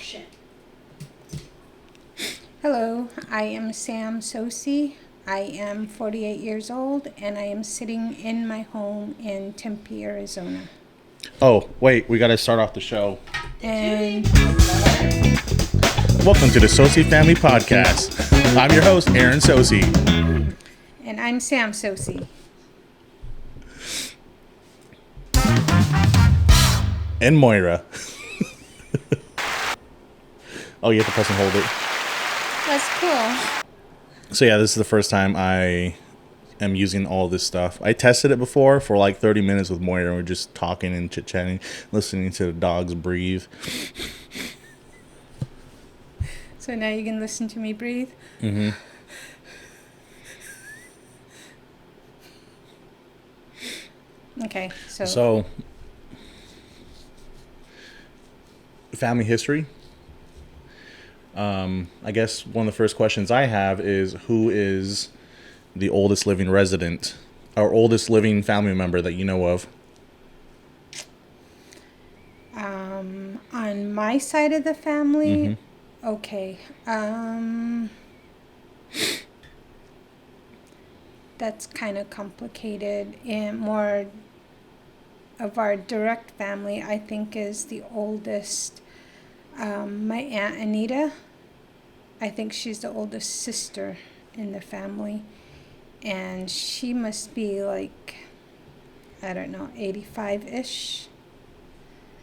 action. Hello, I am Sam Tsosie. I am 48 years old, and I am sitting in my home in Tempe, Arizona. Oh, wait, we got to start off the show. And Welcome to the Tsosie Family Podcast. I'm your host, Aaron Tsosie. and I'm Sam Tsosie. And Moira. Oh, you have to press and hold it. That's cool. So yeah, this is the first time I am using all this stuff. I tested it before for like 30 minutes with Moira. We're just talking and chit-chatting, listening to the dogs breathe. So now you can listen to me breathe. Mm-hmm. Okay, So, family history. I guess one of the first questions I have is, who is the oldest living resident or oldest living family member that you know of? on my side of the family, Mm-hmm. okay. That's kind of complicated. And more of our direct family, I think, is the oldest. My Aunt Anita, I think she's the oldest sister in the family. And she must be like, I don't know, 85-ish.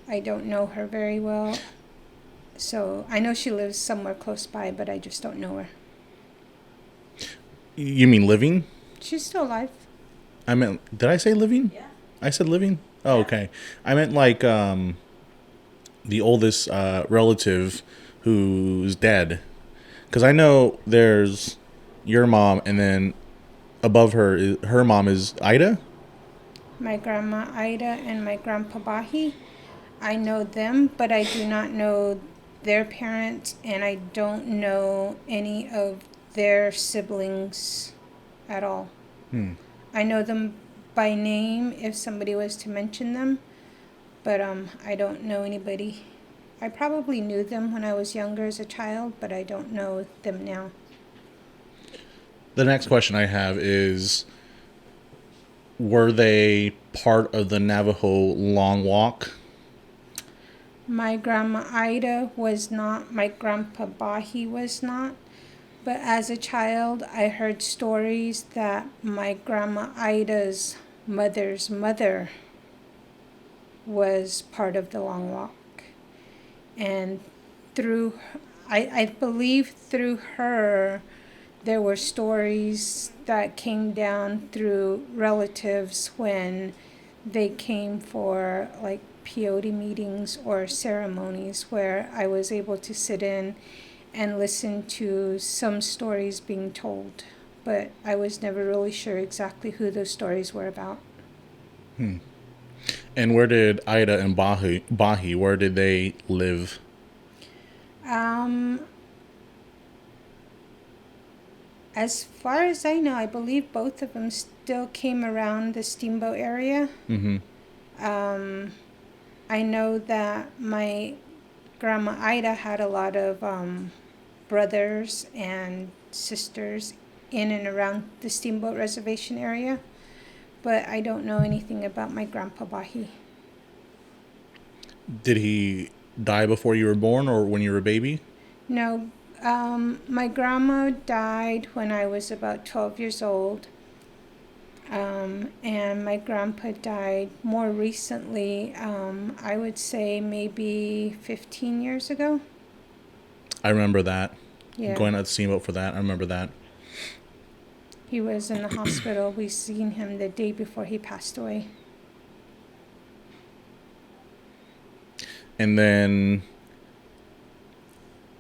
I don't know her very well. So I know she lives somewhere close by, but I just don't know her. You mean living? She's still alive. I meant, did I say living? Yeah. I said living? Oh, okay. I meant like the oldest relative who's dead. Because I know there's your mom, and then above her, her mom is Ida? My grandma Ida and my grandpa Bahi. I know them, but I do not know their parents, and I don't know any of their siblings at all. I know them by name if somebody was to mention them, but I don't know anybody. I probably knew them when I was younger as a child, but I don't know them now. The next question I have is, were they part of the Navajo Long Walk? My grandma Ida was not. My grandpa Bahi was not. But as a child, I heard stories that my grandma Ida's mother's mother was part of the Long Walk. And through, I believe through her, there were stories that came down through relatives when they came for like peyote meetings or ceremonies, where I was able to sit in and listen to some stories being told. But I was never really sure exactly who those stories were about. And where did Ida and Bahi, where did they live? As far as I know, I believe both of them still came around the Steamboat area. Mm-hmm. I know that my grandma Ida had a lot of brothers and sisters in and around the Steamboat Reservation area, but I don't know anything about my grandpa Bahi. Did he die before you were born or when you were a baby? No, my grandma died when I was about 12 years old. And my grandpa died more recently, I would say maybe 15 years ago. I remember that. Yeah. Going out to Steamboat for that. I remember that. He was in the hospital. We seen him the day before he passed away. And then,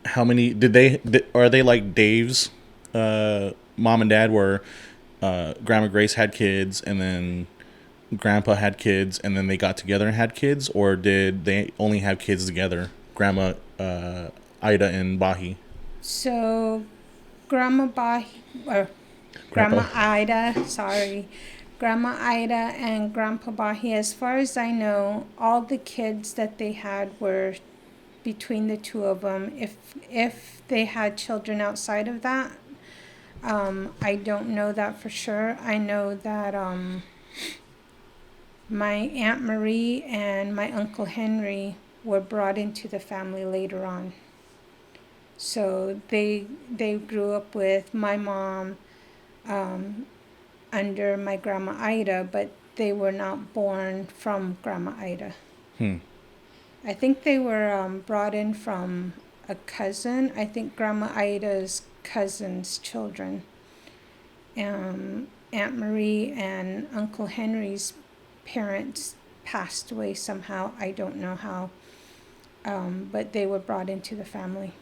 how many are they like Dave's mom and dad, where Grandma Grace had kids and then Grandpa had kids and then they got together and had kids, or did they only have kids together, Grandma Ida and Bahi? So Grandma Ida and Grandpa Bahi, as far as I know, all the kids that they had were between the two of them. If they had children outside of that, I don't know that for sure. I know that my Aunt Marie and my Uncle Henry were brought into the family later on. So they grew up with my mom under my Grandma Ida, but they were not born from Grandma Ida. I think they were brought in from a cousin. I think Grandma Ida's cousin's children. Aunt Marie and Uncle Henry's parents passed away somehow. I don't know how, but they were brought into the family.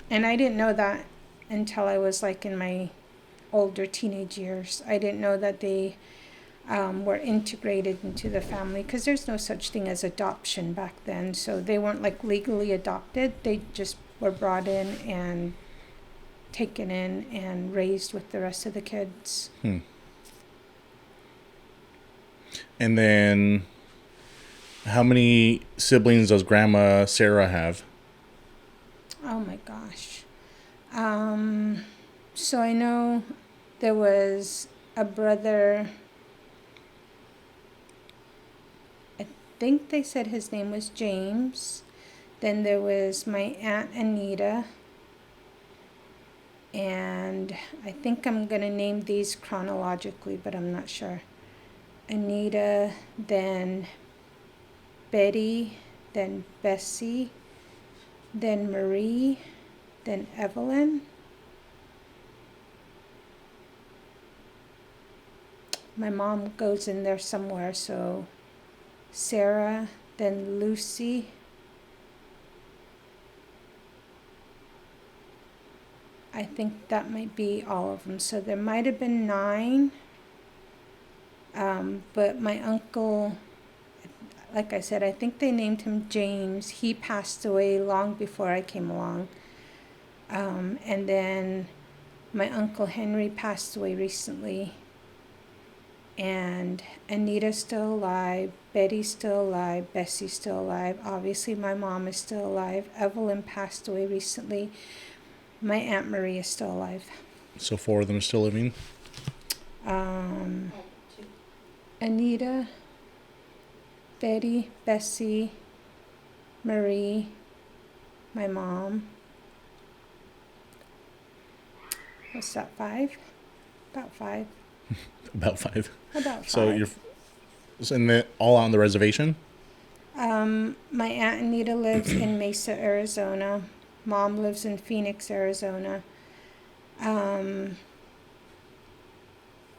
And I didn't know that until I was like in my older teenage years. I didn't know that they were integrated into the family, because there's no such thing as adoption back then. So they weren't like legally adopted. They just were brought in and taken in and raised with the rest of the kids. And then how many siblings does Grandma Sarah have? Oh my gosh. So I know there was a brother. I think they said his name was James. Then there was my Aunt Anita. And I think I'm going to name these chronologically, but I'm not sure. Anita, then Betty, then Bessie, then Marie, then Evelyn. My mom goes in there somewhere, so Sarah, then Lucy. I think that might be all of them. So there might have been 9. But my uncle, like I said, I think they named him James. He passed away long before I came along. And then my Uncle Henry passed away recently. And Anita's still alive, Betty's still alive, Bessie's still alive. Obviously, my mom is still alive. Evelyn passed away recently. My Aunt Marie is still alive. So 4 of them are still living? Anita, Betty, Bessie, Marie, my mom. What's that, 5? About 5. About 5. About 5. So you're all on the reservation? My Aunt Anita lives in Mesa, Arizona. Mom lives in Phoenix, Arizona.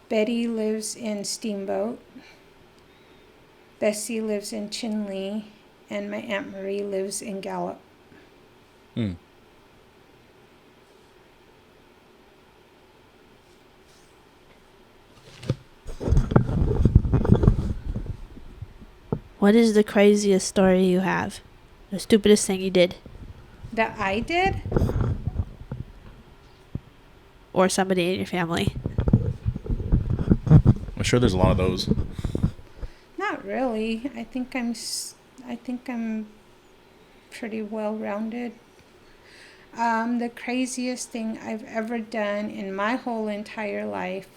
Betty lives in Steamboat. Bessie lives in Chinle, and my Aunt Marie lives in Gallup. What is the craziest story you have? The stupidest thing you did? That I did? Or somebody in your family? I'm sure there's a lot of those. Not really. I think I'm pretty well-rounded. The craziest thing I've ever done in my whole entire life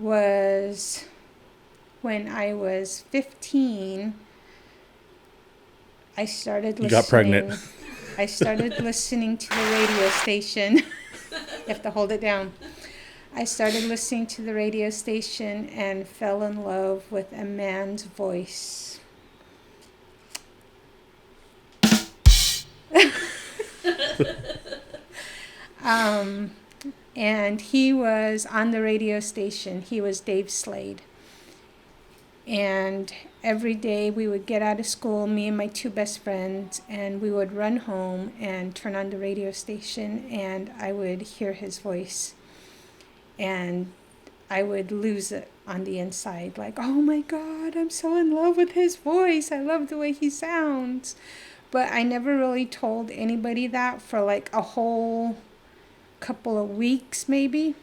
was when I was 15. I started listening. You got pregnant. I started listening to the radio station. You have to hold it down. I started listening to the radio station and fell in love with a man's voice. And he was on the radio station. He was Dave Slade. And every day we would get out of school, me and my 2 best friends, and we would run home and turn on the radio station, and I would hear his voice. And I would lose it on the inside, like, oh my God, I'm so in love with his voice. I love the way he sounds. But I never really told anybody that for like a whole couple of weeks maybe.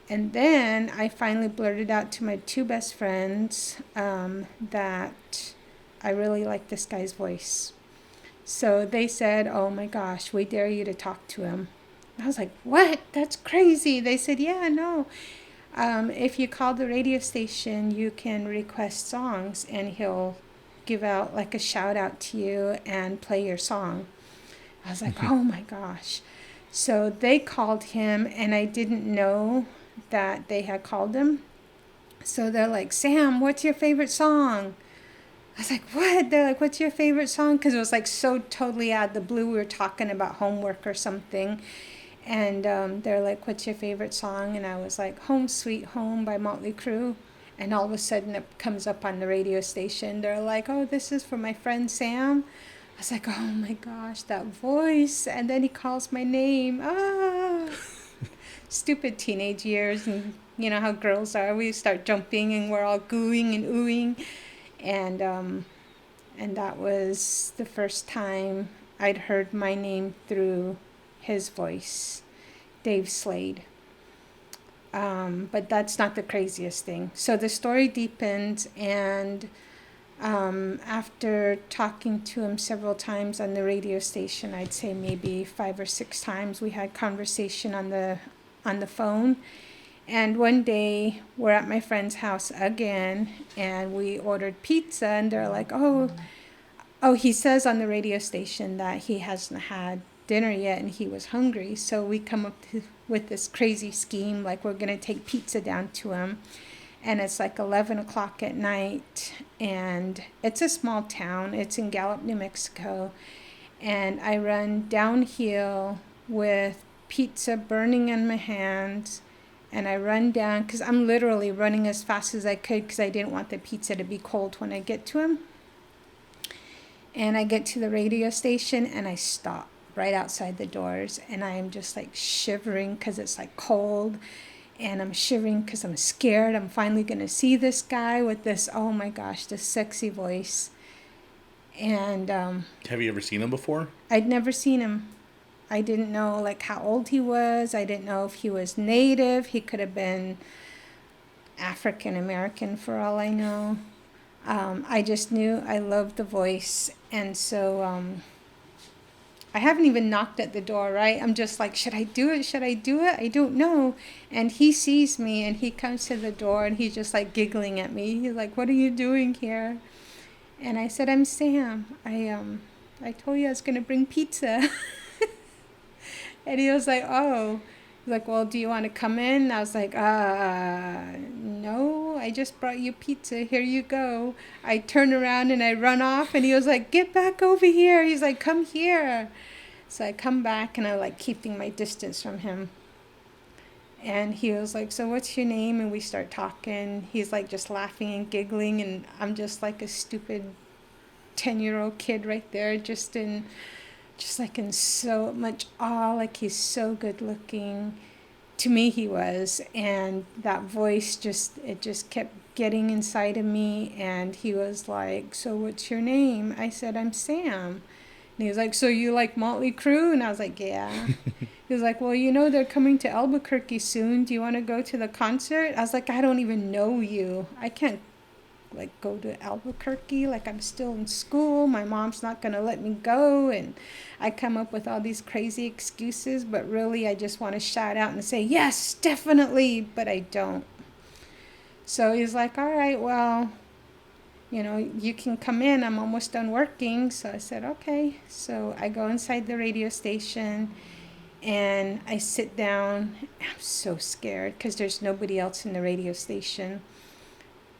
And then I finally blurted out to my 2 best friends that I really like this guy's voice. So they said, oh my gosh, we dare you to talk to him. I was like, what? That's crazy. They said, yeah, no. If you call the radio station, you can request songs and he'll give out like a shout out to you and play your song. I was like, oh my gosh. So they called him and I didn't know that they had called him. So they're like, Sam, what's your favorite song? I was like, what? They're like, what's your favorite song? Because it was like so totally out of the blue. We were talking about homework or something. And they're like, what's your favorite song? And I was like, Home Sweet Home by Motley Crue. And all of a sudden it comes up on the radio station. They're like, oh, this is for my friend Sam. I was like, oh my gosh, that voice. And then he calls my name. Ah, stupid teenage years. And you know how girls are. We start jumping and we're all gooing and oohing. And that was the first time I'd heard my name through his voice, Dave Slade. But that's not the craziest thing. So the story deepened, and after talking to him several times on the radio station, I'd say maybe 5 or 6 times, we had conversation on the phone. And one day we're at my friend's house again, and we ordered pizza, and they're like, oh, he says on the radio station that he hasn't had dinner yet and he was hungry. So we come up with this crazy scheme, like we're going to take pizza down to him. And it's like 11 o'clock at night, and it's a small town. It's in Gallup, New Mexico. And I run downhill with pizza burning in my hands. And I run down, because I'm literally running as fast as I could because I didn't want the pizza to be cold when I get to him. And I get to the radio station and I stop right outside the doors. And I am just like shivering because it's like cold. And I'm shivering because I'm scared. I'm finally going to see this guy with this, oh my gosh, this sexy voice. And have you ever seen him before? I'd never seen him. I didn't know like how old he was. I didn't know if he was native. He could have been African American for all I know. I just knew I loved the voice. And so I haven't even knocked at the door, right? I'm just like, should I do it? Should I do it? I don't know. And he sees me and he comes to the door and he's just like giggling at me. He's like, what are you doing here? And I said, I'm Sam. I told you I was going to bring pizza. And he was like, oh. He's like, well, do you want to come in? I was like, no, I just brought you pizza. Here you go. I turn around and I run off. And he was like, get back over here. He's like, come here. So I come back and I'm like keeping my distance from him. And he was like, so what's your name? And we start talking. He's like just laughing and giggling. And I'm just like a stupid 10-year-old kid right there, just in so much awe. Like, he's so good looking. To me, he was. And that voice just kept getting inside of me. And he was like, so what's your name? I said, I'm Sam. And he was like, so you like Motley Crue? And I was like, yeah. He was like, well, you know, they're coming to Albuquerque soon. Do you want to go to the concert? I was like, I don't even know you. I can't like go to Albuquerque. Like, I'm still in school. My mom's not going to let me go. And I come up with all these crazy excuses, but really I just want to shout out and say, yes, definitely, but I don't. So he's like, all right, well, you know, you can come in. I'm almost done working. So I said, okay. So I go inside the radio station and I sit down. I'm so scared because there's nobody else in the radio station.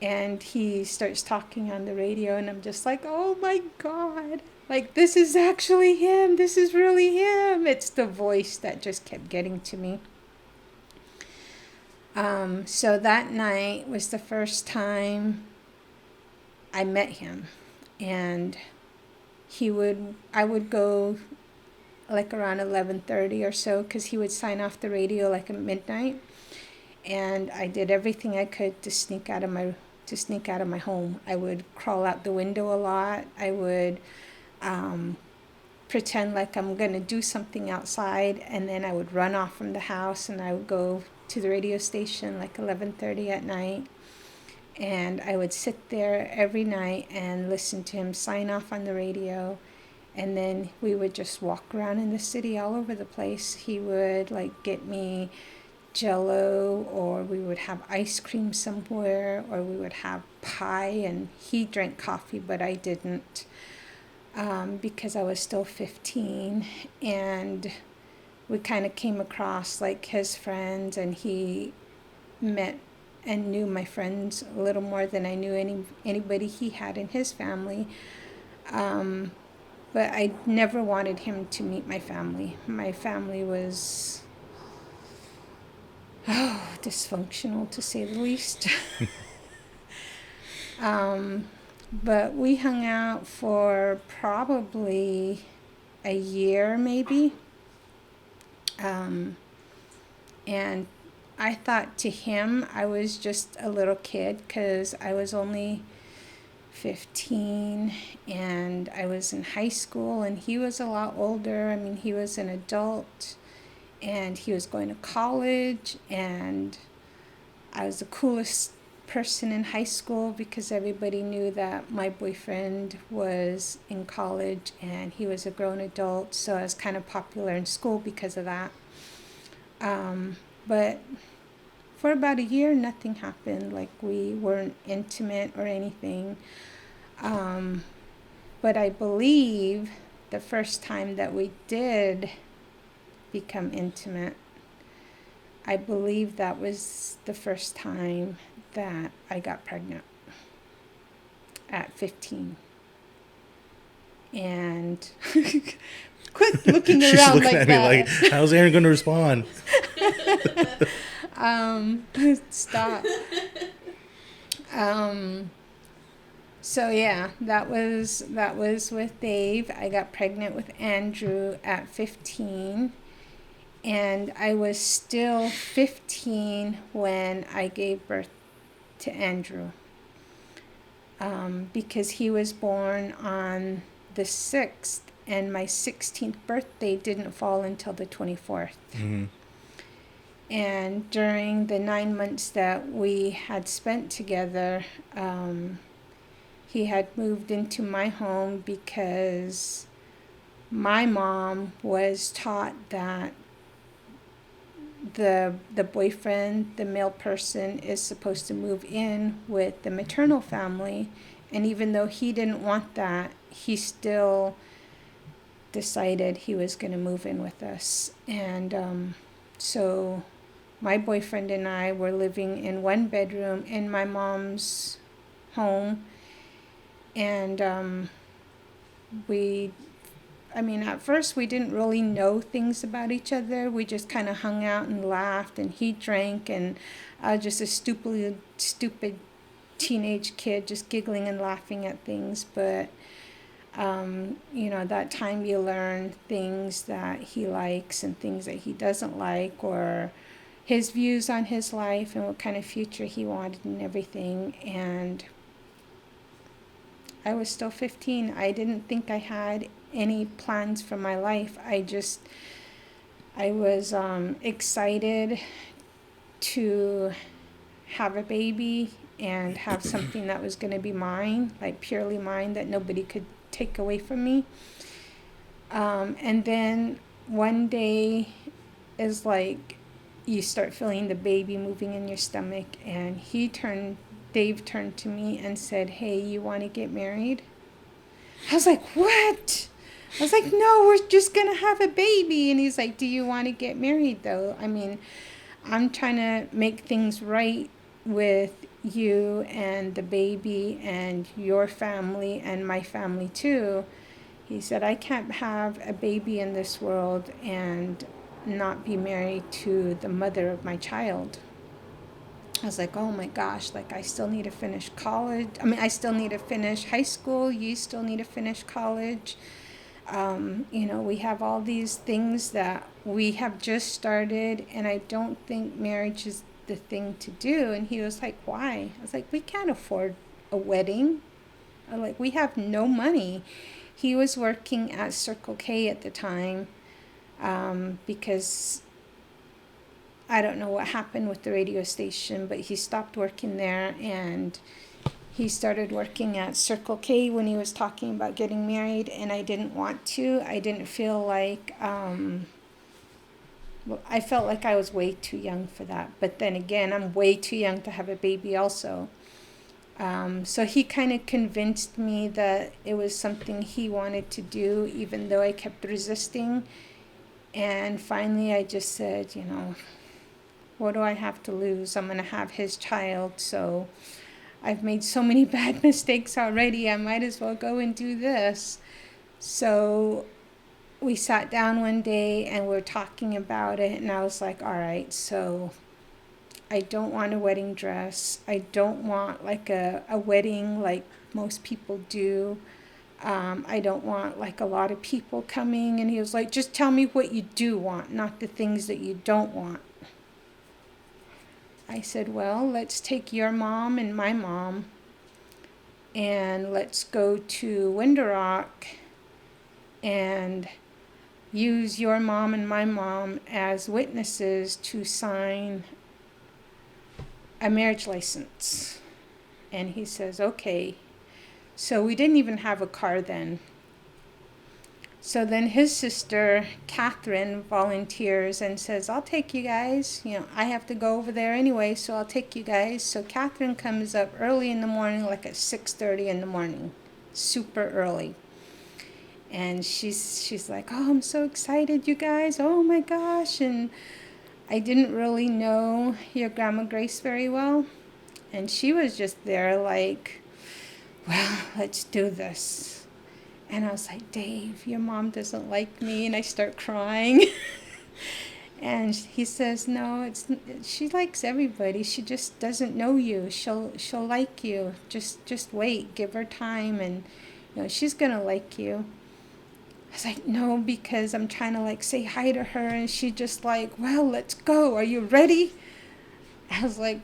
And he starts talking on the radio, and I'm just like, oh my God, like, this is actually him. This is really him. It's the voice that just kept getting to me. So that night was the first time I met him. And I would go like around 11:30 or so, because he would sign off the radio like at midnight. And I did everything I could to sneak out of my home. I would crawl out the window a lot. I would pretend like I'm going to do something outside, and then I would run off from the house and I would go to the radio station like 11:30 at night. And I would sit there every night and listen to him sign off on the radio. And then we would just walk around in the city all over the place. He would like get me Jello, or we would have ice cream somewhere, or we would have pie. And he drank coffee, but I didn't, because I was still 15. And we kind of came across like his friends, and he met and knew my friends a little more than I knew anybody he had in his family. But I never wanted him to meet my family. My family was dysfunctional, to say the least. But we hung out for probably a year, maybe. And I thought to him I was just a little kid, because I was only 15 and I was in high school, and he was a lot older. I mean, he was an adult and he was going to college, and I was the coolest person in high school because everybody knew that my boyfriend was in college and he was a grown adult, so I was kind of popular in school because of that. But for about a year, nothing happened. Like, we weren't intimate or anything. But I believe the first time that we did become intimate, I believe that was the first time that I got pregnant at 15. And quit looking She's around looking like at that. me like, how's Aaron going to respond? Stop. So yeah, that was with Dave. I got pregnant with Andrew at 15, and I was still 15 when I gave birth to Andrew, because he was born on the 6th, and my 16th birthday didn't fall until the 24th. Mm-hmm. And during the 9 months that we had spent together, he had moved into my home because my mom was taught that the boyfriend, the male person, is supposed to move in with the maternal family. And even though he didn't want that, he still decided he was going to move in with us. And so my boyfriend and I were living in one bedroom in my mom's home. And at first we didn't really know things about each other. We just kind of hung out and laughed, and he drank, and I was just a stupid teenage kid just giggling and laughing at things. But that time you learn things that he likes and things that he doesn't like, or his views on his life and what kind of future he wanted and everything. And I was still 15. I didn't think I had any plans for my life. I was excited to have a baby and have something that was going to be mine, like purely mine, that nobody could take away from me. And then one day is like you start feeling the baby moving in your stomach, and Dave turned to me and said, "Hey, you want to get married?" I was like, "What?" I was like, "No, we're just going to have a baby." And he's like, "Do you want to get married, though? I mean, I'm trying to make things right with you and the baby and your family and my family, too." He said, "I can't have a baby in this world and not be married to the mother of my child." I was like, oh my gosh, like I still need to finish college. I still need to finish high school. You still need to finish college. We have all these things that we have just started, and I don't think marriage is the thing to do. And he was like, why? I was like, we can't afford a wedding. We have no money. He was working at Circle K at the time, because I don't know what happened with the radio station, but he stopped working there and he started working at Circle K when he was talking about getting married, and I didn't want to. I didn't feel like, I felt like I was way too young for that. But then again, I'm way too young to have a baby also. So he kind of convinced me that it was something he wanted to do, even though I kept resisting. And finally I just said, what do I have to lose? I'm going to have his child. So I've made so many bad mistakes already. I might as well go and do this. So we sat down one day and we're talking about it. And I was like, all right, so I don't want a wedding dress. I don't want like a wedding like most people do. I don't want like a lot of people coming. And he was like, just tell me what you do want, not the things that you don't want. I said, well, let's take your mom and my mom and let's go to Window Rock and use your mom and my mom as witnesses to sign a marriage license. And he says, okay. So we didn't even have a car then. So then his sister, Catherine, volunteers and says, I'll take you guys. I have to go over there anyway, so I'll take you guys. So Catherine comes up early in the morning, like at 6:30 in the morning, super early. And she's like, oh, I'm so excited, you guys. Oh, my gosh. And I didn't really know your Grandma Grace very well. And she was just there like, well, let's do this. And I was like, Dave, your mom doesn't like me. And I start crying. And he says, no, she likes everybody. She just doesn't know you. She'll like you. Just wait, give her time. And, she's going to like you. I was like, no, because I'm trying to like say hi to her. And she just like, well, let's go. Are you ready? I was like,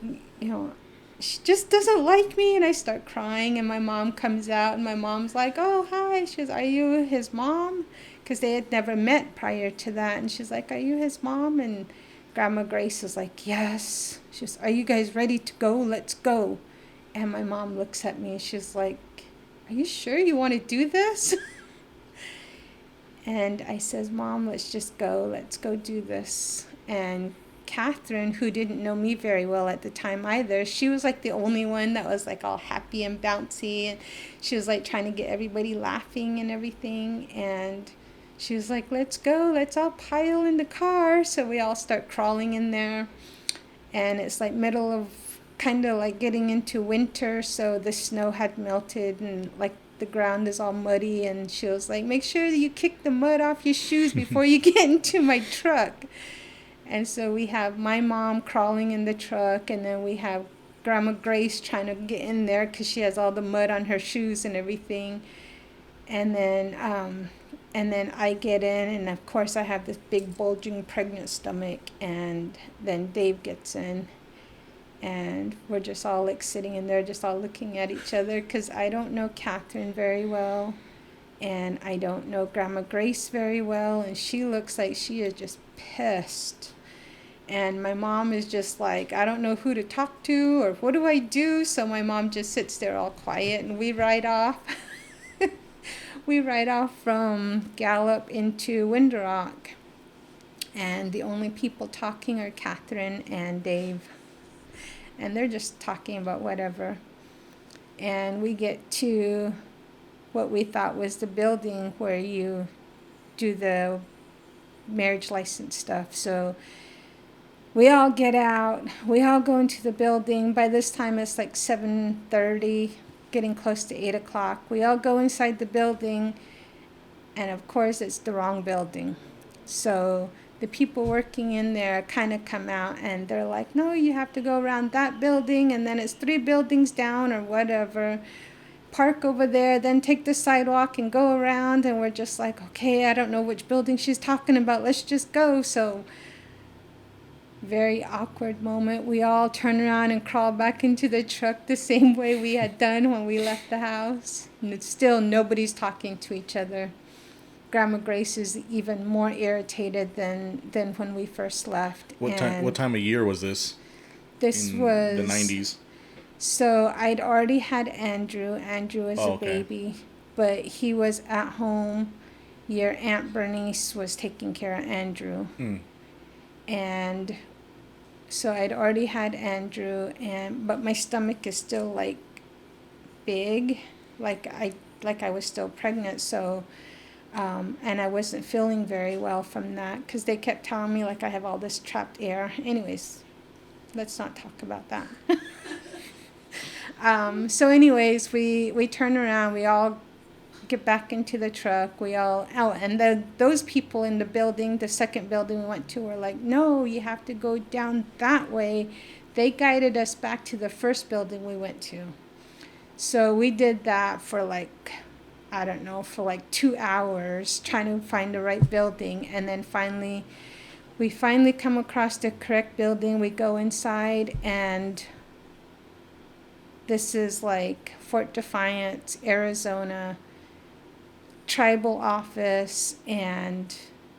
she just doesn't like me. And I start crying and my mom comes out and my mom's like, oh, hi. She goes, are you his mom? Because they had never met prior to that. And she's like, are you his mom? And Grandma Grace is like, yes. She goes, are you guys ready to go? Let's go. And my mom looks at me and she's like, are you sure you want to do this? And I says, Mom, let's just go. Let's go do this. And Catherine, who didn't know me very well at the time either, she was like the only one that was like all happy and bouncy. And she was like trying to get everybody laughing and everything. And she was like, let's go. Let's all pile in the car. So we all start crawling in there. And it's like middle of kind of like getting into winter. So the snow had melted and like the ground is all muddy. And she was like, make sure that you kick the mud off your shoes before you get into my truck. And so we have my mom crawling in the truck, and then we have Grandma Grace trying to get in there because she has all the mud on her shoes and everything. And then I get in, and of course I have this big bulging pregnant stomach. And then Dave gets in, and we're just all like sitting in there, just all looking at each other because I don't know Catherine very well, and I don't know Grandma Grace very well, and she looks like she is just pissed. And my mom is just like, I don't know who to talk to or what do I do? So my mom just sits there all quiet and we ride off. We ride off from Gallup into Window Rock. And the only people talking are Catherine and Dave. And they're just talking about whatever. And we get to what we thought was the building where you do the marriage license stuff. So we all get out, we all go into the building. By this time it's like 7:30, getting close to 8 o'clock. We all go inside the building, and of course it's the wrong building. So the people working in there kind of come out and they're like, no, you have to go around that building, and then it's 3 buildings down or whatever. Park over there, then take the sidewalk and go around. And we're just like, okay, I don't know which building she's talking about. Let's just go. So very awkward moment. We all turn around and crawl back into the truck the same way we had done when we left the house. And it's still nobody's talking to each other. Grandma Grace is even more irritated than when we first left. What time of year was this? This in was the 90s. So I'd already had Andrew. Andrew was a baby, but he was at home. Your Aunt Bernice was taking care of Andrew. And so I'd already had Andrew, but my stomach is still like big, like I was still pregnant. So and I wasn't feeling very well from that, because they kept telling me like I have all this trapped air. Anyways, let's not talk about that. So anyways, we turn around, we all get back into the truck, those people in the building, the second building we went to, were like, no, you have to go down that way. They guided us back to the first building we went to. So we did that for like, I don't know, for like 2 hours trying to find the right building. And then we finally come across the correct building. We go inside, and this is like Fort Defiance, Arizona, tribal office. And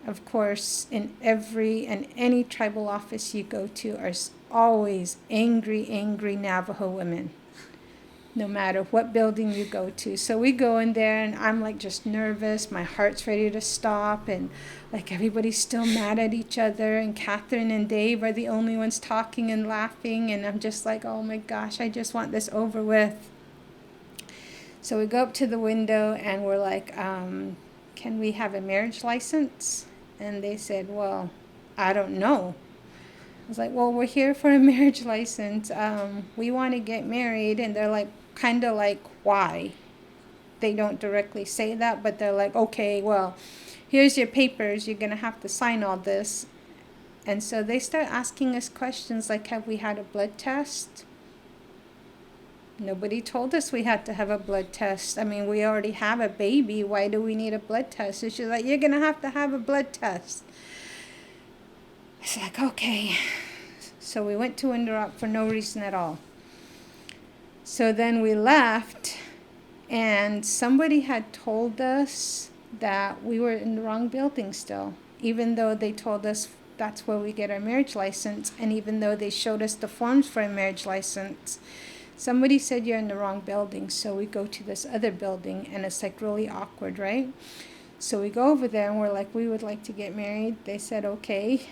of course, in any tribal office you go to are always angry Navajo women, no matter what building you go to. So we go in there, and I'm like just nervous. My heart's ready to stop, and like everybody's still mad at each other, and Catherine and Dave are the only ones talking and laughing, and I'm just like, oh my gosh, I just want this over with. So we go up to the window, and we're like, can we have a marriage license? And they said, well, I don't know. I was like, well, we're here for a marriage license. We want to get married. And they're like, kind of like, why? They don't directly say that, but they're like, okay, well, here's your papers. You're going to have to sign all this. And so they start asking us questions like, have we had a blood test? Nobody told us we had to have a blood test. I mean, we already have a baby. Why do we need a blood test? And she's like, you're going to have a blood test. It's like, okay. So we went to Window Rock for no reason at all. So then we left, and somebody had told us that we were in the wrong building still, even though they told us that's where we get our marriage license, and even though they showed us the forms for a marriage license. Somebody said you're in the wrong building. So we go to this other building, and it's like really awkward, right? So we go over there, and we're like, we would like to get married. They said, okay.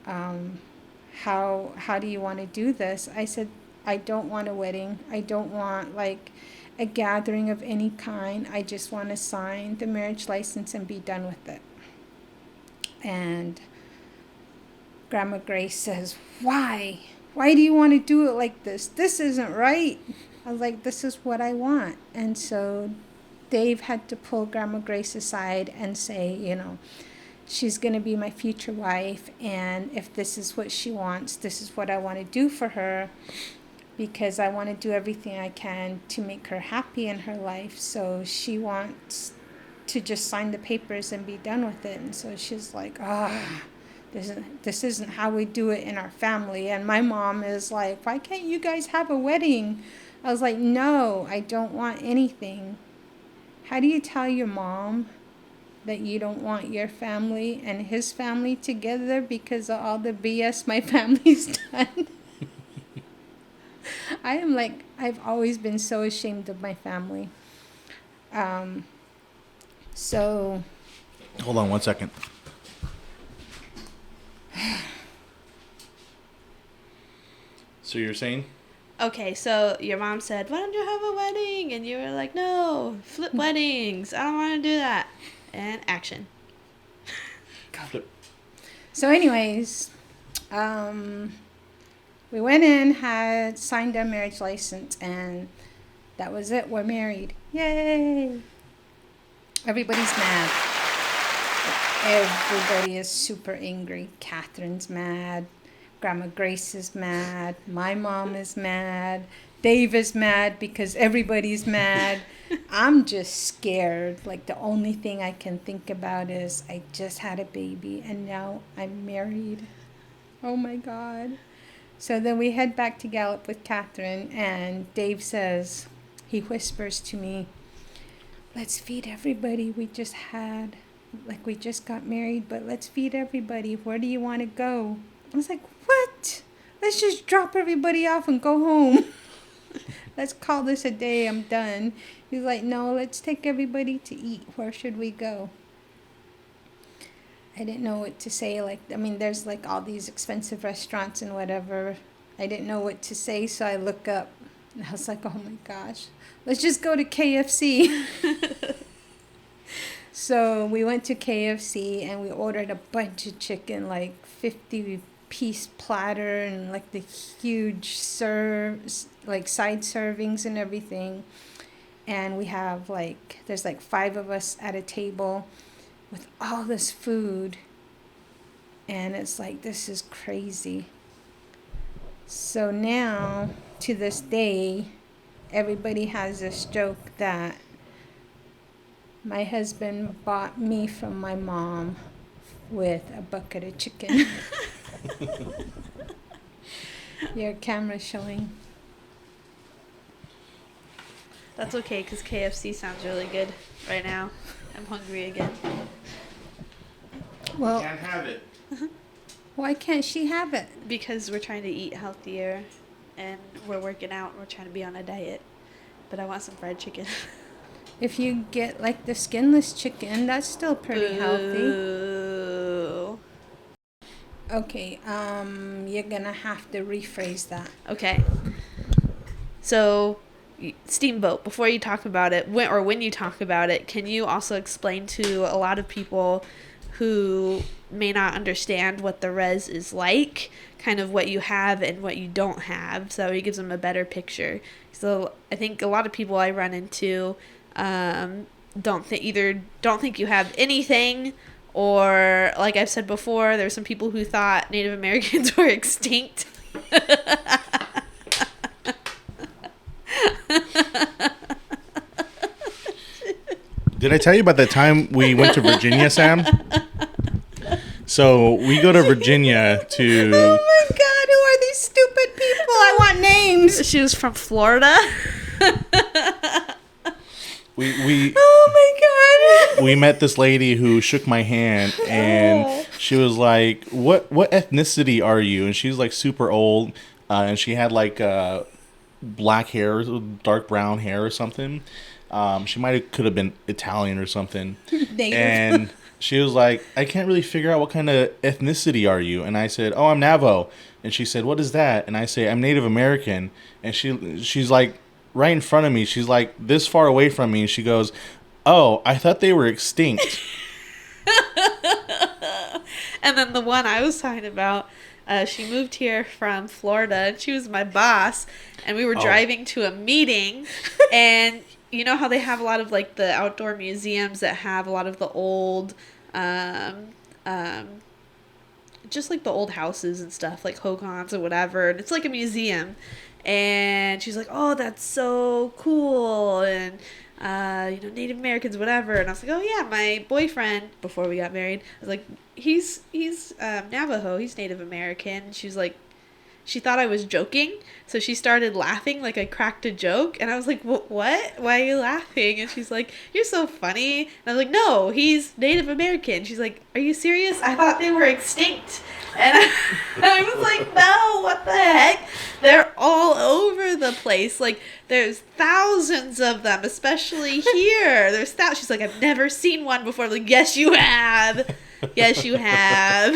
How do you want to do this? I said, I don't want a wedding. I don't want like a gathering of any kind. I just want to sign the marriage license and be done with it. And Grandma Grace says, why? Why do you want to do it like this? This isn't right. I was like, this is what I want. And so Dave had to pull Grandma Grace aside and say, she's going to be my future wife, and if this is what she wants, this is what I want to do for her, because I want to do everything I can to make her happy in her life. So she wants to just sign the papers and be done with it. And so she's like, this isn't how we do it in our family. And my mom is like, why can't you guys have a wedding? I was like, no, I don't want anything. How do you tell your mom that you don't want your family and his family together because of all the BS my family's done? I've always been so ashamed of my family. So. Hold on 1 second. So you're saying? Okay, so your mom said, why don't you have a wedding? And you were like, no, flip weddings. I don't want to do that. And action. Flip. So anyways, we went in, had signed our marriage license, and that was it. We're married. Yay! Everybody's mad. Everybody is super angry. Catherine's mad. Grandma Grace is mad. My mom is mad. Dave is mad because everybody's mad. I'm just scared. Like, the only thing I can think about is I just had a baby and now I'm married. Oh my God. So then we head back to Gallup with Catherine, and Dave says, he whispers to me, let's feed everybody. We just got married, but let's feed everybody. Where do you want to go? I was like, what? Let's just drop everybody off and go home. Let's call this a day. I'm done. He's like, no, let's take everybody to eat. Where should we go? I didn't know what to say. There's like all these expensive restaurants and whatever. I didn't know what to say, so I look up. And I was like, oh my gosh, let's just go to KFC. So we went to KFC and we ordered a bunch of chicken, like 50-piece platter and like the huge like side servings and everything. And we have there's 5 of us at a table with all this food. And it's like, this is crazy. So now, to this day, everybody has this joke that my husband bought me from my mom with a bucket of chicken. Your camera's showing. That's okay, because KFC sounds really good right now. I'm hungry again. Well, Can't have it. why can't she have it? Because we're trying to eat healthier, and we're working out, and we're trying to be on a diet. But I want some fried chicken. If you get the skinless chicken, that's still pretty healthy. Ooh. Okay, you're gonna have to rephrase that. Okay. So, Steamboat, before you talk about it, when you talk about it, can you also explain to a lot of people who may not understand what the res is like, kind of what you have and what you don't have, so it gives them a better picture. So I think a lot of people I run into don't think you have anything, or like I've said before, there's some people who thought Native Americans were extinct. Did I tell you about the time we went to Virginia, Sam? So we go to Virginia to... Oh my God, who are these stupid people? I want names. She was from Florida. We Oh my God. we met this lady who shook my hand, and she was like, what ethnicity are you? And she's like super old, and she had black hair, dark brown hair or something. She could have been Italian or something. Native. And she was like, I can't really figure out what kind of ethnicity are you? And I said, oh, I'm Navajo. And she said, what is that? And I say, I'm Native American. And she's like right in front of me. She's like this far away from me. And she goes, oh, I thought they were extinct. And then the one I was talking about, she moved here from Florida, and she was my boss, and we were driving to a meeting, and you know how they have a lot of the outdoor museums that have a lot of the old, just the old houses and stuff, like hogans or whatever, and it's like a museum. And she's like, oh, that's so cool, and Native Americans, whatever. And I was like, oh yeah, my boyfriend, before we got married, I was like, he's Navajo, he's Native American. She's like, she thought I was joking, so she started laughing like I cracked a joke, and I was like, what? Why are you laughing? And she's like, you're so funny. And I was like, no, he's Native American. She's like, are you serious? I thought they were extinct. And I was like, no, what the heck? They're all over the place. There's thousands of them, especially here. There's thousands. She's like, I've never seen one before. I'm like, yes, you have. Yes, you have.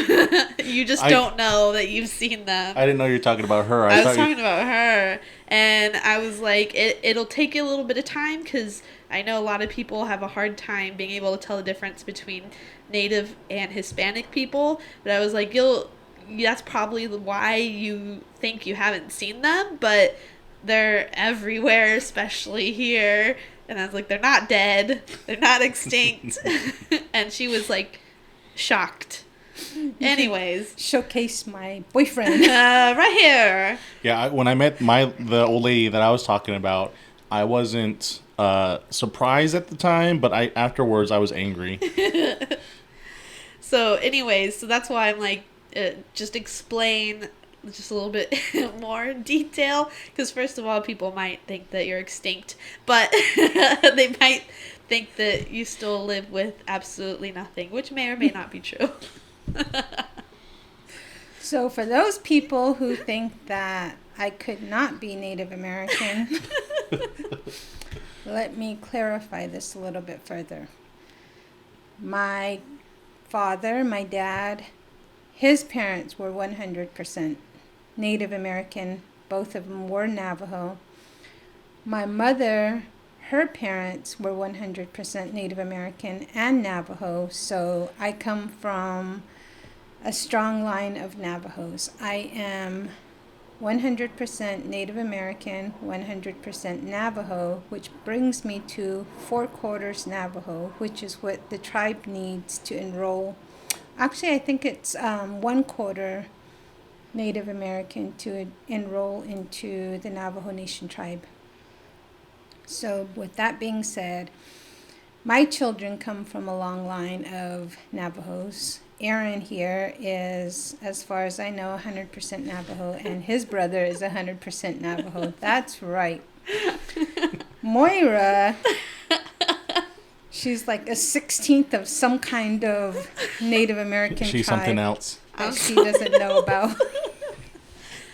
You just don't know that you've seen them. I didn't know you were talking about her. I was talking about her. And I was like, it'll take you a little bit of time, because I know a lot of people have a hard time being able to tell the difference between Native and Hispanic people. But I was like, that's probably why you think you haven't seen them. But they're everywhere, especially here. And I was like, they're not dead. They're not extinct. And she was like, shocked. Anyways, Showcase my boyfriend. right here. Yeah, when I met the old lady that I was talking about, I wasn't surprised at the time, but afterwards I was angry. So anyways, so that's why I'm like, just explain just a little bit more detail, because first of all, people might think that you're extinct, but they might think that you still live with absolutely nothing, which may or may not be true. So for those people who think that I could not be Native American, let me clarify this a little bit further. My father, my dad, his parents were 100% Native American. Both of them were Navajo. My mother, her parents were 100% Native American and Navajo. So I come from a strong line of Navajos. I am 100% Native American, 100% Navajo, which brings me to 4/4 Navajo, which is what the tribe needs to enroll. Actually, I think it's 1/4 Native American to enroll into the Navajo Nation tribe. So with that being said, my children come from a long line of Navajos. Aaron here is, as far as I know, 100% Navajo, and his brother is 100% Navajo. That's right. Moira, she's like a 16th of some kind of Native American She's tribe something else. that she doesn't know about.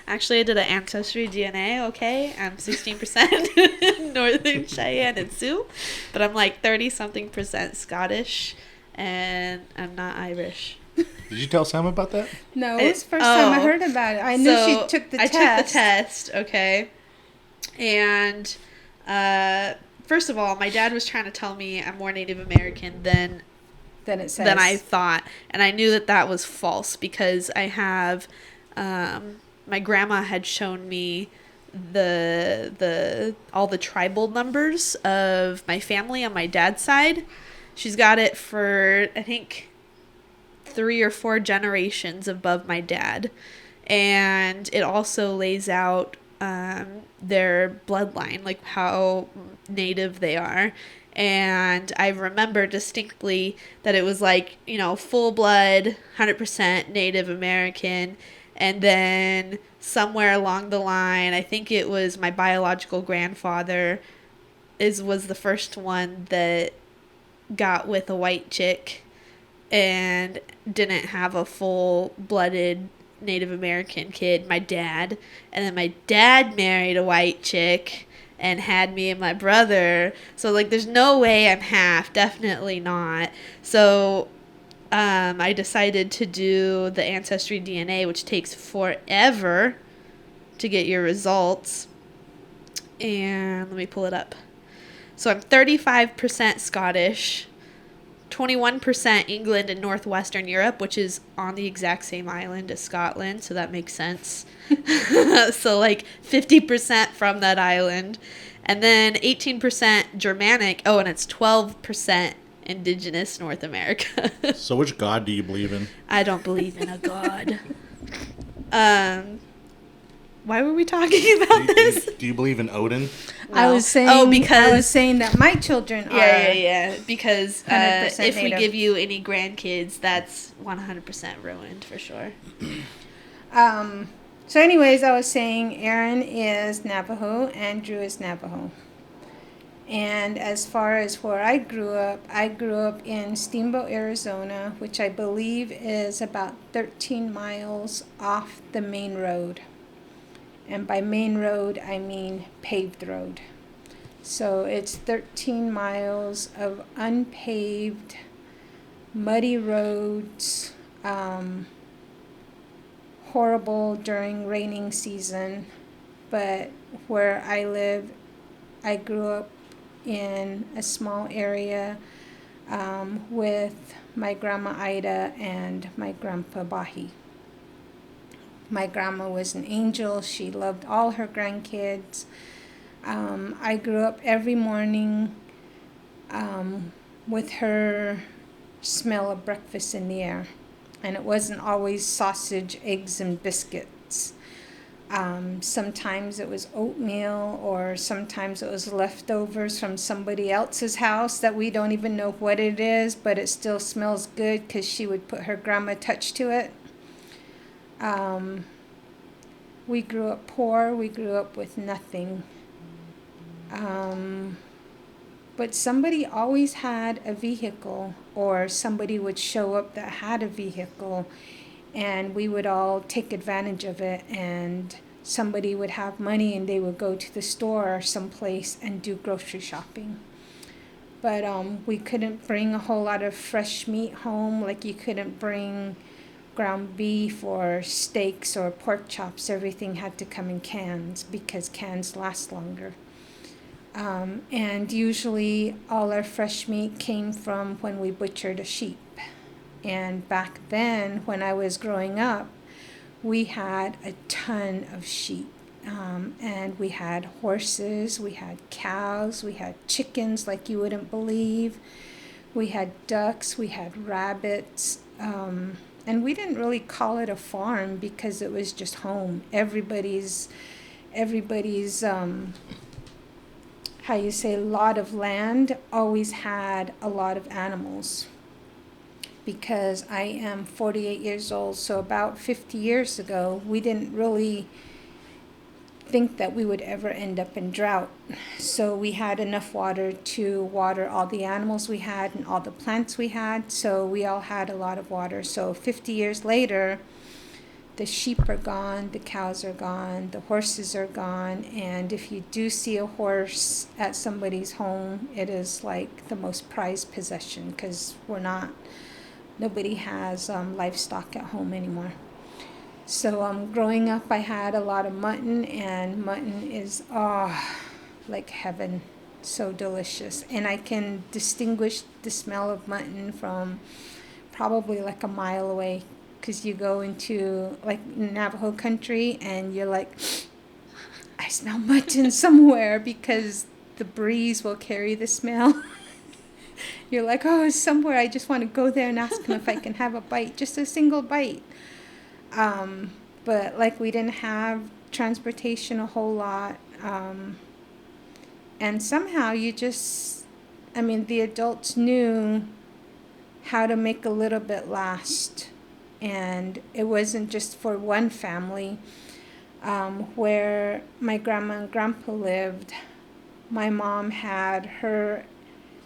Actually, I did an ancestry DNA, okay? I'm 16% Northern Cheyenne and Sioux, but I'm like 30-something% Scottish, and I'm not Irish. Did you tell Sam about that? No, it was the first time I heard about it. I knew she took the test. I took the test, okay? And first of all, my dad was trying to tell me I'm more Native American than it says. than I thought, and I knew that that was false because I have my grandma had shown me all the tribal numbers of my family on my dad's side. She's got it for, I think, 3 or 4 generations above my dad, and it also lays out their bloodline, like how native they are. And I remember distinctly that it was like, full blood, 100% Native American. And then somewhere along the line, I think it was my biological grandfather was the first one that got with a white chick and didn't have a full-blooded Native American kid, my dad. And then my dad married a white chick and had me and my brother. So, there's no way I'm half. Definitely not. So I decided to do the Ancestry DNA, which takes forever to get your results. And let me pull it up. So I'm 35% Scottish, 21% England and Northwestern Europe, which is on the exact same island as Scotland, so that makes sense. So 50% from that island. And then 18% Germanic. Oh, and it's 12% Indigenous North America. So which god do you believe in? I don't believe in a god. Why were we talking about this? Do you believe in Odin? No. I was saying that my children are. Yeah. Because if Native. we give you any grandkids, that's 100% ruined for sure. So anyways, I was saying Aaron is Navajo, Andrew is Navajo. And as far as where I grew up in Steamboat, Arizona, which I believe is about 13 miles off the main road. And by main road, I mean paved road. So it's 13 miles of unpaved, muddy roads, horrible during raining season. But where I live, I grew up in a small area with my grandma Ida and my grandpa Bahi. My grandma was an angel. She loved all her grandkids. I grew up every morning with her smell of breakfast in the air. And it wasn't always sausage, eggs, and biscuits. Sometimes it was oatmeal, or sometimes it was leftovers from somebody else's house that we don't even know what it is, but it still smells good because she would put her grandma touch to it. We grew up poor. We grew up with nothing. But somebody always had a vehicle, or somebody would show up that had a vehicle, and we would all take advantage of it. And somebody would have money and they would go to the store or someplace and do grocery shopping. But we couldn't bring a whole lot of fresh meat home. Like, you couldn't bring ground beef or steaks or pork chops. Everything had to come in cans because cans last longer. And usually all our fresh meat came from when we butchered a sheep. And back then, when I was growing up, we had a ton of sheep. And we had horses, we had cows, we had chickens like you wouldn't believe. We had ducks, we had rabbits. And we didn't really call it a farm because it was just home. Everybody's lot of land always had a lot of animals. Because I am 48 years old, so about 50 years ago, we didn't really think that we would ever end up in drought. So we had enough water to water all the animals we had and all the plants we had, so we all had a lot of water. So 50 years later, the sheep are gone, the cows are gone, the horses are gone, and if you do see a horse at somebody's home, it is like the most prized possession, because nobody has livestock at home anymore. So growing up, I had a lot of mutton, and mutton is like heaven, so delicious. And I can distinguish the smell of mutton from probably like a mile away, because you go into like Navajo country and you're like, I smell mutton somewhere, because the breeze will carry the smell. You're like, oh, somewhere, I just want to go there and ask him if I can have a bite, just a single bite. But like, we didn't have transportation a whole lot. And somehow the adults knew how to make a little bit last. And it wasn't just for one family. Where my grandma and grandpa lived, my mom had her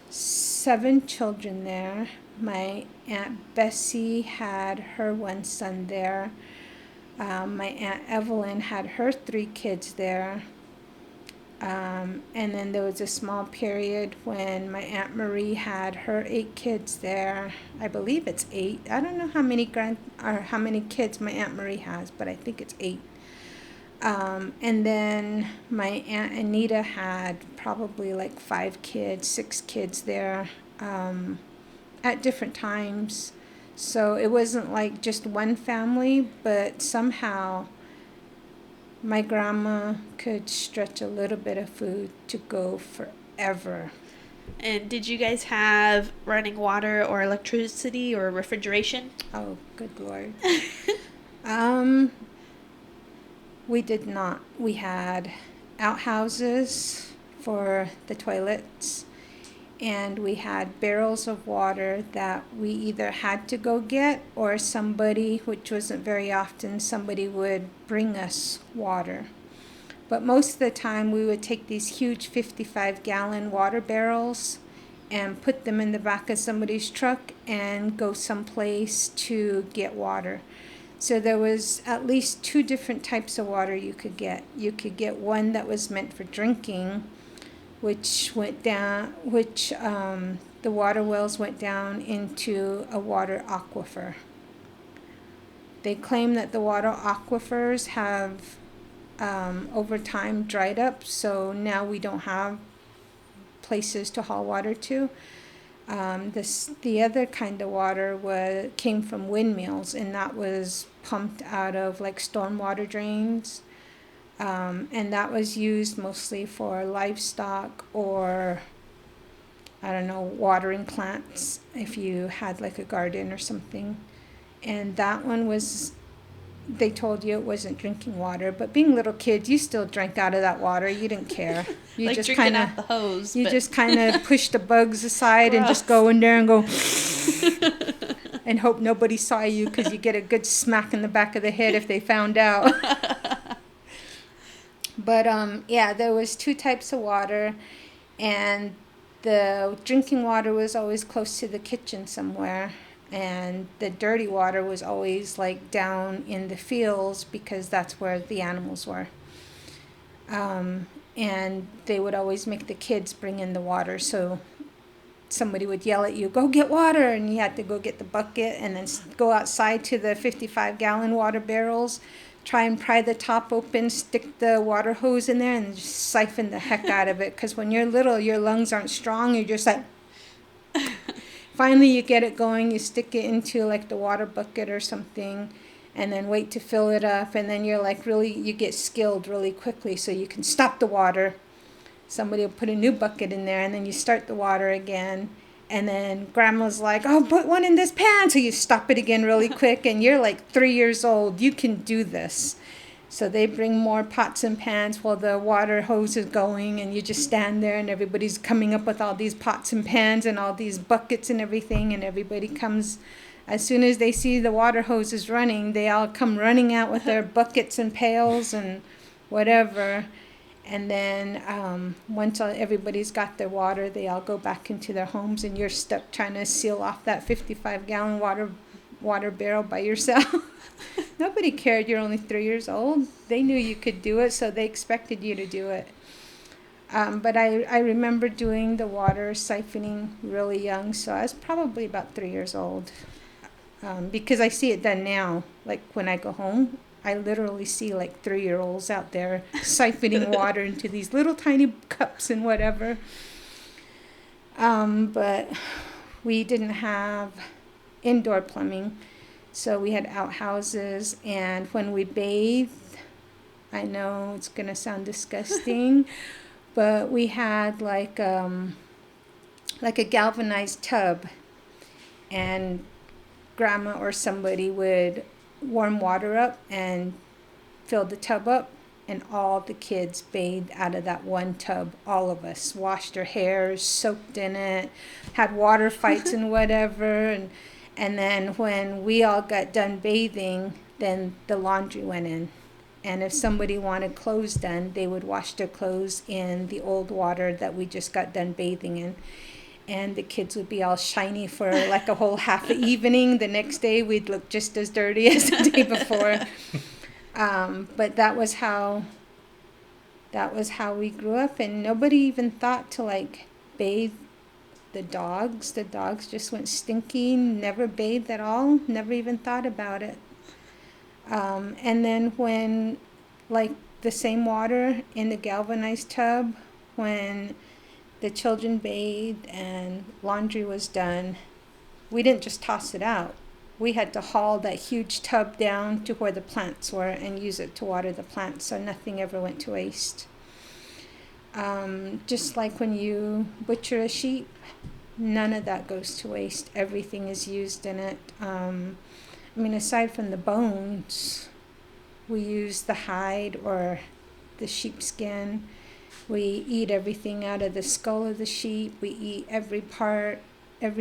7 children there. My Aunt Bessie had her 1 son there. My Aunt Evelyn had her 3 kids there. And then there was a small period when my Aunt Marie had her 8 kids there. I believe it's 8. I don't know how many kids my Aunt Marie has, but I think it's 8. And then my Aunt Anita had probably like 5 kids, 6 kids there at different times. So it wasn't like just one family, but somehow my grandma could stretch a little bit of food to go forever. And did you guys have running water or electricity or refrigeration? Oh, good Lord. We did not. We had outhouses for the toilets, and we had barrels of water that we either had to go get, or somebody, which wasn't very often, somebody would bring us water. But most of the time we would take these huge 55-gallon water barrels and put them in the back of somebody's truck and go someplace to get water. So there was at least 2 different types of water you could get. You could get one that was meant for drinking, which the water wells went down into a water aquifer. They claim that the water aquifers have over time dried up, so now we don't have places to haul water to. The other kind of water came from windmills, and that was pumped out of like stormwater drains, and that was used mostly for livestock or, I don't know, watering plants if you had like a garden or something. And that one they told you it wasn't drinking water, but being little kids, you still drank out of that water. You didn't care. You like just drinking out the hose. You just kind of push the bugs aside and just go in there and go and hope nobody saw you, because you get a good smack in the back of the head if they found out. But there was 2 types of water, and the drinking water was always close to the kitchen somewhere, and the dirty water was always like down in the fields because that's where the animals were. And they would always make the kids bring in the water, so somebody would yell at you, go get water, and you had to go get the bucket and then go outside to the 55-gallon water barrels, try and pry the top open, stick the water hose in there, and just siphon the heck out of it. Because when you're little, your lungs aren't strong. You're just like, finally you get it going. You stick it into like the water bucket or something, and then wait to fill it up. And then you're like you get skilled really quickly, so you can stop the water. Somebody will put a new bucket in there, and then you start the water again. And then grandma's like, oh, put one in this pan. So you stop it again really quick, and you're like 3 years old. You can do this. So they bring more pots and pans while the water hose is going, and you just stand there, and everybody's coming up with all these pots and pans and all these buckets and everything, and everybody comes. As soon as they see the water hose is running, they all come running out with their buckets and pails and whatever. And then once everybody's got their water, they all go back into their homes, and you're stuck trying to seal off that 55-gallon water barrel by yourself. Nobody cared you're only 3 years old. They knew you could do it, so they expected you to do it. But I remember doing the water siphoning really young, so I was probably about 3 years old. Because I see it done now, like when I go home. I literally see like 3-year-olds out there siphoning water into these little tiny cups and whatever. But we didn't have indoor plumbing, so we had outhouses. And when we bathed, I know it's going to sound disgusting, but we had like a galvanized tub, and grandma or somebody would warm water up and fill the tub up, and all the kids bathed out of that one tub. All of us washed our hair, soaked in it, had water fights and whatever, and then when we all got done bathing, then the laundry went in. And if somebody wanted clothes done, they would wash their clothes in the old water that we just got done bathing in. And the kids would be all shiny for like a whole half an evening. The next day we'd look just as dirty as the day before. But that was how we grew up, and nobody even thought to like bathe the dogs. The dogs just went stinky, never bathed at all, never even thought about it. And then when like the same water in the galvanized tub, when the children bathed and laundry was done, we didn't just toss it out. We had to haul that huge tub down to where the plants were and use it to water the plants, so nothing ever went to waste. Just like when you butcher a sheep, none of that goes to waste. Everything is used in it. Aside from the bones, we use the hide or the sheepskin. We eat everything out of the skull of the sheep. We eat every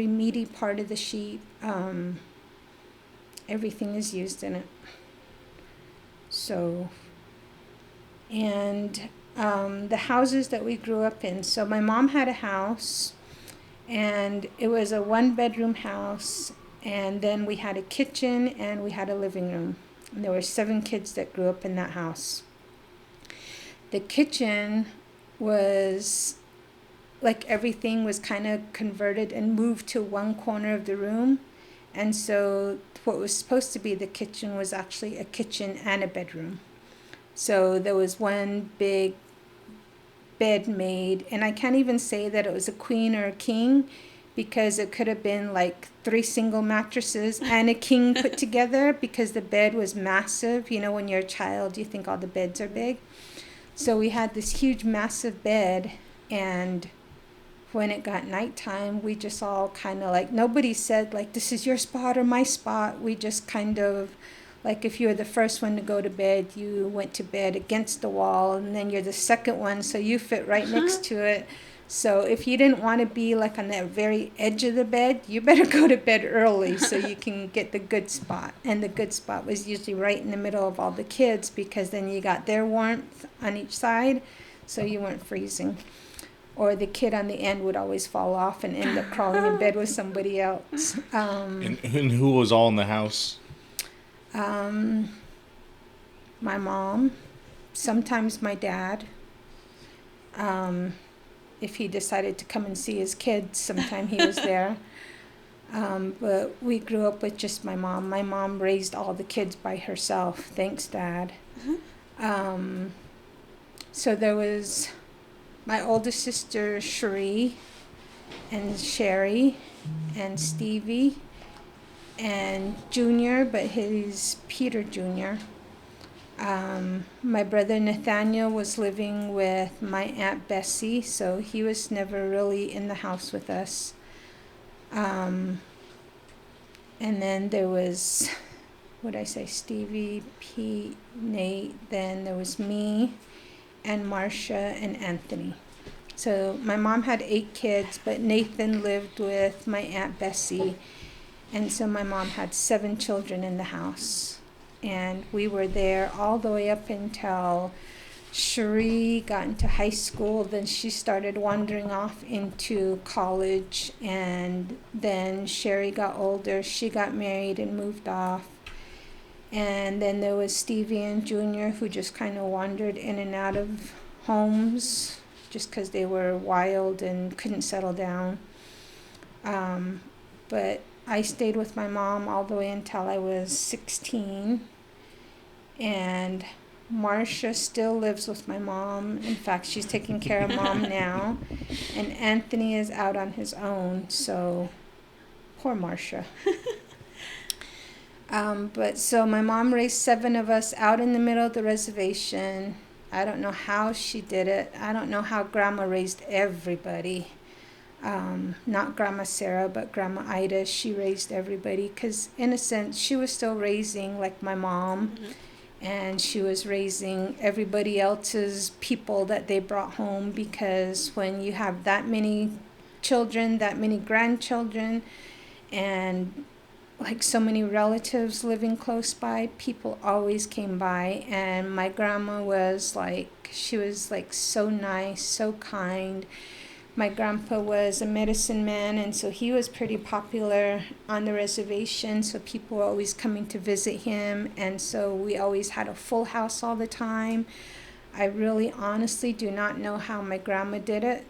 meaty part of the sheep. Everything is used in it. So, and the houses that we grew up in. So my mom had a house, and it was a 1-bedroom house, and then we had a kitchen and we had a living room. And there were 7 kids that grew up in that house. The kitchen was like everything was kind of converted and moved to one corner of the room. And so what was supposed to be the kitchen was actually a kitchen and a bedroom. So there was one big bed made, and I can't even say that it was a queen or a king, because it could have been like 3 single mattresses and a king put together, because the bed was massive. You know, when you're a child, you think all the beds are big. So we had this huge, massive bed, and when it got nighttime, we just all kind of like, nobody said like, this is your spot or my spot. We just kind of, like if you were the first one to go to bed, you went to bed against the wall, and then you're the second one, so you fit right next to it. So if you didn't want to be like on that very edge of the bed, you better go to bed early so you can get the good spot. And the good spot was usually right in the middle of all the kids, because then you got their warmth on each side, so you weren't freezing. or the kid on the end would always fall off and end up crawling in bed with somebody else. And who was all in the house? My mom, sometimes my dad. If he decided to come and see his kids, sometime he was there. But we grew up with just my mom. My mom raised all the kids by herself. Thanks, Dad. So there was my oldest sister, Cherie, and Sherry, and Stevie, and Junior, but he's Peter Jr. My brother Nathaniel was living with my Aunt Bessie, so he was never really in the house with us. And then there was, Stevie, Pete, Nate, then there was me, and Marcia, and Anthony. So my mom had 8 kids, but Nathan lived with my Aunt Bessie, and so my mom had 7 children in the house. And we were there all the way up until Cherie got into high school. Then she started wandering off into college, and then Sherry got older. She got married and moved off. And then there was Stevie and Junior, who just kind of wandered in and out of homes just because they were wild and couldn't settle down. But I stayed with my mom all the way until I was 16. And Marcia still lives with my mom. In fact, she's taking care of Mom now. And Anthony is out on his own, so poor Marcia. But so my mom raised 7 of us out in the middle of the reservation. I don't know how she did it. I don't know how Grandma raised everybody. Not Grandma Sarah, but Grandma Ida. She raised everybody because, in a sense, she was still raising like my mom. Mm-hmm. And she was raising everybody else's people that they brought home, because when you have that many children, that many grandchildren, and like so many relatives living close by, people always came by. And my grandma was she was so nice, so kind. My grandpa was a medicine man, and so he was pretty popular on the reservation, so people were always coming to visit him, and so we always had a full house all the time. I really honestly do not know how my grandma did it.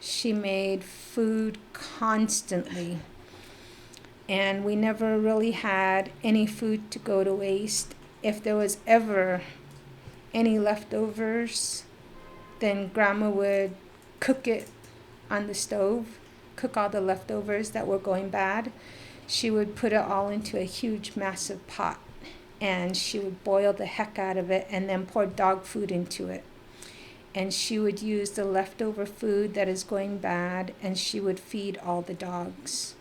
She made food constantly, and we never really had any food to go to waste. If there was ever any leftovers, then Grandma would cook it on the stove, cook all the leftovers that were going bad. She would put it all into a huge, massive pot, and she would boil the heck out of it and then pour dog food into it. And she would use the leftover food that is going bad, and she would feed all the dogs.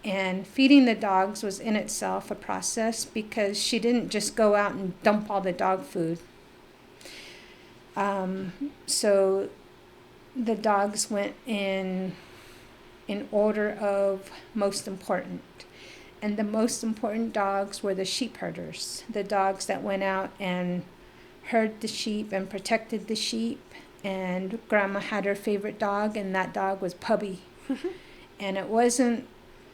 And feeding the dogs was in itself a process, because she didn't just go out and dump all the dog food. So the dogs went in order of most important. And the most important dogs were the sheep herders, the dogs that went out and herd the sheep and protected the sheep. And Grandma had her favorite dog, and that dog was Pubby. And it wasn't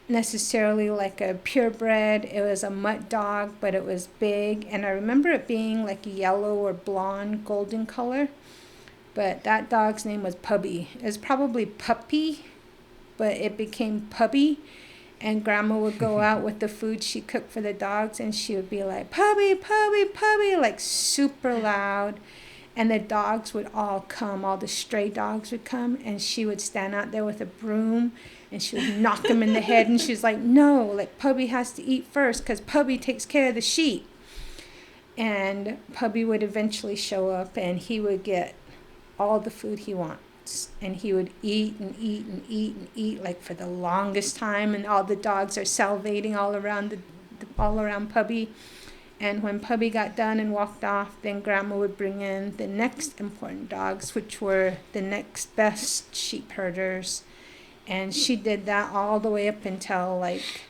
necessarily like a purebred. It was a mutt dog, but it was big. And I remember it being like yellow or blonde, golden color. But that dog's name was Pubby. It was probably Puppy, but it became Pubby. And Grandma would go out with the food she cooked for the dogs, and she would be like, Pubby, Pubby, Pubby, like super loud. And the dogs would all come, all the stray dogs would come, and she would stand out there with a broom, and she would knock them in the head, and she's like, no, like Pubby has to eat first, because Pubby takes care of the sheep. And Pubby would eventually show up, and he would get all the food he wants, and he would eat and eat and eat and eat like for the longest time, and all the dogs are salivating all around Pubby. And when Pubby got done and walked off, then Grandma would bring in the next important dogs, which were the next best sheep herders. And she did that all the way up until like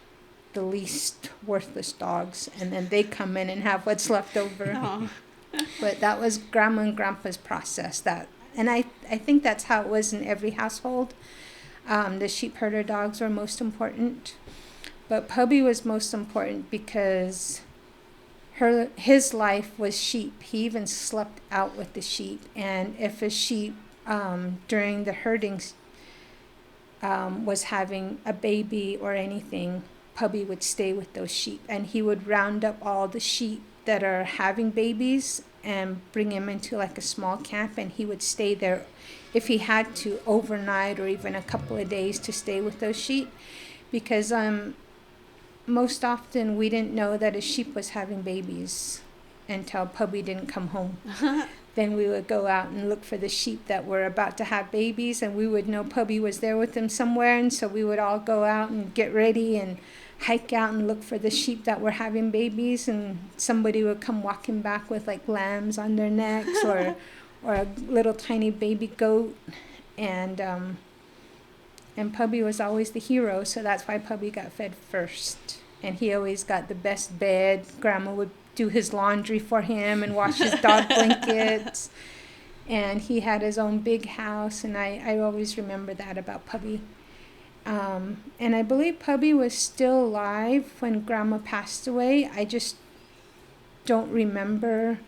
the least worthless dogs, and then they come in and have what's left over. But that was Grandma and Grandpa's process. That And I think that's how it was in every household. The sheep herder dogs were most important. But Pubby was most important because his life was sheep. He even slept out with the sheep. And if a sheep during the herding was having a baby or anything, Pubby would stay with those sheep. And he would round up all the sheep that are having babies and bring him into like a small camp, and he would stay there if he had to overnight or even a couple of days to stay with those sheep, because most often we didn't know that a sheep was having babies until Pubby didn't come home. Then we would go out and look for the sheep that were about to have babies, and we would know Pubby was there with them somewhere, and so we would all go out and get ready and hike out and look for the sheep that were having babies, and somebody would come walking back with like lambs on their necks or a little tiny baby goat, and Pubby was always the hero, so that's why Pubby got fed first. And he always got the best bed. Grandma would do his laundry for him and wash his dog blankets, and he had his own big house, and I always remember that about Pubby. And I believe Pubby was still alive when Grandma passed away. I just don't remember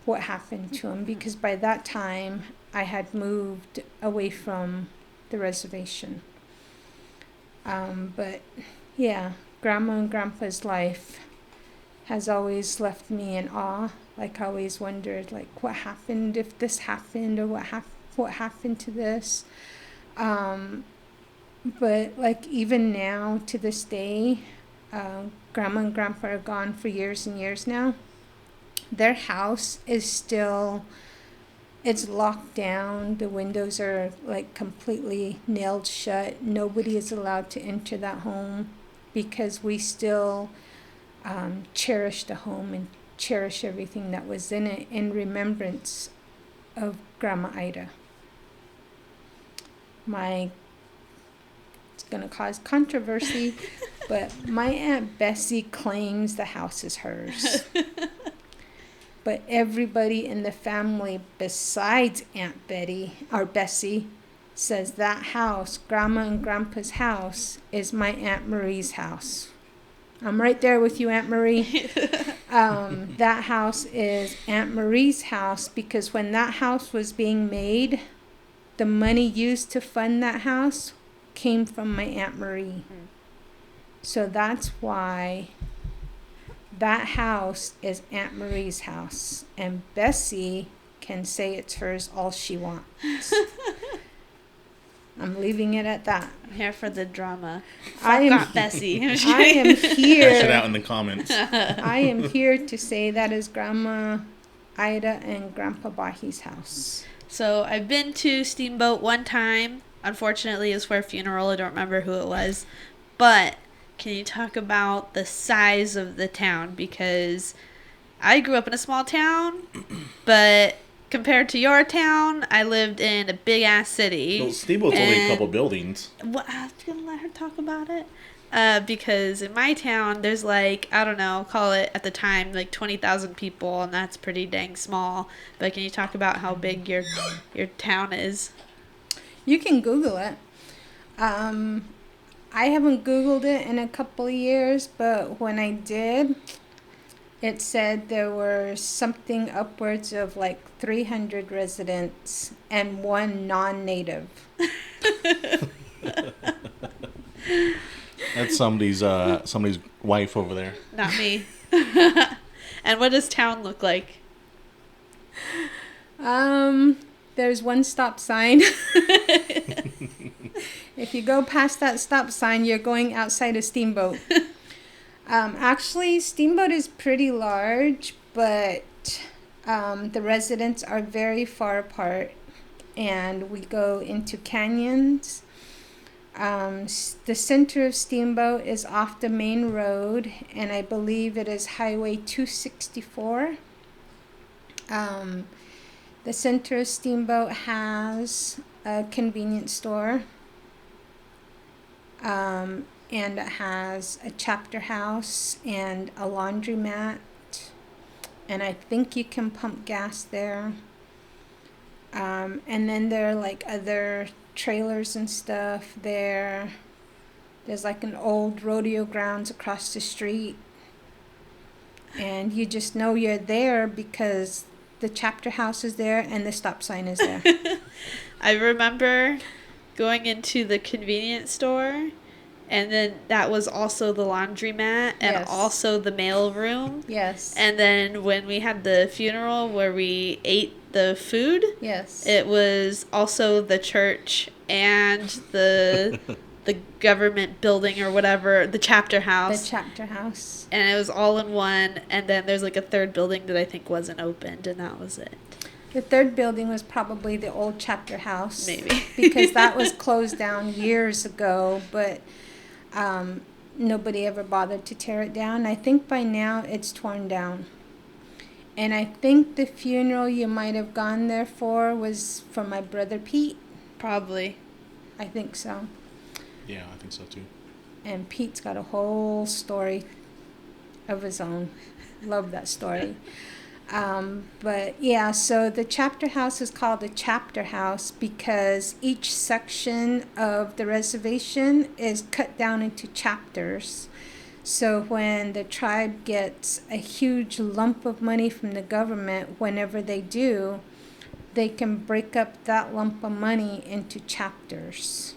what happened to him, because by that time I had moved away from the reservation. But yeah, Grandma and Grandpa's life has always left me in awe. Like, I always wondered, like, what happened if this happened, or what happened to this. But like, even now to this day, Grandma and Grandpa are gone for years and years now. Their house is still, it's locked down. The windows are like completely nailed shut. Nobody is allowed to enter that home, because we still cherish the home and cherish everything that was in it in remembrance of Grandma Ida. It's going to cause controversy, but my Aunt Bessie claims the house is hers. But everybody in the family besides Aunt Betty or Bessie says that house, Grandma and Grandpa's house, is my Aunt Marie's house. I'm right there with you, Aunt Marie. That house is Aunt Marie's house, because when that house was being made, the money used to fund that house came from my Aunt Marie. So that's why that house is Aunt Marie's house. And Bessie can say it's hers all she wants. I'm leaving it at that. I'm here for the drama. I Fuck Bessie. am here. Hash it out in the comments. I am here to say that is Grandma Ida and Grandpa Bahi's house. So I've been to Steamboat one time. Unfortunately, it was for a funeral. I don't remember who it was. But can you talk about the size of the town? Because I grew up in a small town, but compared to your town, I lived in a big-ass city. Well, Steamboat's only a couple buildings. What, I'm going to let her talk about it. Because in my town, there's like, I don't know, call it at the time like 20,000 people, and that's pretty dang small. But can you talk about how big your town is? You can Google it. I haven't Googled it in a couple of years, but when I did, it said there were something upwards of like 300 residents and one non-native. That's somebody's wife over there. Not me. And what does town look like? There's one stop sign. If you go past that stop sign, you're going outside of Steamboat. Actually, Steamboat is pretty large, but the residents are very far apart, and we go into canyons. The center of Steamboat is off the main road, and I believe it is Highway 264. The center of Steamboat has a convenience store, and it has a chapter house and a laundromat, and I think you can pump gas there. And then there are like other trailers and stuff there. There's like an old rodeo grounds across the street. And you just know you're there because the chapter house is there and the stop sign is there. I remember going into the convenience store, and then that was also the laundromat and Yes. also the mail room. Yes. And then when we had the funeral where we ate the food, Yes. it was also the church and the government building or whatever, the chapter house. The chapter house. And it was all in one, and then there's like a third building that I think wasn't opened, and that was it. The third building was probably the old chapter house. Maybe. Because that was closed down years ago, but nobody ever bothered to tear it down. I think by now it's torn down. And I think the funeral you might have gone there for was for my brother Pete. Probably. I think so. Yeah, I think so too. And Pete's got a whole story of his own. Love that story. But yeah, so the chapter house is called a chapter house because each section of the reservation is cut down into chapters. So when the tribe gets a huge lump of money from the government, whenever they do, they can break up that lump of money into chapters.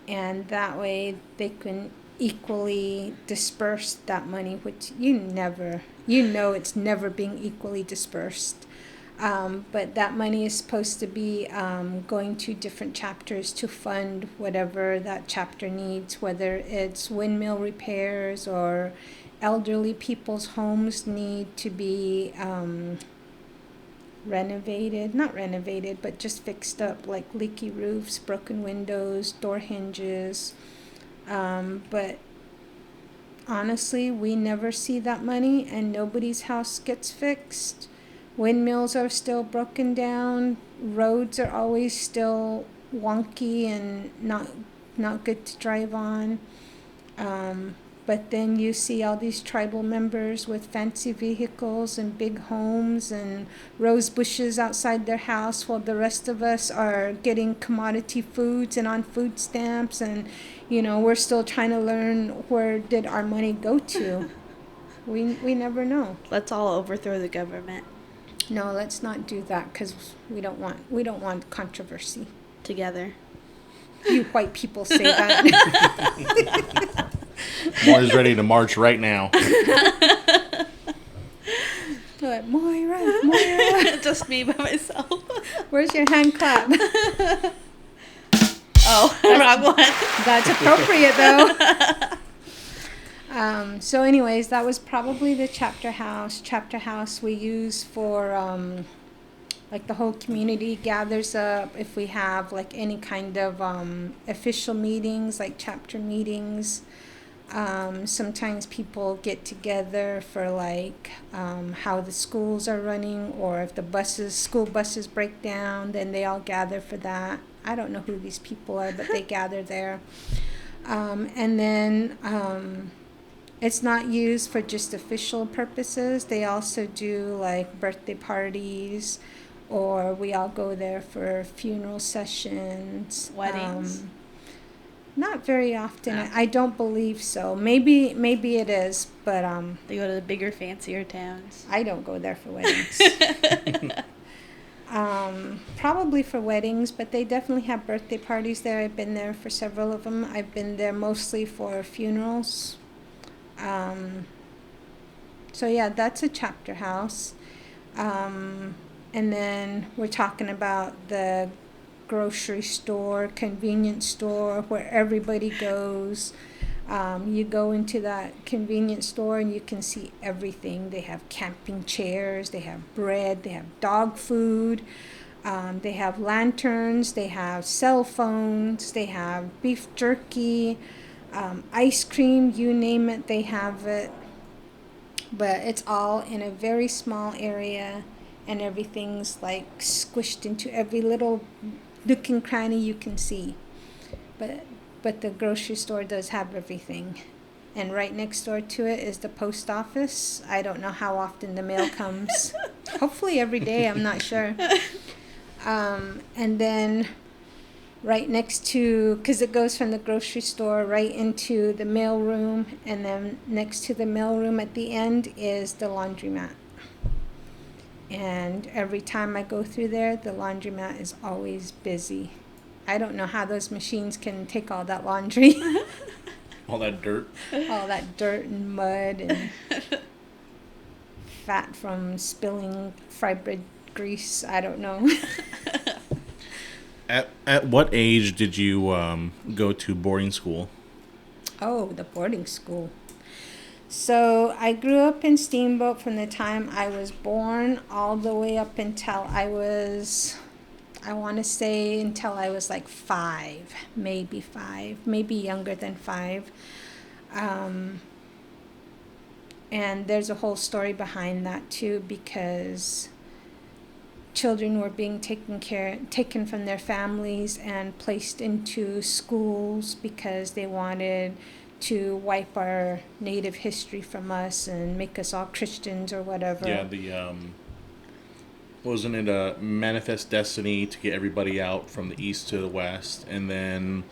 And that way they can equally disperse that money, which you know it's never being equally dispersed. But that money is supposed to be going to different chapters to fund whatever that chapter needs, whether it's windmill repairs or elderly people's homes need to be not renovated, but just fixed up, like leaky roofs, broken windows, door hinges. But honestly, we never see that money, and nobody's house gets fixed. Windmills are still broken down. Roads are always still wonky and not good to drive on. But then you see all these tribal members with fancy vehicles and big homes and rose bushes outside their house, while the rest of us are getting commodity foods and on food stamps, and we're still trying to learn where did our money go to. We never know. Let's all overthrow the government. No, let's not do that because we don't want controversy. Together. You white people say that. Moira's ready to march right now. Like, Moira. Just me by myself. Where's your hand clap? Oh, wrong one. That's appropriate, though. So anyways, that was probably the chapter house. Chapter house we use for, like, the whole community gathers up. If we have, like, any kind of official meetings, like chapter meetings. Sometimes people get together for, like, how the schools are running, or if the school buses break down, then they all gather for that. I don't know who these people are, but they gather there. And then it's not used for just official purposes. They also do, like, birthday parties, or we all go there for funeral sessions. Weddings. Not very often. I don't believe so. Maybe it is, but They go to the bigger, fancier towns. I don't go there for weddings. Probably for weddings, but they definitely have birthday parties there. I've been there for several of them. I've been there mostly for funerals. So yeah, that's a chapter house. And then we're talking about the grocery store, convenience store, where everybody goes. You go into that convenience store and you can see everything. They have camping chairs, they have bread, they have dog food, they have lanterns, they have cell phones, they have beef jerky, ice cream, you name it, they have it. But it's all in a very small area, and everything's like squished into every little nook and cranny you can see. But the grocery store does have everything. And right next door to it is the post office. I don't know how often the mail comes. Hopefully every day, I'm not sure. And then right next to, because it goes from the grocery store right into the mail room, and then next to the mail room at the end is the laundromat. And every time I go through there, the laundromat is always busy. I don't know how those machines can take all that laundry. All that dirt. All that dirt and mud and fat from spilling fried bread grease. I don't know. At what age did you go to boarding school? Oh, the boarding school. So I grew up in Steamboat from the time I was born all the way up until I was, I want to say until I was like 5, maybe younger than 5. And there's a whole story behind that too, because children were being taken from their families and placed into schools because they wanted to wipe our native history from us and make us all Christians or whatever. Yeah, wasn't it a manifest destiny to get everybody out from the east to the west, and then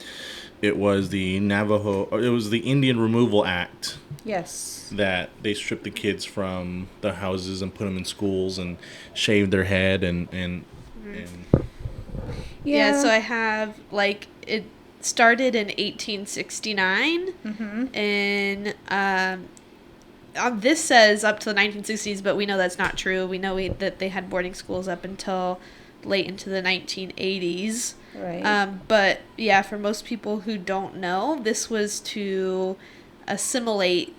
it was the Indian Removal Act. Yes. That they stripped the kids from the houses and put them in schools and shaved their head and Yeah, so I have, like, it started in 1869, and this says up to the 1960s, but we know that's not true. We know that they had boarding schools up until late into the 1980s. Right. But, yeah, for most people who don't know, this was to assimilate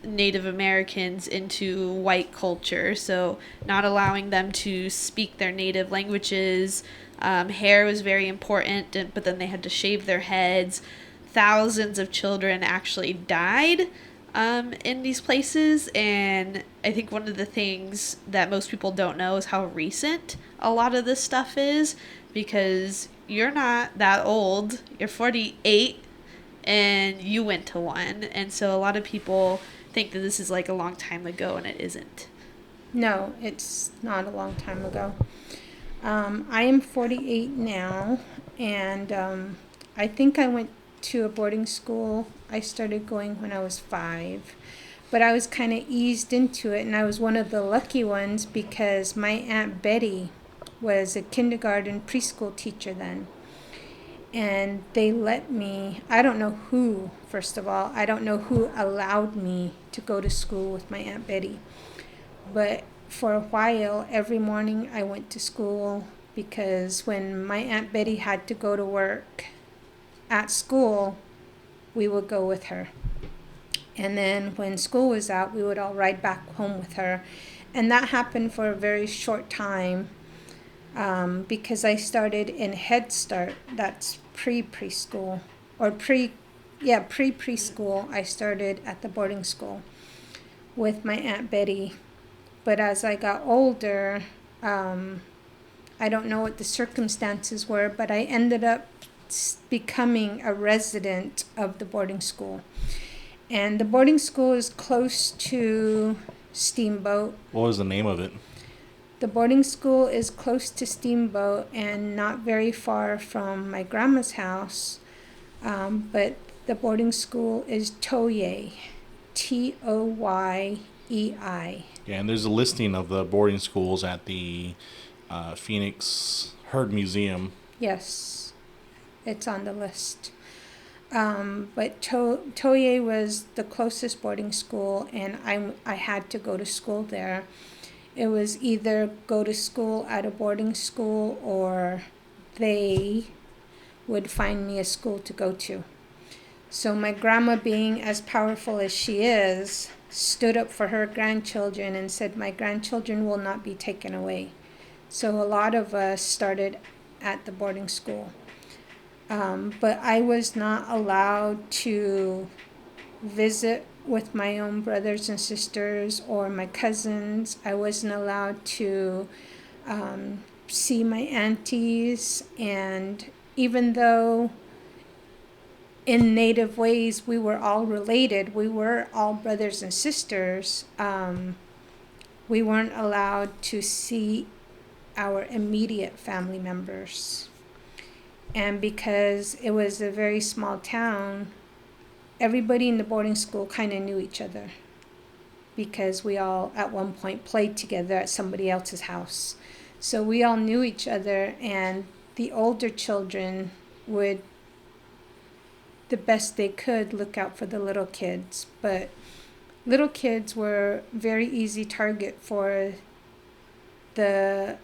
Native Americans into white culture, so not allowing them to speak their native languages. Hair was very important, but then they had to shave their heads. Thousands of children actually died in these places, and I think one of the things that most people don't know is how recent a lot of this stuff is, because you're not that old. You're 48, and you went to one, and so a lot of people think that this is like a long time ago, and it isn't. No, it's not a long time ago. I am 48 now, and I think I went to a boarding school. I started going when I was 5, but I was kind of eased into it, and I was one of the lucky ones because my Aunt Betty was a kindergarten preschool teacher then. And they let me, I don't know who, first of all, I don't know who allowed me to go to school with my Aunt Betty. But for a while, every morning I went to school, because when my Aunt Betty had to go to work at school, we would go with her. And then when school was out, we would all ride back home with her. And that happened for a very short time, because I started in Head Start. That's pre-preschool, or pre-preschool. I started at the boarding school with my Aunt Betty. But as I got older, I don't know what the circumstances were, but I ended up becoming a resident of the boarding school. And the boarding school is close to Steamboat. What was the name of it? The boarding school is close to Steamboat and not very far from my grandma's house. But the boarding school is Toyei, Toyei. Yeah, and there's a listing of the boarding schools at the Phoenix Herd Museum. Yes, it's on the list. But Toyei was the closest boarding school, and I had to go to school there. It was either go to school at a boarding school, or they would find me a school to go to. So my grandma, being as powerful as she is, stood up for her grandchildren and said, my grandchildren will not be taken away. So a lot of us started at the boarding school. But I was not allowed to visit with my own brothers and sisters or my cousins. I wasn't allowed to see my aunties. And even though in native ways we were all related, we were all brothers and sisters, we weren't allowed to see our immediate family members. And because it was a very small town, everybody in the boarding school kind of knew each other, because we all at one point played together at somebody else's house. So we all knew each other, and the older children would, the best they could, look out for the little kids. But little kids were very easy target for the,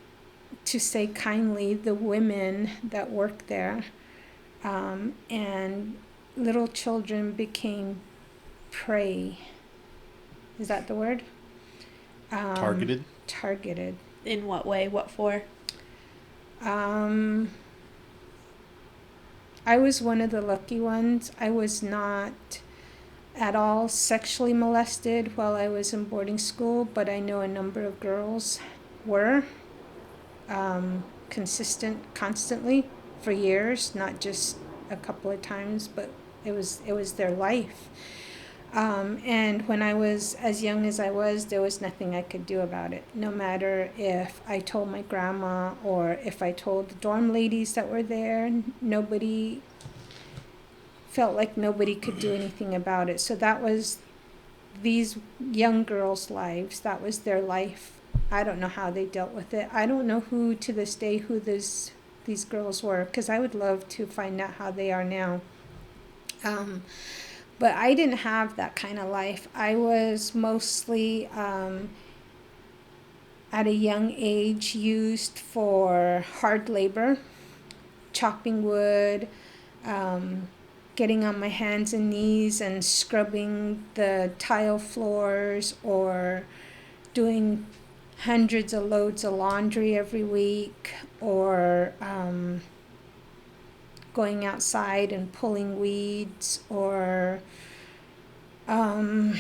to say kindly, the women that worked there. And little children became prey. Is that the word? Targeted? Targeted. In what way? What for? I was one of the lucky ones. I was not at all sexually molested while I was in boarding school, but I know a number of girls were constantly for years, not just a couple of times, but it was their life. And when I was as young as I was, there was nothing I could do about it. No matter if I told my grandma or if I told the dorm ladies that were there, nobody felt like nobody could do anything about it. So that was these young girls' lives. That was their life. I don't know how they dealt with it. I don't know who to this day who these girls were, because I would love to find out how they are now. But I didn't have that kind of life. I was mostly, at a young age, used for hard labor, chopping wood, getting on my hands and knees and scrubbing the tile floors, or doing hundreds of loads of laundry every week, or going outside and pulling weeds, or I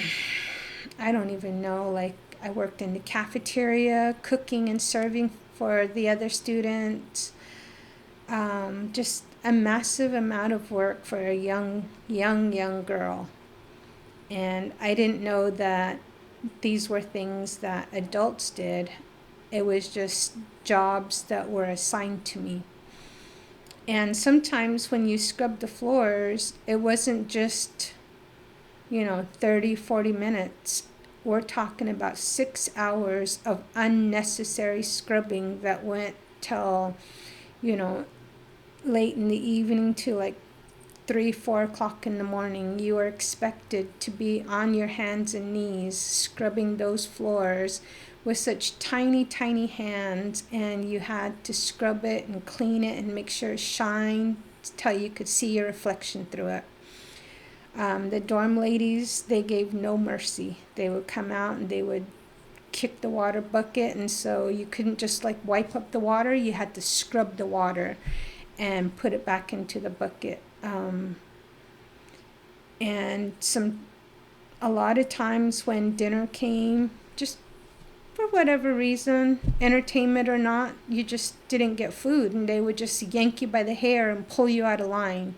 don't even know, like I worked in the cafeteria cooking and serving for the other students. Just a massive amount of work for a young girl. And I didn't know that these were things that adults did. It was just jobs that were assigned to me. And sometimes when you scrub the floors, it wasn't just, 30, 40 minutes. We're talking about 6 hours of unnecessary scrubbing that went till, late in the evening to like 3, 4 o'clock in the morning. You were expected to be on your hands and knees scrubbing those floors with such tiny hands, and you had to scrub it and clean it and make sure it shined till you could see your reflection through it. The dorm ladies, they gave no mercy. They would come out and they would kick the water bucket, and so you couldn't just like wipe up the water. You had to scrub the water and put it back into the bucket. And a lot of times when dinner came, just for whatever reason, entertainment or not, you just didn't get food, and they would just yank you by the hair and pull you out of line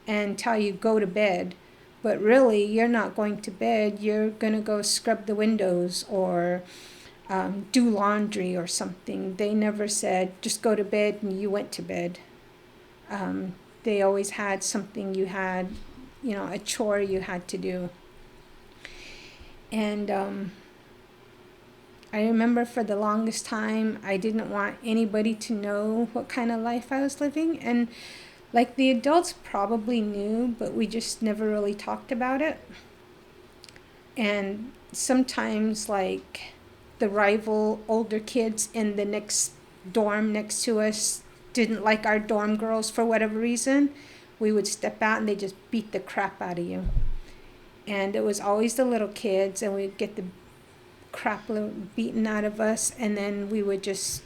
and tell you go to bed. But really, you're not going to bed. You're going to go scrub the windows or do laundry or something. They never said just go to bed and you went to bed. They always had something you had, a chore you had to do. And I remember for the longest time, I didn't want anybody to know what kind of life I was living. And like the adults probably knew, but we just never really talked about it. And sometimes like the rival older kids in the next dorm next to us didn't like our dorm girls for whatever reason. We would step out and they just beat the crap out of you. And it was always the little kids, and we'd get the crap beaten out of us, and then we would just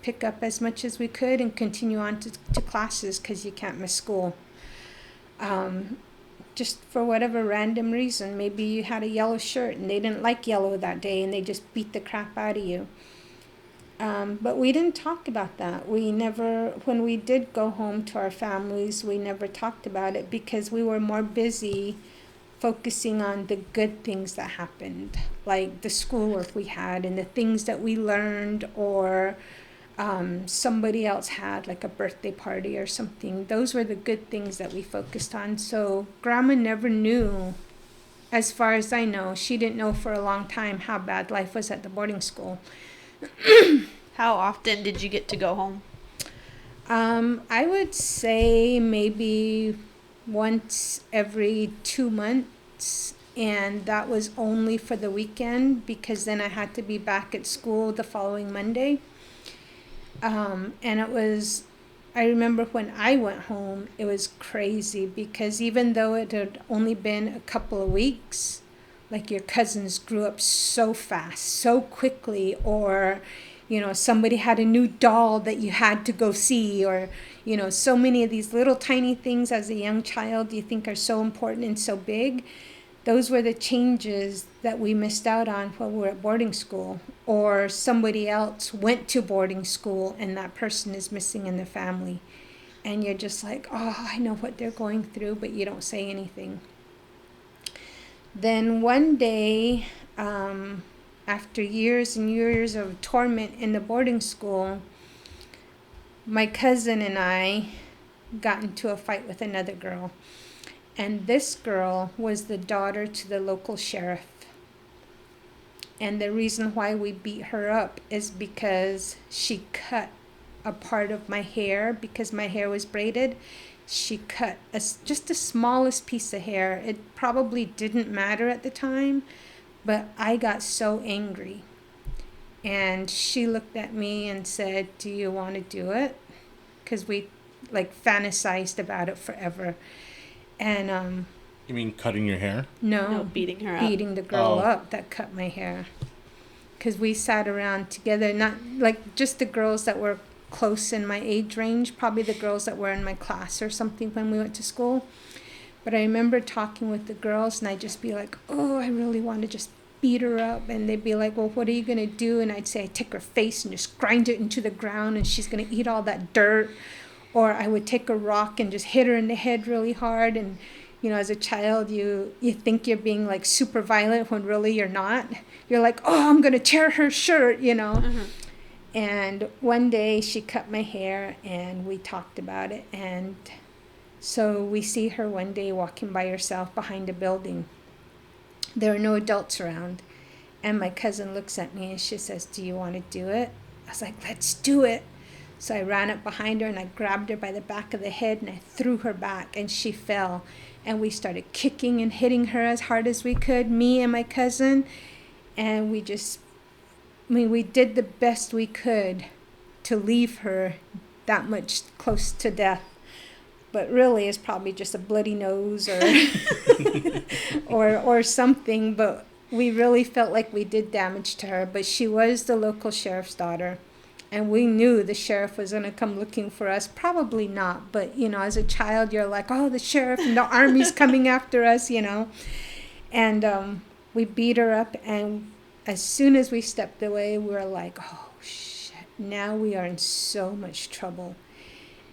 pick up as much as we could and continue on to classes, because you can't miss school. Just for whatever random reason, maybe you had a yellow shirt and they didn't like yellow that day and they just beat the crap out of you. But we didn't talk about that. When we did go home to our families, we never talked about it, because we were more busy focusing on the good things that happened, like the schoolwork we had and the things that we learned, or somebody else had like a birthday party or something. Those were the good things that we focused on. So Grandma never knew, as far as I know, she didn't know for a long time how bad life was at the boarding school. How often did you get to go home? I would say maybe once every 2 months, and that was only for the weekend because then I had to be back at school the following Monday. And I remember when I went home, it was crazy because even though it had only been a couple of weeks, like your cousins grew up so fast, so quickly, or, somebody had a new doll that you had to go see, or, so many of these little tiny things as a young child you think are so important and so big. Those were the changes that we missed out on while we were at boarding school, or somebody else went to boarding school and that person is missing in the family. And you're just like, oh, I know what they're going through, but you don't say anything. Then one day, after years and years of torment in the boarding school, my cousin and I got into a fight with another girl. And this girl was the daughter to the local sheriff. And the reason why we beat her up is because she cut a part of my hair, because my hair was braided. She cut just the smallest piece of hair. It probably didn't matter at the time, but I got so angry. And she looked at me and said, "Do you want to do it?" Because we fantasized about it forever. And You mean cutting your hair? No, beating her up. Beating the girl up that cut my hair. Because we sat around together, not like just the girls that were close in my age range, probably the girls that were in my class or something when we went to school. But I remember talking with the girls and I'd just be like, oh, I really want to just beat her up. And they'd be like, well, what are you going to do? And I'd say, I'd take her face and just grind it into the ground and she's going to eat all that dirt. Or I would take a rock and just hit her in the head really hard. And, as a child, you think you're being like super violent when really you're not. You're like, oh, I'm going to tear her shirt, Mm-hmm. And one day she cut my hair and we talked about it. And so we see her one day walking by herself behind a building. There are no adults around. And my cousin looks at me and she says, "Do you want to do it?" I was like, "Let's do it." So I ran up behind her and I grabbed her by the back of the head and I threw her back and she fell. And we started kicking and hitting her as hard as we could, me and my cousin. And we did the best we could to leave her that much close to death. But really it's probably just a bloody nose or something. But we really felt like we did damage to her. But she was the local sheriff's daughter. And we knew the sheriff was going to come looking for us. Probably not. But, as a child, you're like, oh, the sheriff and the army's coming after us, And we beat her up. And as soon as we stepped away, we were like, oh, shit. Now we are in so much trouble.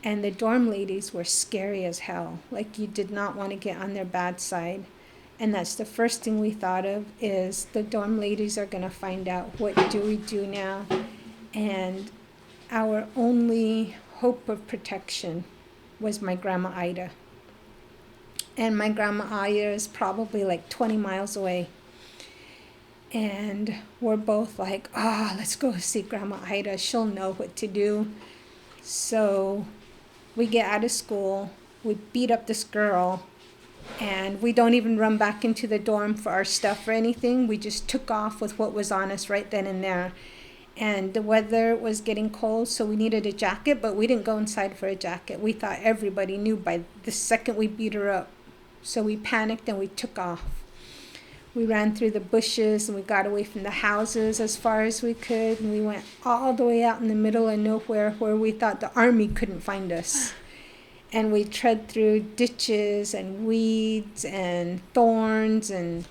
And the dorm ladies were scary as hell. Like, you did not want to get on their bad side. And that's the first thing we thought of is the dorm ladies are going to find out, what do we do now? And our only hope of protection was my Grandma Ida. And my Grandma Ida is probably like 20 miles away. And we're both like, let's go see Grandma Ida. She'll know what to do. So we get out of school. We beat up this girl. And we don't even run back into the dorm for our stuff or anything. We just took off with what was on us right then and there. And the weather was getting cold, so we needed a jacket, but we didn't go inside for a jacket. We thought everybody knew by the second we beat her up. So we panicked and we took off. We ran through the bushes and we got away from the houses as far as we could. And we went all the way out in the middle of nowhere where we thought the army couldn't find us. And we tread through ditches and weeds and thorns, and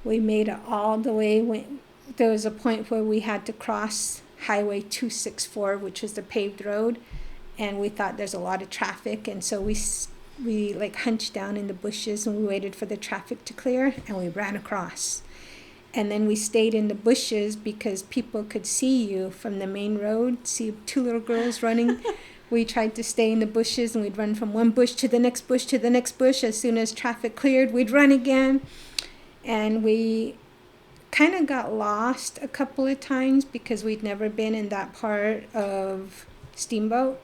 we made it all the way. There was a point where we had to cross Highway 264, which was the paved road, and we thought there's a lot of traffic, and so we hunched down in the bushes and we waited for the traffic to clear, and we ran across. And then we stayed in the bushes because people could see you from the main road, see two little girls running. We tried to stay in the bushes, and we'd run from one bush to the next bush to the next bush. As soon as traffic cleared, we'd run again. And we kind of got lost a couple of times because we'd never been in that part of Steamboat.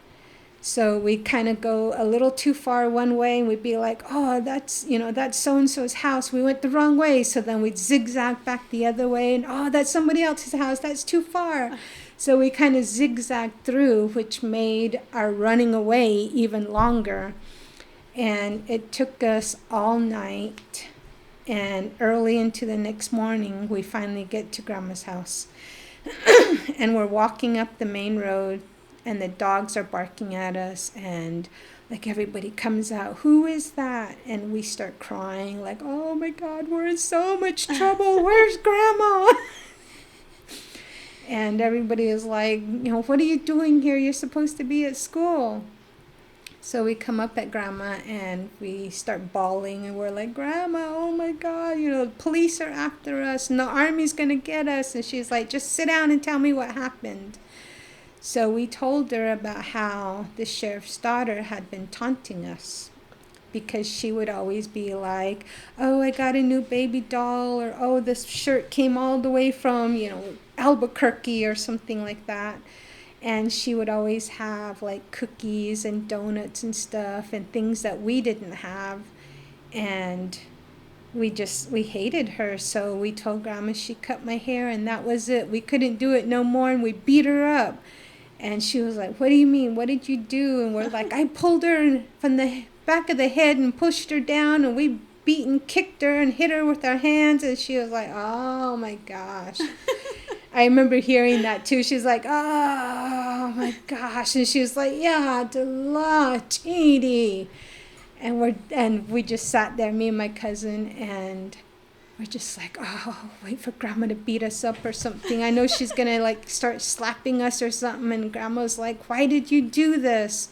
So we'd kind of go a little too far one way, and we'd be like, oh, that's so-and-so's house. We went the wrong way. So then we'd zigzag back the other way, and oh, that's somebody else's house. That's too far. So we kind of zigzagged through, which made our running away even longer. And it took us all night. And early into the next morning, we finally get to Grandma's house. And we're walking up the main road, and the dogs are barking at us, and like everybody comes out, who is that? And we start crying like, oh my God, we're in so much trouble. Where's Grandma? And everybody is like, what are you doing here? You're supposed to be at school. So we come up at Grandma, and we start bawling, and we're like, Grandma, oh my God, the police are after us, and the army's going to get us. And she's like, just sit down and tell me what happened. So we told her about how the sheriff's daughter had been taunting us, because she would always be like, oh, I got a new baby doll, or oh, this shirt came all the way from, Albuquerque or something like that. And she would always have like cookies and donuts and stuff and things that we didn't have. And we hated her. So we told Grandma she cut my hair, and that was it. We couldn't do it no more, and we beat her up. And she was like, what do you mean? What did you do? And we're like, I pulled her from the back of the head and pushed her down, and we beat and kicked her and hit her with our hands. And she was like, oh my gosh. I remember hearing that too. She's like, oh my gosh. And she was like, yeah, Chidi. And we just sat there, me and my cousin, and we're just like, oh, wait for Grandma to beat us up or something. I know she's going to like start slapping us or something. And Grandma's like, why did you do this?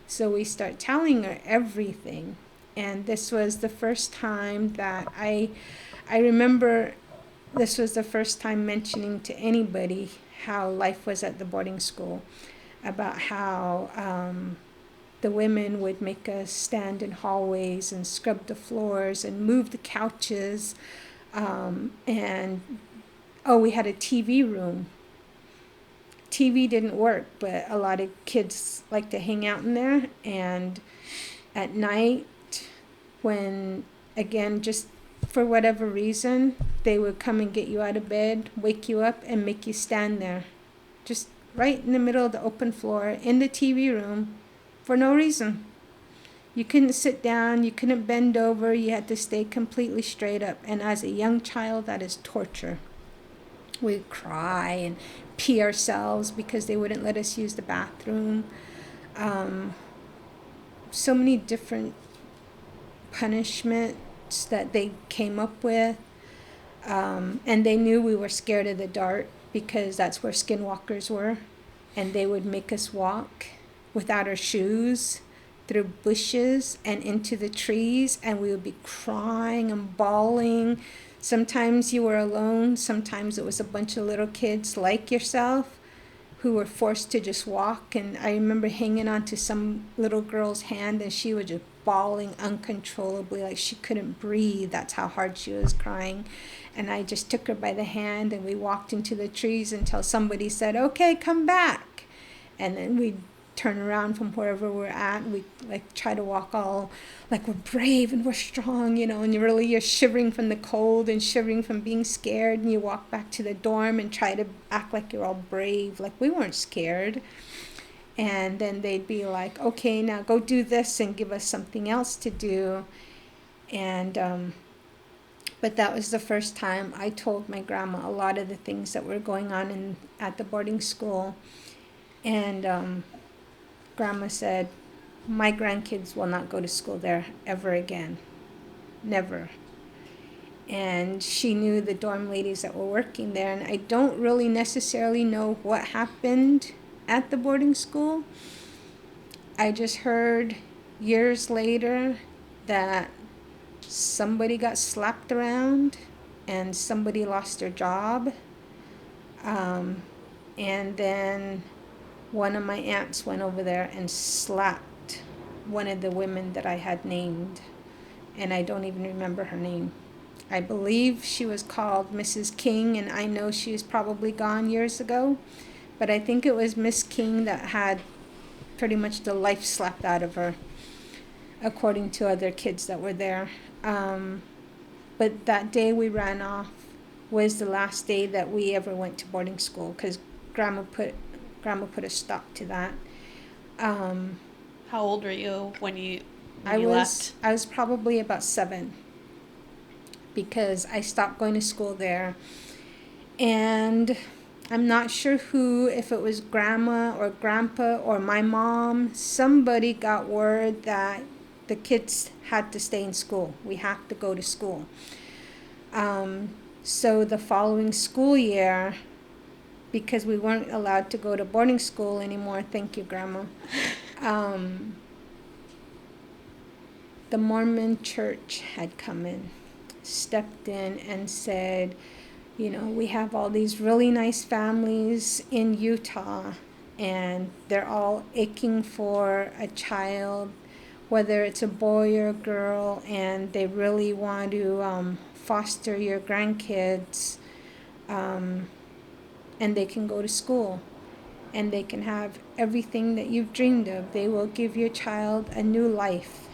So we start telling her everything. And this was the first time that I remember, this was the first time mentioning to anybody how life was at the boarding school, about how the women would make us stand in hallways and scrub the floors and move the couches. We had a TV room. TV didn't work, but a lot of kids like to hang out in there. And at night, when, again, just for whatever reason, they would come and get you out of bed, wake you up, and make you stand there, just right in the middle of the open floor in the TV room for no reason. You couldn't sit down, you couldn't bend over, you had to stay completely straight up. And as a young child, that is torture. We'd cry and pee ourselves because they wouldn't let us use the bathroom. So many different punishments that they came up with. And they knew we were scared of the dark because that's where skinwalkers were. And they would make us walk without our shoes through bushes and into the trees, and we would be crying and bawling. Sometimes you were alone. Sometimes it was a bunch of little kids like yourself who were forced to just walk. And I remember hanging onto some little girl's hand, and she was just bawling uncontrollably, like she couldn't breathe. That's how hard she was crying. And I just took her by the hand, and we walked into the trees until somebody said, okay, come back. And then we'd turn around from wherever we're at, and we like try to walk all like we're brave and we're strong, and you're shivering from the cold and shivering from being scared, and you walk back to the dorm and try to act like you're all brave, like we weren't scared. And then they'd be like, okay, now go do this, and give us something else to do. And but that was the first time I told my grandma a lot of the things that were going on at the boarding school. And Grandma said, my grandkids will not go to school there ever again. Never. And she knew the dorm ladies that were working there. And I don't really necessarily know what happened at the boarding school. I just heard years later that somebody got slapped around and somebody lost their job. And then one of my aunts went over there and slapped one of the women that I had named, and I don't even remember her name. I believe she was called Mrs. King, and I know she's probably gone years ago, but I think it was Miss King that had pretty much the life slapped out of her, according to other kids that were there. But that day we ran off was the last day that we ever went to boarding school, because grandma put a stop to that. How old were you when you left? left? I was probably about 7, because I stopped going to school there. And I'm not sure who, if it was grandma or grandpa or my mom, somebody got word that the kids had to stay in school. We have to go to school. So the following school year, because we weren't allowed to go to boarding school anymore, thank you, Grandma, the Mormon church had come in, stepped in and said, you know, we have all these really nice families in Utah, and they're all aching for a child, whether it's a boy or a girl, and they really want to foster your grandkids, and they can go to school, and they can have everything that you've dreamed of. They will give your child a new life.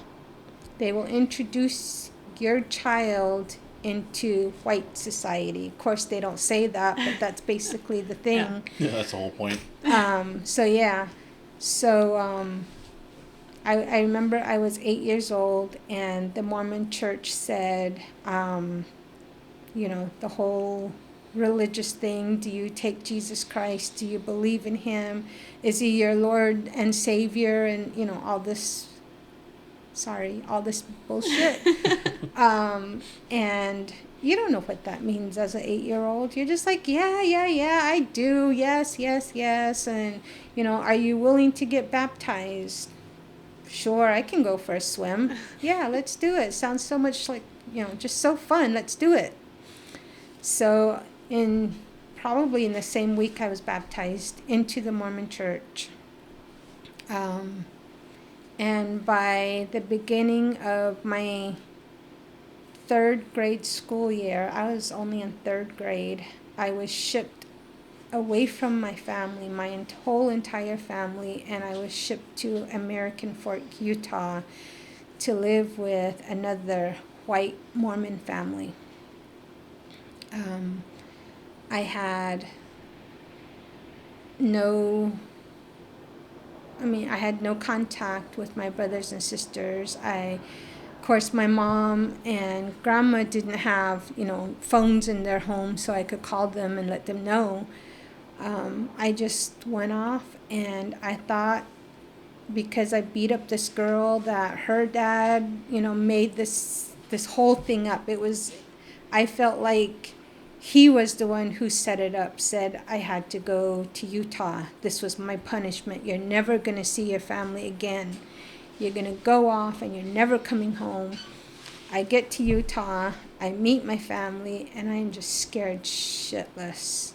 They will introduce your child into white society. Of course, they don't say that, but that's basically the thing. Yeah, that's the whole point. I remember I was 8 years old, and the Mormon church said, you know, the whole religious thing. Do you take Jesus Christ? Do you believe in him? Is he your Lord and Savior? And, you know, all this bullshit. And you don't know what that means as an 8-year-old. You're just like, yeah, I do. Yes. And, you know, are you willing to get baptized? Sure, I can go for a swim. Yeah, let's do it. Sounds so much like, you know, just so fun. Let's do it. So probably in the same week I was baptized into the Mormon church. And by the beginning of my 3rd grade school year, I was only in 3rd grade, I was shipped away from my family, my whole entire family, and I was shipped to American Fork, Utah, to live with another white Mormon family. I had no contact with my brothers and sisters. Of course, my mom and grandma didn't have, you know, phones in their home so I could call them and let them know. I just went off, and I thought, because I beat up this girl, that her dad, you know, made this whole thing up. I felt like he was the one who set it up, said I had to go to Utah. This was my punishment. You're never going to see your family again. You're going to go off and you're never coming home. I get to Utah, I meet my family, and I'm just scared shitless.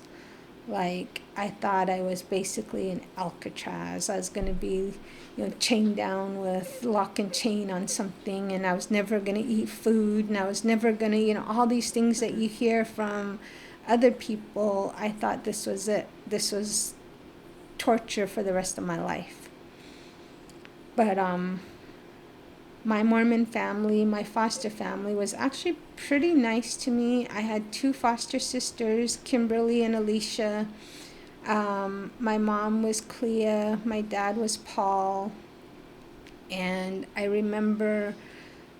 Like, I thought I was basically in Alcatraz. I was going to be, you know, chained down with lock and chain on something, and I was never going to eat food, and I was never going to, you know, all these things that you hear from other people. I thought this was it. This was torture for the rest of my life. But my Mormon family, my foster family, was actually pretty nice to me. I had 2 foster sisters, Kimberly and Alicia. My mom was Clea, my dad was Paul, and I remember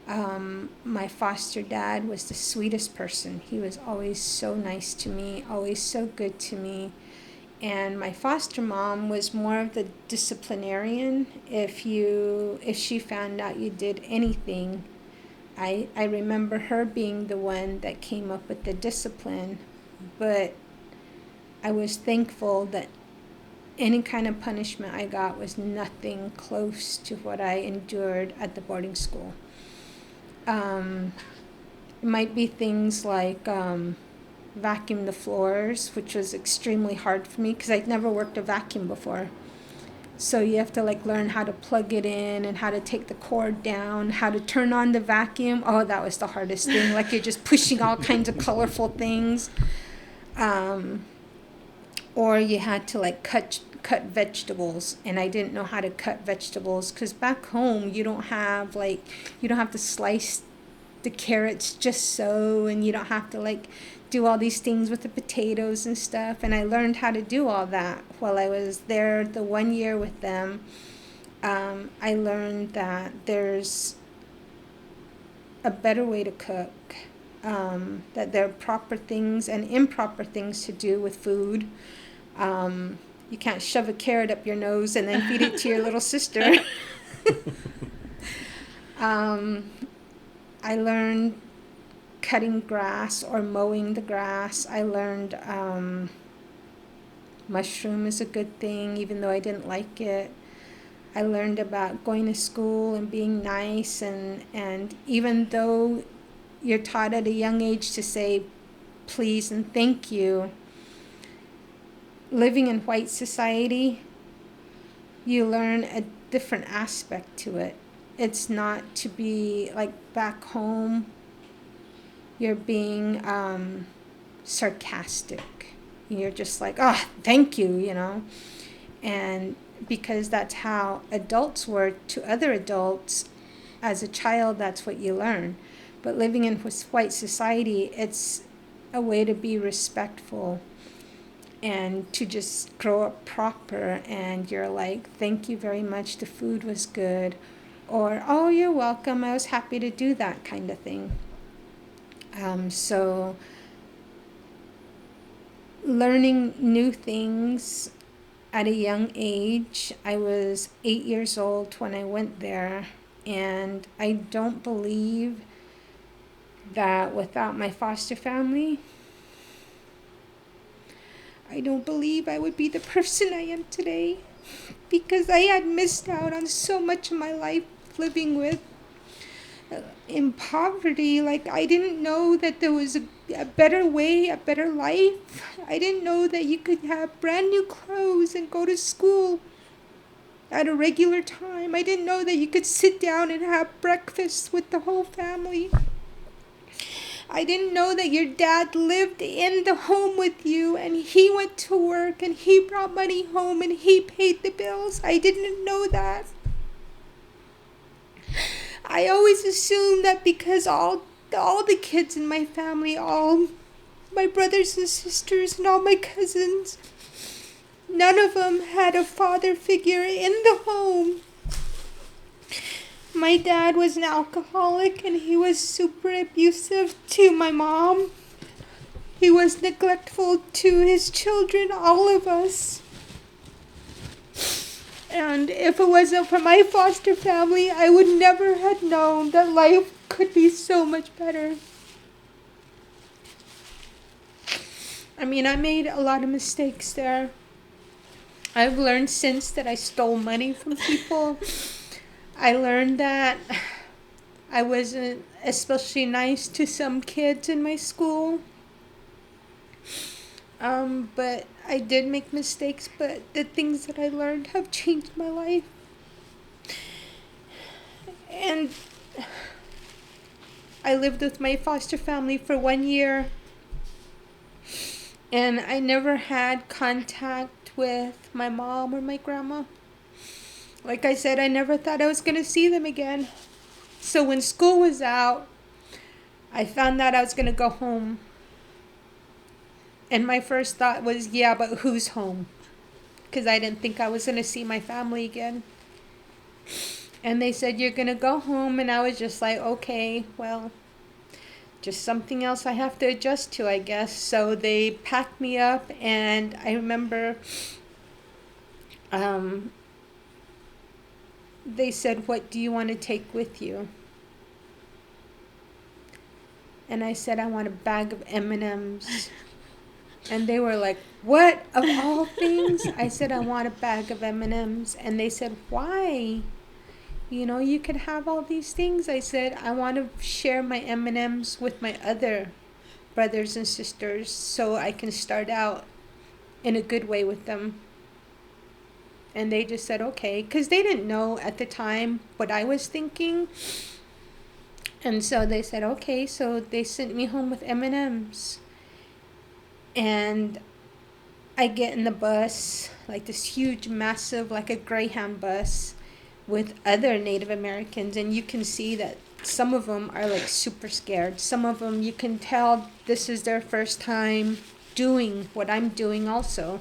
my foster dad was the sweetest person. He was always so nice to me, always so good to me. And my foster mom was more of the disciplinarian. If she found out you did anything, I remember her being the one that came up with the discipline, but I was thankful that any kind of punishment I got was nothing close to what I endured at the boarding school. It might be things like vacuum the floors, which was extremely hard for me because I'd never worked a vacuum before. So you have to like learn how to plug it in and how to take the cord down, how to turn on the vacuum. Oh, that was the hardest thing. Like you're just pushing all kinds of colorful things. Or you had to like cut vegetables, and I didn't know how to cut vegetables because back home you don't have to slice the carrots just so, and you don't have to like do all these things with the potatoes and stuff. And I learned how to do all that while I was there the 1 year with them. I learned that there's a better way to cook, that there are proper things and improper things to do with food. You can't shove a carrot up your nose and then feed it to your little sister. I learned cutting grass or mowing the grass. I learned mushroom is a good thing, even though I didn't like it. I learned about going to school and being nice, and even though you're taught at a young age to say please and thank you, living in white society, you learn a different aspect to it. It's not to be like back home, you're being sarcastic. You're just like, oh, thank you, you know. And because that's how adults were to other adults, as a child, that's what you learn. But living in white society, it's a way to be respectful and to just grow up proper. And you're like, thank you very much, the food was good. Or, oh, you're welcome, I was happy to do that, kind of thing. So learning new things at a young age. I was 8 years old when I went there, and I don't believe that without my foster family, I don't believe I would be the person I am today, because I had missed out on so much of my life living with in poverty. Like, I didn't know that there was a better way, a better life. I didn't know that you could have brand new clothes and go to school at a regular time. I didn't know that you could sit down and have breakfast with the whole family. I didn't know that your dad lived in the home with you and he went to work and he brought money home and he paid the bills. I didn't know that. I always assumed that because all the kids in my family, all my brothers and sisters and all my cousins, none of them had a father figure in the home. My dad was an alcoholic and he was super abusive to my mom. He was neglectful to his children, all of us. And if it wasn't for my foster family, I would never have known that life could be so much better. I mean, I made a lot of mistakes there. I've learned since that I stole money from people. I learned that I wasn't especially nice to some kids in my school. But I did make mistakes, but the things that I learned have changed my life. And I lived with my foster family for 1 year. And I never had contact with my mom or my grandma. Like I said, I never thought I was going to see them again. So when school was out, I found out I was going to go home. And my first thought was, yeah, but who's home? Because I didn't think I was going to see my family again. And they said, you're going to go home. And I was just like, okay, well, just something else I have to adjust to, I guess. So they packed me up. And I remember they said, what do you want to take with you? And I said, I want a bag of M&Ms. And they were like, what, of all things? I said, I want a bag of M&Ms. And they said, why? you could have all these things. I said, I want to share my M&Ms with my other brothers and sisters so I can start out in a good way with them. And they just said, okay, because they didn't know at the time what I was thinking. And so they said, okay, so they sent me home with M&Ms. And I get in the bus, like this huge, massive, like a Greyhound bus with other Native Americans. And you can see that some of them are like super scared. Some of them, you can tell this is their first time doing what I'm doing also.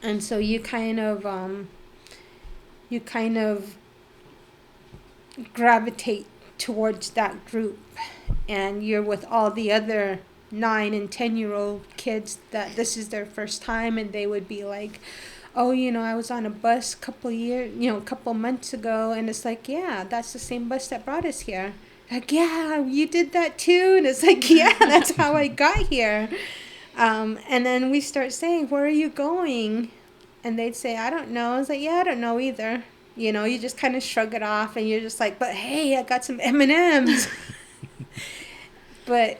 And so you kind of gravitate towards that group, and you're with all the other 9 and 10-year-old kids that this is their first time, and they would be like, oh, I was on a bus a couple months ago, and it's like, yeah, that's the same bus that brought us here. Like, yeah, you did that too, and it's like, yeah, that's how I got here. And then we start saying, where are you going? And they'd say, I don't know. I was like, yeah, I don't know either. You just kind of shrug it off, and you're just like, but hey, I got some M&Ms. But,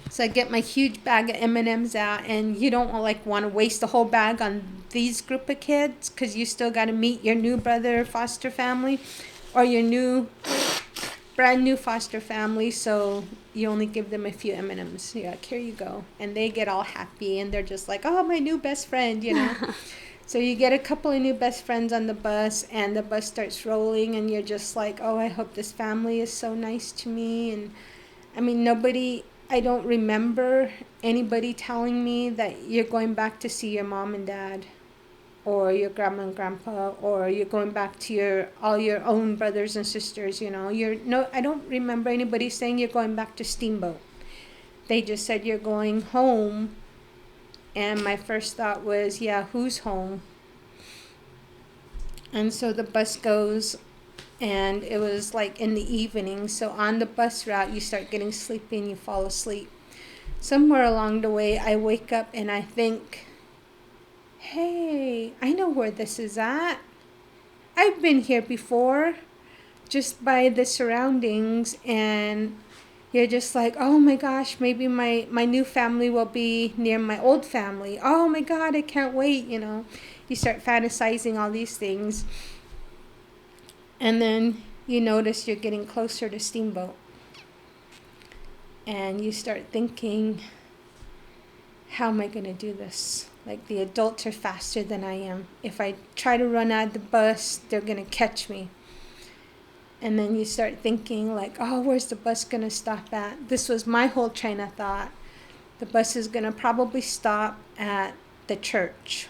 so I get my huge bag of M&Ms out, and you don't want to waste the whole bag on these group of kids, because you still got to meet your new brother foster family or your brand new foster family, so you only give them a few M&Ms. You're like, here you go. And they get all happy, and they're just like, oh, my new best friend, So you get a couple of new best friends on the bus, and the bus starts rolling, and you're just like, oh, I hope this family is so nice to me. And I mean, I don't remember anybody telling me that you're going back to see your mom and dad, or your grandma and grandpa, or you're going back to all your own brothers and sisters. I don't remember anybody saying you're going back to Steamboat. They just said you're going home. And my first thought was, yeah, who's home? And so the bus goes, and it was like in the evening. So on the bus route, you start getting sleepy and you fall asleep. Somewhere along the way, I wake up and I think, hey, I know where this is at. I've been here before, just by the surroundings, and you're just like, oh my gosh, maybe my new family will be near my old family. Oh my God, I can't wait, You start fantasizing all these things. And then you notice you're getting closer to Steamboat. And you start thinking, how am I going to do this? Like, the adults are faster than I am. If I try to run out of the bus, they're going to catch me. And then you start thinking like, oh, where's the bus going to stop at? This was my whole train of thought. The bus is going to probably stop at the church.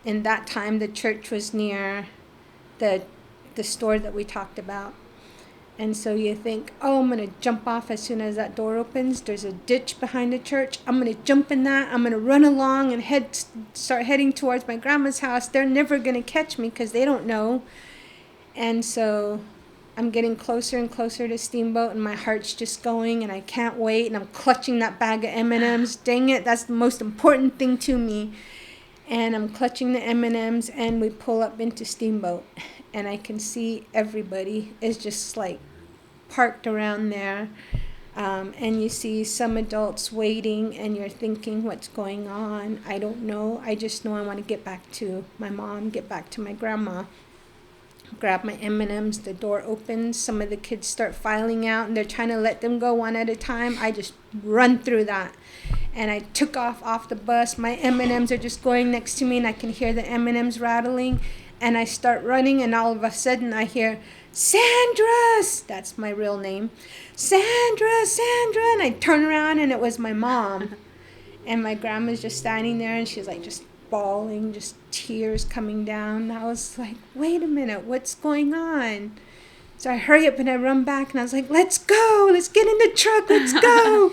In that time, the church was near the store that we talked about. And so you think, oh, I'm going to jump off as soon as that door opens. There's a ditch behind the church. I'm going to jump in that. I'm going to run along and start heading towards my grandma's house. They're never going to catch me because they don't know. And so I'm getting closer and closer to Steamboat, and my heart's just going, and I can't wait, and I'm clutching that bag of M&Ms. Dang it, that's the most important thing to me. And I'm clutching the M&Ms, and we pull up into Steamboat, and I can see everybody is just like parked around there, and you see some adults waiting, and you're thinking, what's going on? I don't know. I just know I want to get back to my mom, get back to my grandma. Grab my M&Ms, the door opens, some of the kids start filing out, and they're trying to let them go one at a time. I just run through that, and I took off the bus. My M&Ms are just going next to me, and I can hear the M&Ms rattling, and I start running, and all of a sudden I hear, Sandra! That's my real name. Sandra! And I turn around, and it was my mom, and my grandma's just standing there, and she's like just bawling, just tears coming down. I was like, wait a minute, what's going on? So I hurry up and I run back, and I was like, let's go, let's get in the truck, let's go.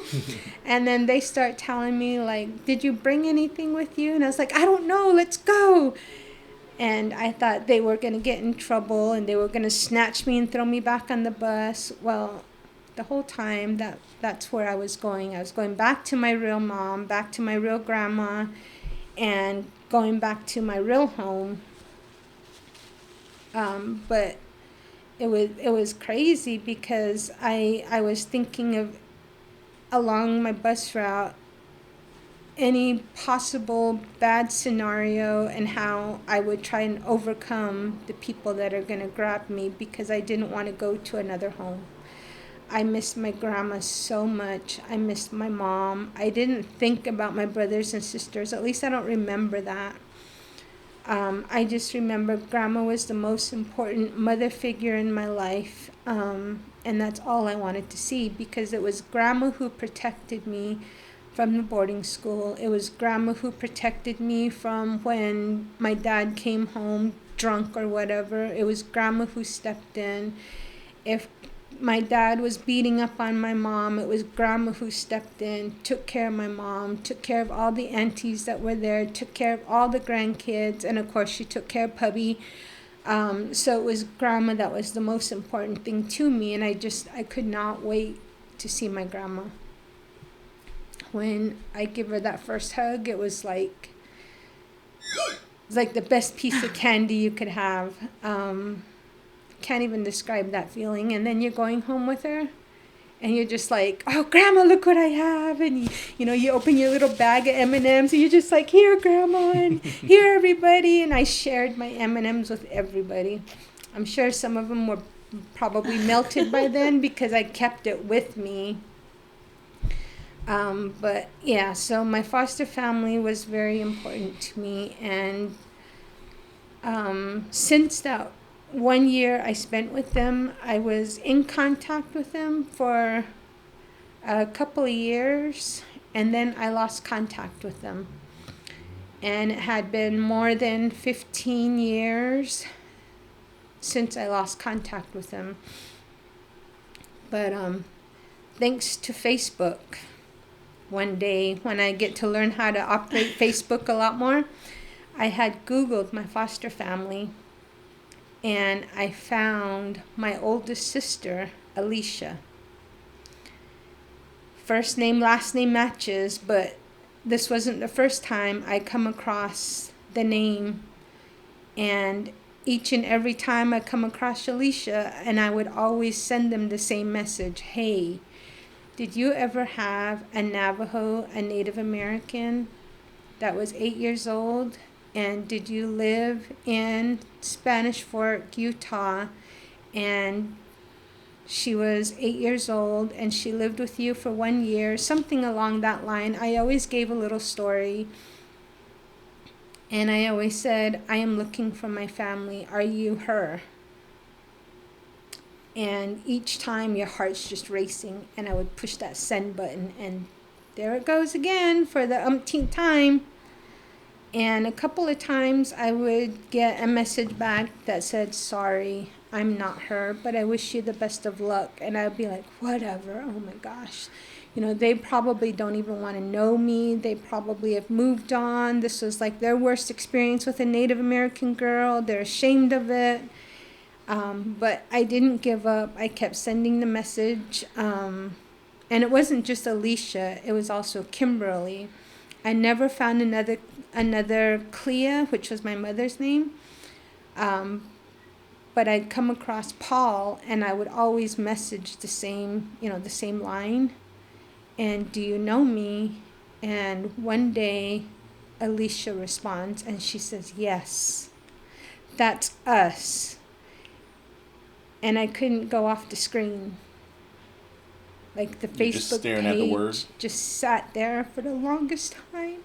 And then they start telling me like, did you bring anything with you? And I was like, I don't know, let's go. And I thought they were going to get in trouble, and they were going to snatch me and throw me back on the bus. Well, the whole time that's where I was going. I was going back to my real mom, back to my real grandma, and going back to my real home. But it was crazy because I was thinking of, along my bus route, any possible bad scenario and how I would try and overcome the people that are going to grab me, because I didn't want to go to another home. I missed my grandma so much. I missed my mom. I didn't think about my brothers and sisters. At least I don't remember that. I just remember grandma was the most important mother figure in my life. And that's all I wanted to see, because it was grandma who protected me from the boarding school. It was grandma who protected me from when my dad came home drunk or whatever. It was grandma who stepped in. If my dad was beating up on my mom, it was grandma who stepped in, took care of my mom, took care of all the aunties that were there, took care of all the grandkids, and of course she took care of Pubby. So it was grandma that was the most important thing to me, and I could not wait to see my grandma. When I give her that first hug, it was like the best piece of candy you could have. Can't even describe that feeling. And then you're going home with her, and you're just like, oh, grandma, look what I have. And you open your little bag of M&Ms, and you're just like, here, grandma, and here, everybody. And I shared my M&Ms with everybody. I'm sure some of them were probably melted by then because I kept it with me. But yeah, so my foster family was very important to me. And since that 1 year I spent with them, I was in contact with them for a couple of years, and then I lost contact with them. And it had been more than 15 years since I lost contact with them. But thanks to Facebook, one day when I get to learn how to operate Facebook a lot more, I had Googled my foster family, and I found my oldest sister, Alicia. First name, last name matches, but this wasn't the first time I come across the name. And each and every time I come across Alicia, and I would always send them the same message: hey, did you ever have a Navajo, a Native American, that was 8 years old? And did you live in Spanish Fork, Utah, and she was 8 years old, and she lived with you for 1 year? Something along that line. I always gave a little story. And I always said, I am looking for my family. Are you her? And each time your heart's just racing, and I would push that send button, and there it goes again for the umpteenth time. And a couple of times I would get a message back that said, sorry, I'm not her, but I wish you the best of luck. And I'd be like, whatever, oh my gosh. They probably don't even want to know me. They probably have moved on. This was like their worst experience with a Native American girl. They're ashamed of it. But I didn't give up. I kept sending the message. And it wasn't just Alicia. It was also Kimberly. I never found another Clea, which was my mother's name. But I'd come across Paul, and I would always message the same line. And do you know me? And one day, Alicia responds, and she says, yes, that's us. And I couldn't go off the screen. Like the Facebook just staring page at the word? just sat there for the longest time.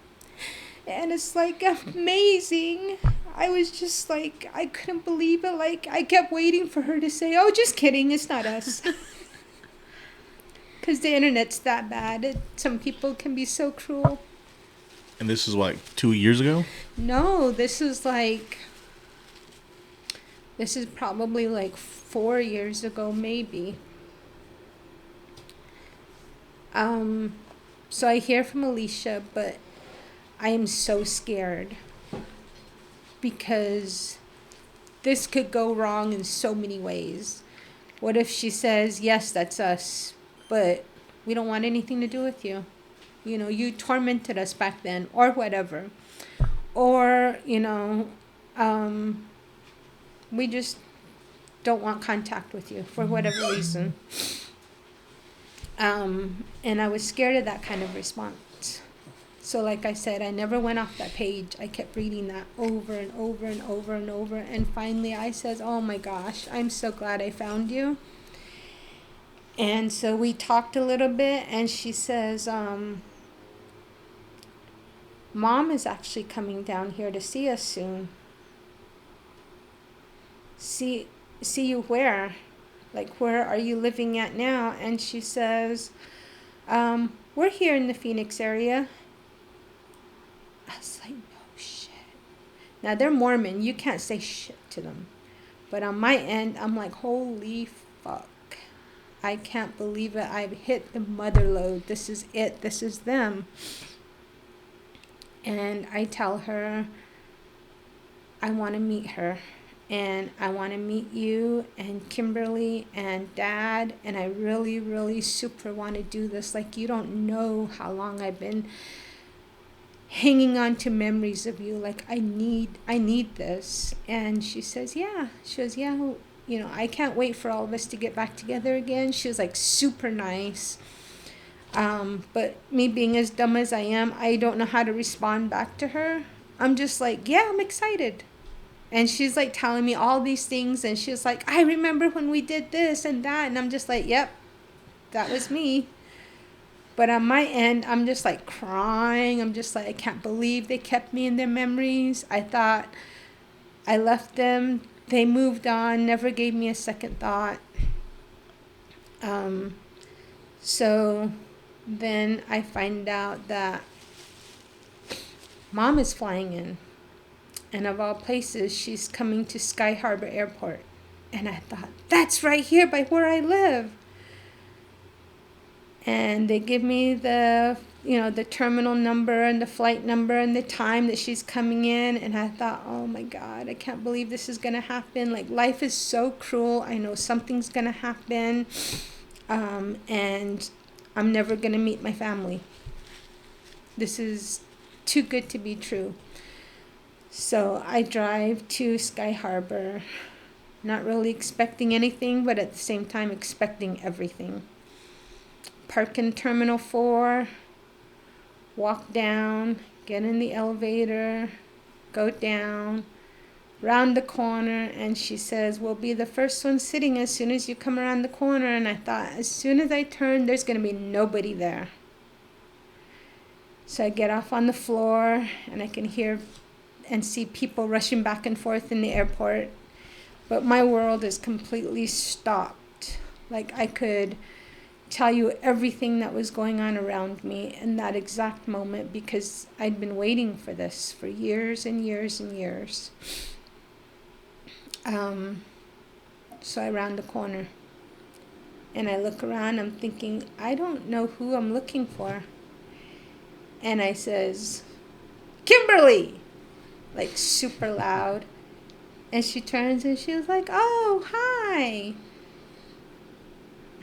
And it's like amazing. I was just like, I couldn't believe it. Like, I kept waiting for her to say, oh, just kidding, it's not us. Because the internet's that bad. Some people can be so cruel. And this is like 2 years ago? No, this is probably like 4 years ago, maybe. So I hear from Alicia, but I am so scared because this could go wrong in so many ways. What if she says, yes, that's us, but we don't want anything to do with you? You tormented us back then, or whatever. Or, We just don't want contact with you for whatever reason. And I was scared of that kind of response. So like I said, I never went off that page. I kept reading that over and over and over and over. And finally I says, oh my gosh, I'm so glad I found you. And so we talked a little bit, and she says, Mom is actually coming down here to see us soon. See you where? Like, where are you living at now? And she says, we're here in the Phoenix area. I was like, no shit. Now, they're Mormon. You can't say shit to them. But on my end, I'm like, holy fuck. I can't believe it. I've hit the mother lode. This is it. This is them. And I tell her, I want to meet her. And I want to meet you and Kimberly and Dad. And I really, really super want to do this. Like, you don't know how long I've been hanging on to memories of you. Like, I need this. And she says, yeah. She goes, yeah, you know, I can't wait for all of us to get back together again. She was like super nice. But me being as dumb as I am, I don't know how to respond back to her. I'm just like, yeah, I'm excited. And she's like telling me all these things. And she's like, I remember when we did this and that. And I'm just like, yep, that was me. But on my end, I'm just like crying. I'm just like, I can't believe they kept me in their memories. I thought I left them. They moved on, never gave me a second thought. So then I find out that Mom is flying in. And of all places, she's coming to Sky Harbor Airport. And I thought, that's right here by where I live. And they give me the terminal number and the flight number and the time that she's coming in. And I thought, oh my God, I can't believe this is going to happen. Like, life is so cruel. I know something's going to happen. And I'm never going to meet my family. This is too good to be true. So I drive to Sky Harbor, not really expecting anything, but at the same time expecting everything. Park in Terminal 4, walk down, get in the elevator, go down, round the corner, and she says, we'll be the first one sitting as soon as you come around the corner. And I thought, as soon as I turn, there's going to be nobody there. So I get off on the floor, and I can hear and see people rushing back and forth in the airport. But my world is completely stopped. Like, I could tell you everything that was going on around me in that exact moment, because I'd been waiting for this for years and years and years. So I round the corner and I look around. I'm thinking, I don't know who I'm looking for. And I says, Kimberly, like super loud. And she turns and she was like, oh, hi.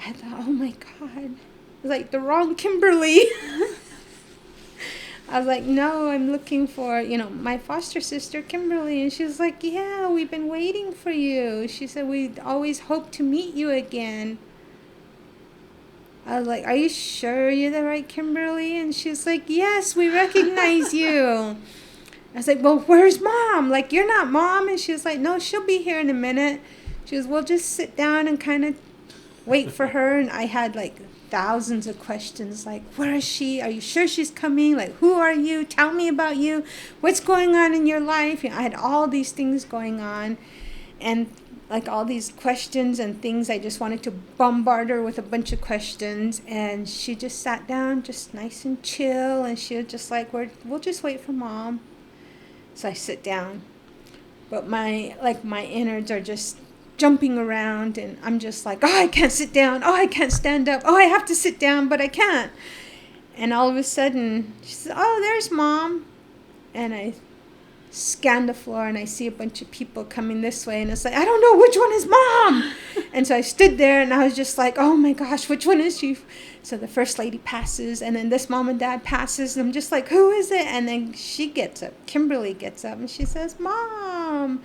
I thought, oh my God, like the wrong Kimberly. I was like, no, I'm looking for, my foster sister, Kimberly. And she was like, yeah, we've been waiting for you. She said, we always hope to meet you again. I was like, are you sure you're the right Kimberly? And she's like, yes, we recognize you. I was like, well, where's Mom? Like, you're not Mom. And she was like, no, she'll be here in a minute. She goes, well, just sit down and kind of wait for her. And I had like thousands of questions, like, where is she? Are you sure she's coming? Like, who are you? Tell me about you. What's going on in your life? I had all these things going on, and like all these questions and things. I just wanted to bombard her with a bunch of questions, and she just sat down, just nice and chill, and she was just like, we'll just wait for Mom. So I sit down, but my innards are just jumping around, and I'm just like, oh, I can't sit down. Oh, I can't stand up. Oh, I have to sit down, but I can't. And all of a sudden, she says, oh, there's Mom. And I scan the floor, and I see a bunch of people coming this way, and it's like, I don't know which one is Mom. And so I stood there, and I was just like, oh my gosh, which one is she? So the first lady passes, and then this Mom and Dad passes, and I'm just like, who is it? And then she gets up, Kimberly gets up, and she says, Mom.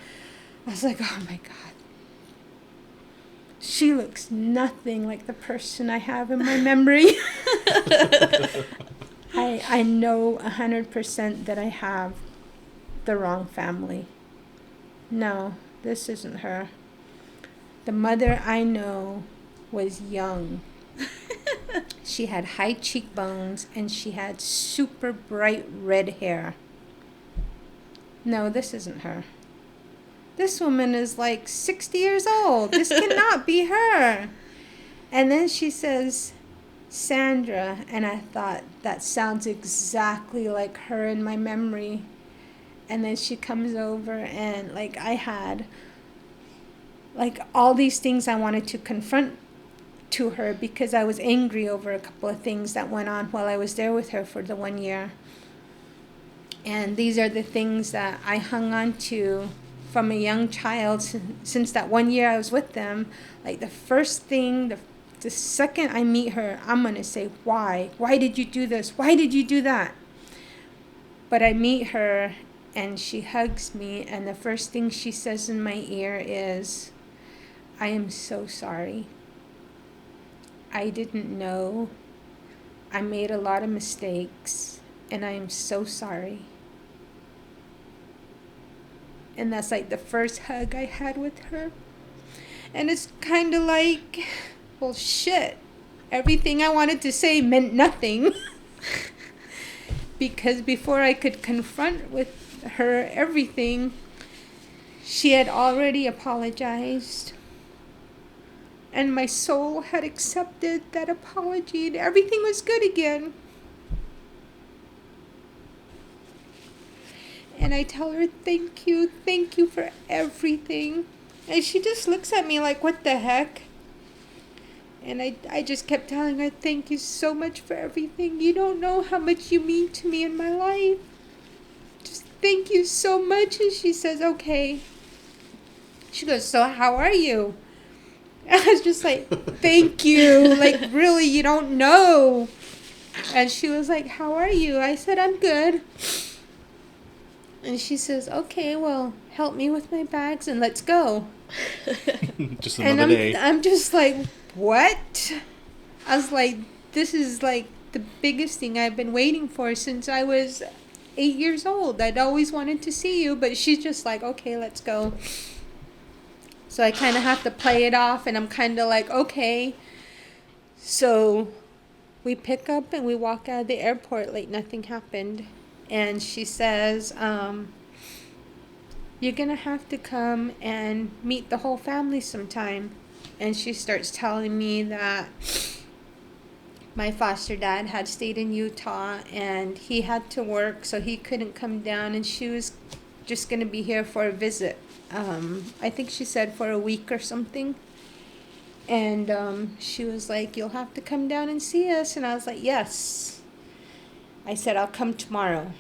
I was like, oh my God. She looks nothing like the person I have in my memory. I know 100% that I have the wrong family. No, this isn't her. The mother I know was young. She had high cheekbones and she had super bright red hair. No, this isn't her. This woman is like 60 years old. This cannot be her. And then she says, Sandra, and I thought, that sounds exactly like her in my memory. And then she comes over and like I had like all these things I wanted to confront to her because I was angry over a couple of things that went on while I was there with her for the 1 year. And these are the things that I hung on to from a young child since that 1 year I was with them. Like the first thing, the second I meet her, I'm going to say, why? Why did you do this? Why did you do that? But I meet her and she hugs me and the first thing she says in my ear is, I am so sorry. I didn't know. I made a lot of mistakes and I am so sorry. And that's like the first hug I had with her. And it's kind of like, well, shit. Everything I wanted to say meant nothing. Because before I could confront with her everything, she had already apologized. And my soul had accepted that apology and everything was good again. And I tell her, thank you for everything. And she just looks at me like, what the heck? And I just kept telling her, thank you so much for everything. You don't know how much you mean to me in my life. Just thank you so much. And she says, okay. She goes, so how are you? I was just like, thank you. Like, really, you don't know. And she was like, how are you? I said, I'm good. And she says, okay, well, help me with my bags and let's go. Just another day. I'm just like, what? I was like, this is like the biggest thing I've been waiting for since I was 8 years old. I'd always wanted to see you, but she's just like, okay, let's go. So I kind of have to play it off, and I'm kind of like, okay. So we pick up and we walk out of the airport like nothing happened. And she says, you're going to have to come and meet the whole family sometime. And she starts telling me that my foster dad had stayed in Utah and he had to work, so he couldn't come down. And she was just going to be here for a visit. I think she said for a week or something. And she was like, you'll have to come down and see us. And I was like, yes. I said, I'll come tomorrow.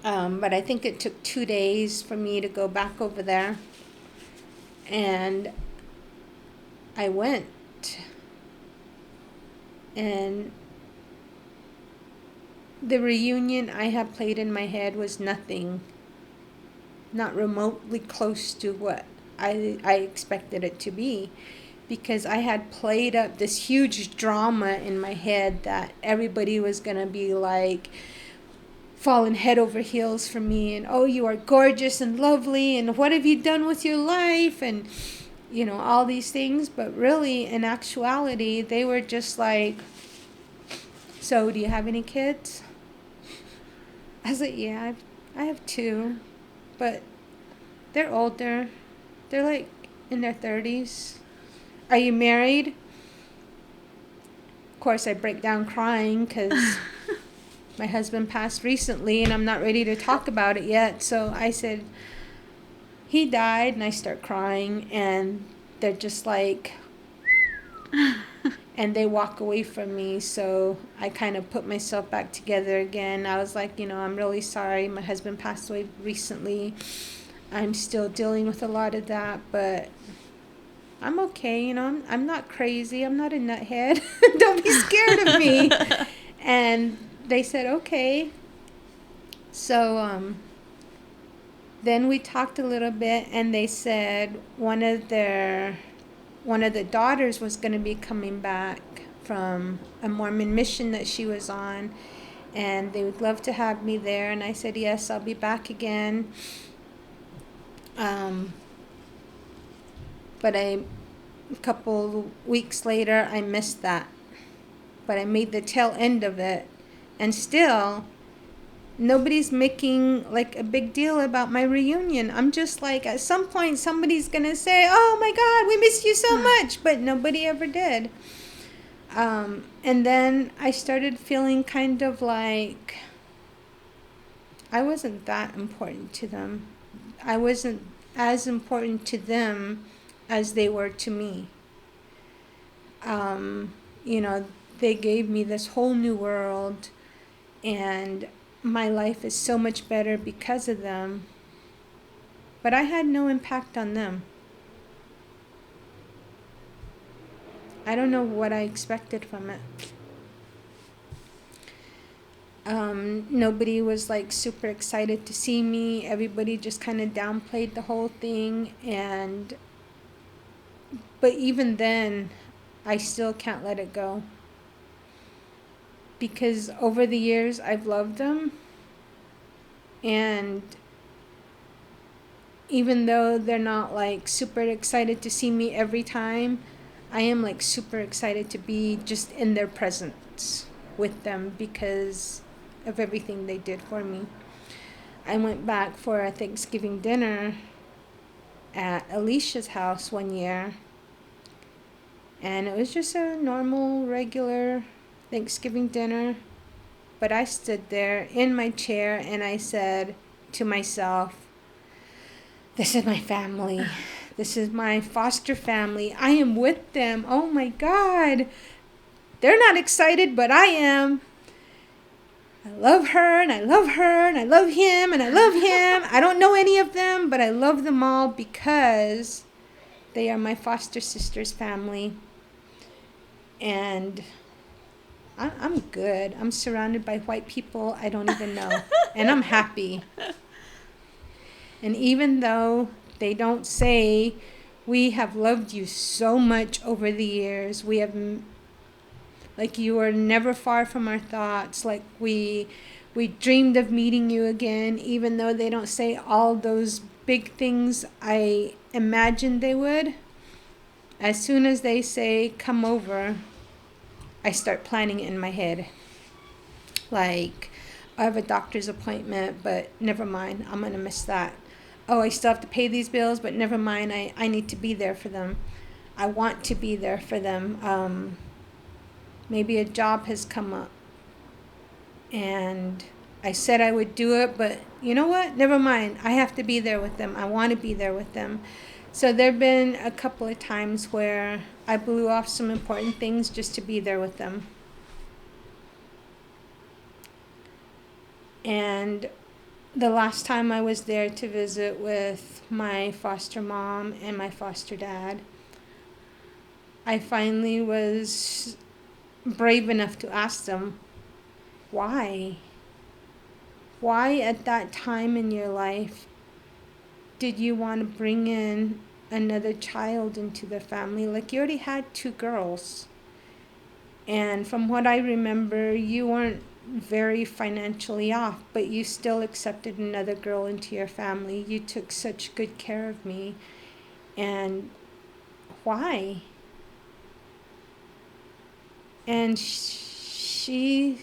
But I think it took 2 days for me to go back over there. And I went. And the reunion I had played in my head was nothing. Not remotely close to what I expected it to be. Because I had played up this huge drama in my head that everybody was going to be like falling head over heels for me. And, oh, you are gorgeous and lovely. And what have you done with your life? And, you know, all these things. But really, in actuality, they were just like, so do you have any kids? I was like, yeah, I have 2. But they're older. They're like in their 30s. Are you married? Of course, I break down crying because my husband passed recently and I'm not ready to talk about it yet. So I said, he died, and I start crying and they're just like, and they walk away from me. So I kind of put myself back together again. I was like, you know, I'm really sorry. My husband passed away recently. I'm still dealing with a lot of that, but I'm okay, you know, I'm not crazy. I'm not a nuthead. Don't be scared of me. And they said, okay. So Then we talked a little bit, and they said one of the daughters was going to be coming back from a Mormon mission that she was on, and they would love to have me there. And I said, yes, I'll be back again. But a couple weeks later, I missed that. But I made the tail end of it. And still, nobody's making like a big deal about my reunion. I'm just like, at some point, somebody's going to say, oh my God, we missed you so much. But nobody ever did. And then I started feeling kind of like I wasn't that important to them. I wasn't as important to them as they were to me. They gave me this whole new world, and my life is so much better because of them. But I had no impact on them. I don't know what I expected from it. Nobody was like super excited to see me. Everybody just kind of downplayed the whole thing. But even then, I still can't let it go. Because over the years, I've loved them. And even though they're not like super excited to see me every time, I am like super excited to be just in their presence with them because of everything they did for me. I went back for a Thanksgiving dinner at Alicia's house one year, and it was just a normal, regular Thanksgiving dinner. But I stood there in my chair and I said to myself, this is my family. This is my foster family. I am with them. Oh my God. They're not excited, but I am. I love her, and I love her, and I love him, and I love him. I don't know any of them, but I love them all because they are my foster sister's family. And I'm good. I'm surrounded by white people I don't even know. And I'm happy. And even though they don't say, we have loved you so much over the years, we have, like, you are never far from our thoughts, like we dreamed of meeting you again, even though they don't say all those big things I imagined they would. As soon as they say, come over, I start planning it in my head. Like, I have a doctor's appointment, but never mind, I'm going to miss that. Oh, I still have to pay these bills, but never mind, I need to be there for them. I want to be there for them. Maybe a job has come up, and I said I would do it, but you know what? Never mind. I have to be there with them. I want to be there with them. So there have been a couple of times where I blew off some important things just to be there with them. And the last time I was there to visit with my foster mom and my foster dad, I finally was brave enough to ask them, why? Why at that time in your life did you want to bring in another child into the family? Like, you already had 2 girls. And from what I remember, you weren't very financially off, but you still accepted another girl into your family. You took such good care of me. And why? And she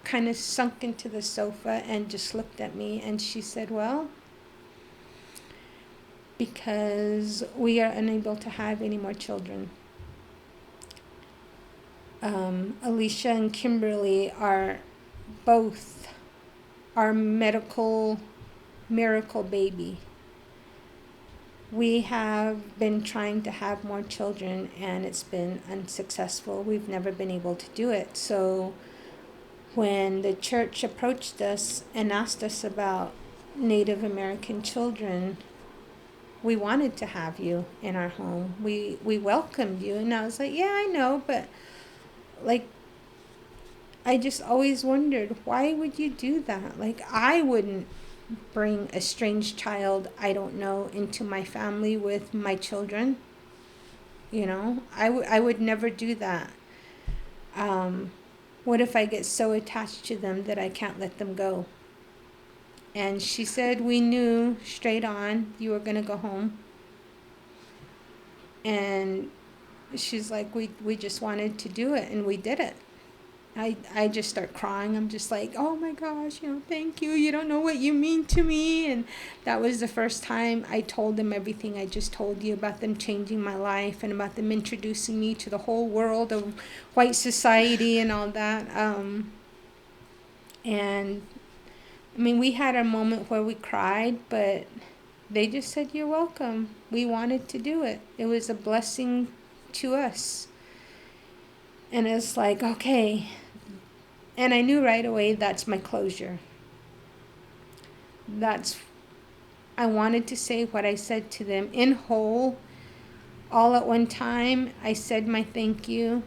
kind of sunk into the sofa and just looked at me, and she said, well, because we are unable to have any more children. Alicia and Kimberly are both our medical miracle baby. We have been trying to have more children, and it's been unsuccessful. We've never been able to do it. So when the church approached us and asked us about Native American children, we wanted to have you in our home. We welcomed you. And I was like, yeah, I know, but like, I just always wondered, why would you do that? Like, I wouldn't bring a strange child I don't know into my family with my children. You know, I would never do that. What if I get so attached to them that I can't let them go? And she said, we knew straight on you were going to go home. And she's like, we just wanted to do it, and we did it. I just start crying. I'm just like, oh my gosh, thank you. You don't know what you mean to me. And that was the first time I told them everything I just told you about them changing my life and about them introducing me to the whole world of white society and all that. And I mean, we had a moment where we cried, but they just said, you're welcome. We wanted to do it. It was a blessing to us. And it's like, okay. And I knew right away that's my closure. I wanted to say what I said to them in whole, all at one time. I said my thank you.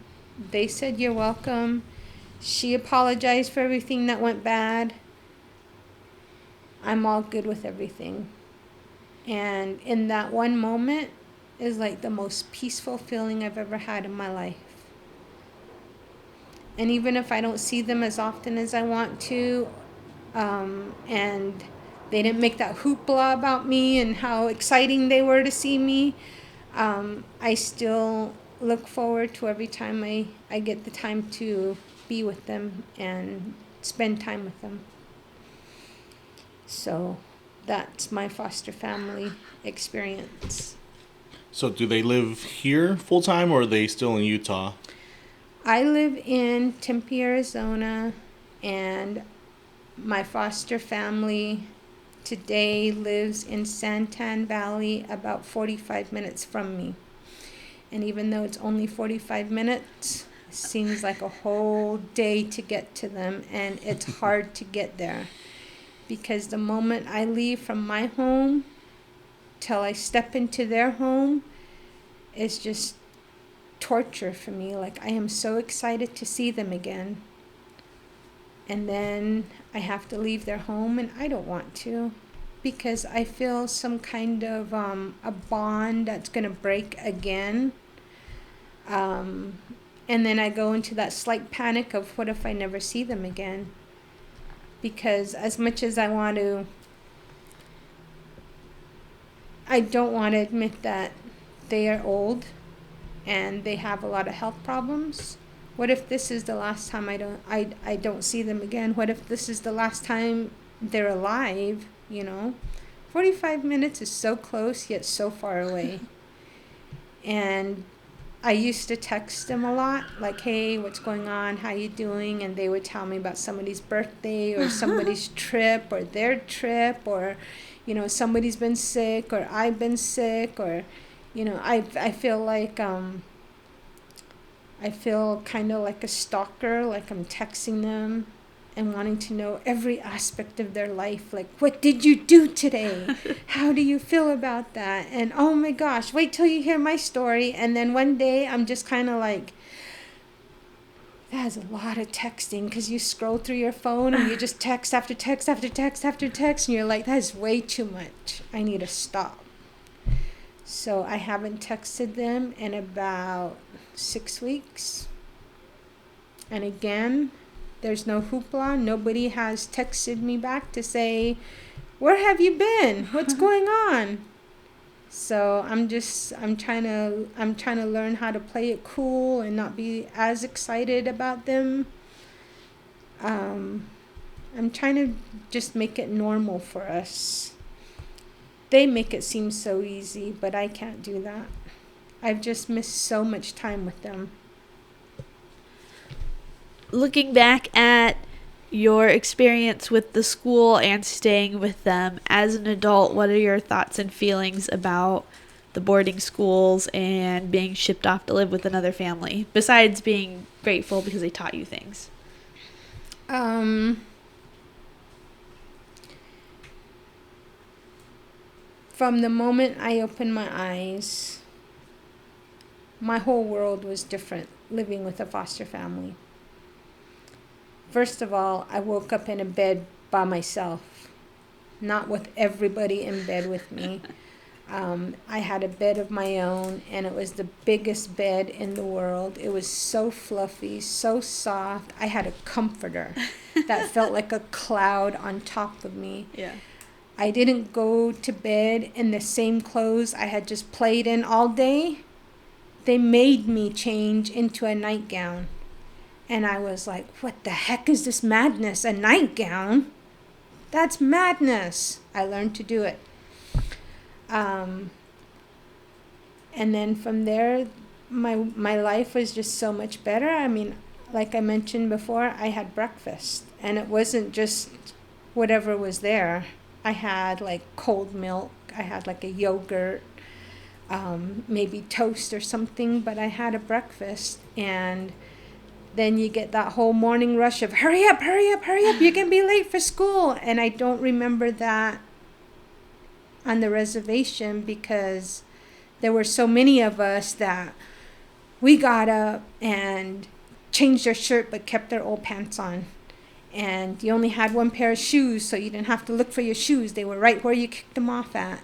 They said you're welcome. She apologized for everything that went bad. I'm all good with everything. And in that one moment is like the most peaceful feeling I've ever had in my life. And even if I don't see them as often as I want to, and they didn't make that hoopla about me and how exciting they were to see me, I still look forward to every time I get the time to be with them and spend time with them. So that's my foster family experience. So do they live here full time, or are they still in Utah? I live in Tempe, Arizona, and my foster family today lives in Santan Valley, about 45 minutes from me. And even though it's only 45 minutes, it seems like a whole day to get to them, and it's hard to get there. Because the moment I leave from my home till I step into their home, it's just torture for me. Like, I am so excited to see them again. And then I have to leave their home, and I don't want to, because I feel some kind of a bond that's going to break again. And then I go into that slight panic of what if I never see them again? Because as much as I don't want to admit that they are old and they have a lot of health problems. What if this is the last time I don't see them again? What if this is the last time they're alive, 45 minutes is so close yet so far away. And I used to text them a lot, like, hey, what's going on? How you doing? And they would tell me about somebody's birthday or somebody's trip or their trip, or, somebody's been sick or I've been sick, or, I feel like, I feel kind of like a stalker, like I'm texting them and wanting to know every aspect of their life. Like, what did you do today? How do you feel about that? And oh my gosh, wait till you hear my story. And then one day I'm just kind of like, that's a lot of texting, because you scroll through your phone and you just text after text after text after text, and you're like, that's way too much. I need to stop. So I haven't texted them in about 6 weeks. And again, there's no hoopla. Nobody has texted me back to say, where have you been? What's going on? So I'm trying to learn how to play it cool and not be as excited about them. I'm trying to just make it normal for us. They make it seem so easy, but I can't do that. I've just missed so much time with them. Looking back at your experience with the school and staying with them as an adult, what are your thoughts and feelings about the boarding schools and being shipped off to live with another family, besides being grateful because they taught you things? From the moment I opened my eyes, my whole world was different living with a foster family. First of all, I woke up in a bed by myself. not with everybody in bed with me. I had a bed of my own, and it was the biggest bed in the world. It was so fluffy, so soft. I had a comforter that felt like a cloud on top of me. Yeah. I didn't go to bed in the same clothes I had just played in all day. They made me change into a nightgown. And I was like, what the heck is this madness? A nightgown? That's madness. I learned to do it. And then from there, my life was just so much better. I mean, like I mentioned before, I had breakfast, and it wasn't just whatever was there. I had like cold milk. I had like a yogurt, maybe toast or something, but I had a breakfast. And then you get that whole morning rush of hurry up, hurry up, hurry up. You're going to be late for school. And I don't remember that on the reservation because there were so many of us that we got up and changed our shirt but kept our old pants on. And you only had one pair of shoes, so you didn't have to look for your shoes. They were right where you kicked them off at.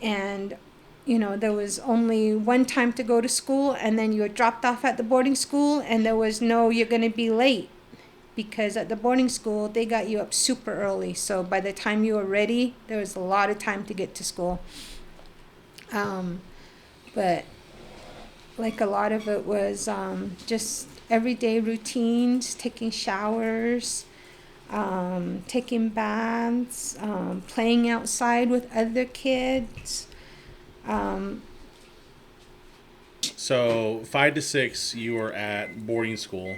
And, you know, there was only one time to go to school, and then you were dropped off at the boarding school, and there was no, you're going to be late. Because at the boarding school, they got you up super early. So by the time you were ready, there was a lot of time to get to school. But like a lot of it was just everyday routines, taking showers, taking baths, playing outside with other kids. So 5 to 6, you were at boarding school.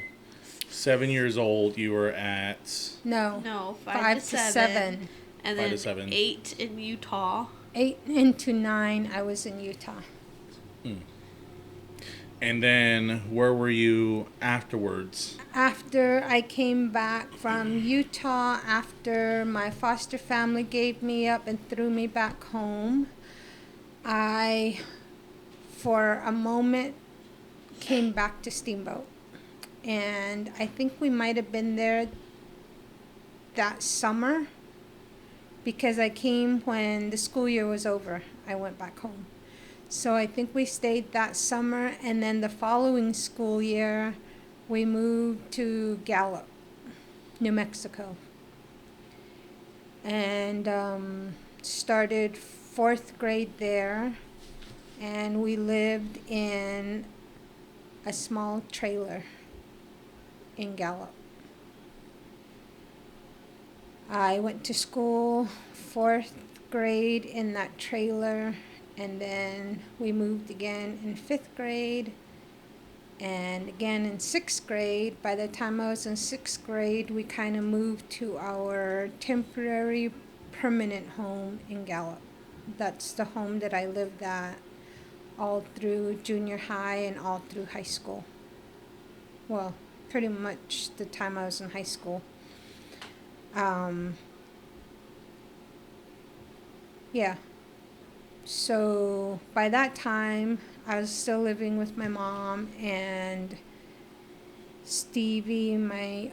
7 years old, you were at... No, 5 to 7. And then 8 in Utah. 8 into 9, I was in Utah. And then where were you afterwards? After I came back from Utah, after my foster family gave me up and threw me back home, I, for a moment, came back to Steamboat. And I think we might have been there that summer because I came when the school year was over. I went back home. So I think we stayed that summer, and then the following school year, we moved to Gallup, New Mexico. And started 4th grade there, and we lived in a small trailer in Gallup. I went to school 4th grade in that trailer, and then we moved again in 5th grade, and again in 6th grade. By the time I was in 6th grade, we kind of moved to our temporary permanent home in Gallup. That's the home that I lived at all through junior high and all through high school. Well, pretty much the time I was in high school. Yeah. So by that time, I was still living with my mom, and Stevie, my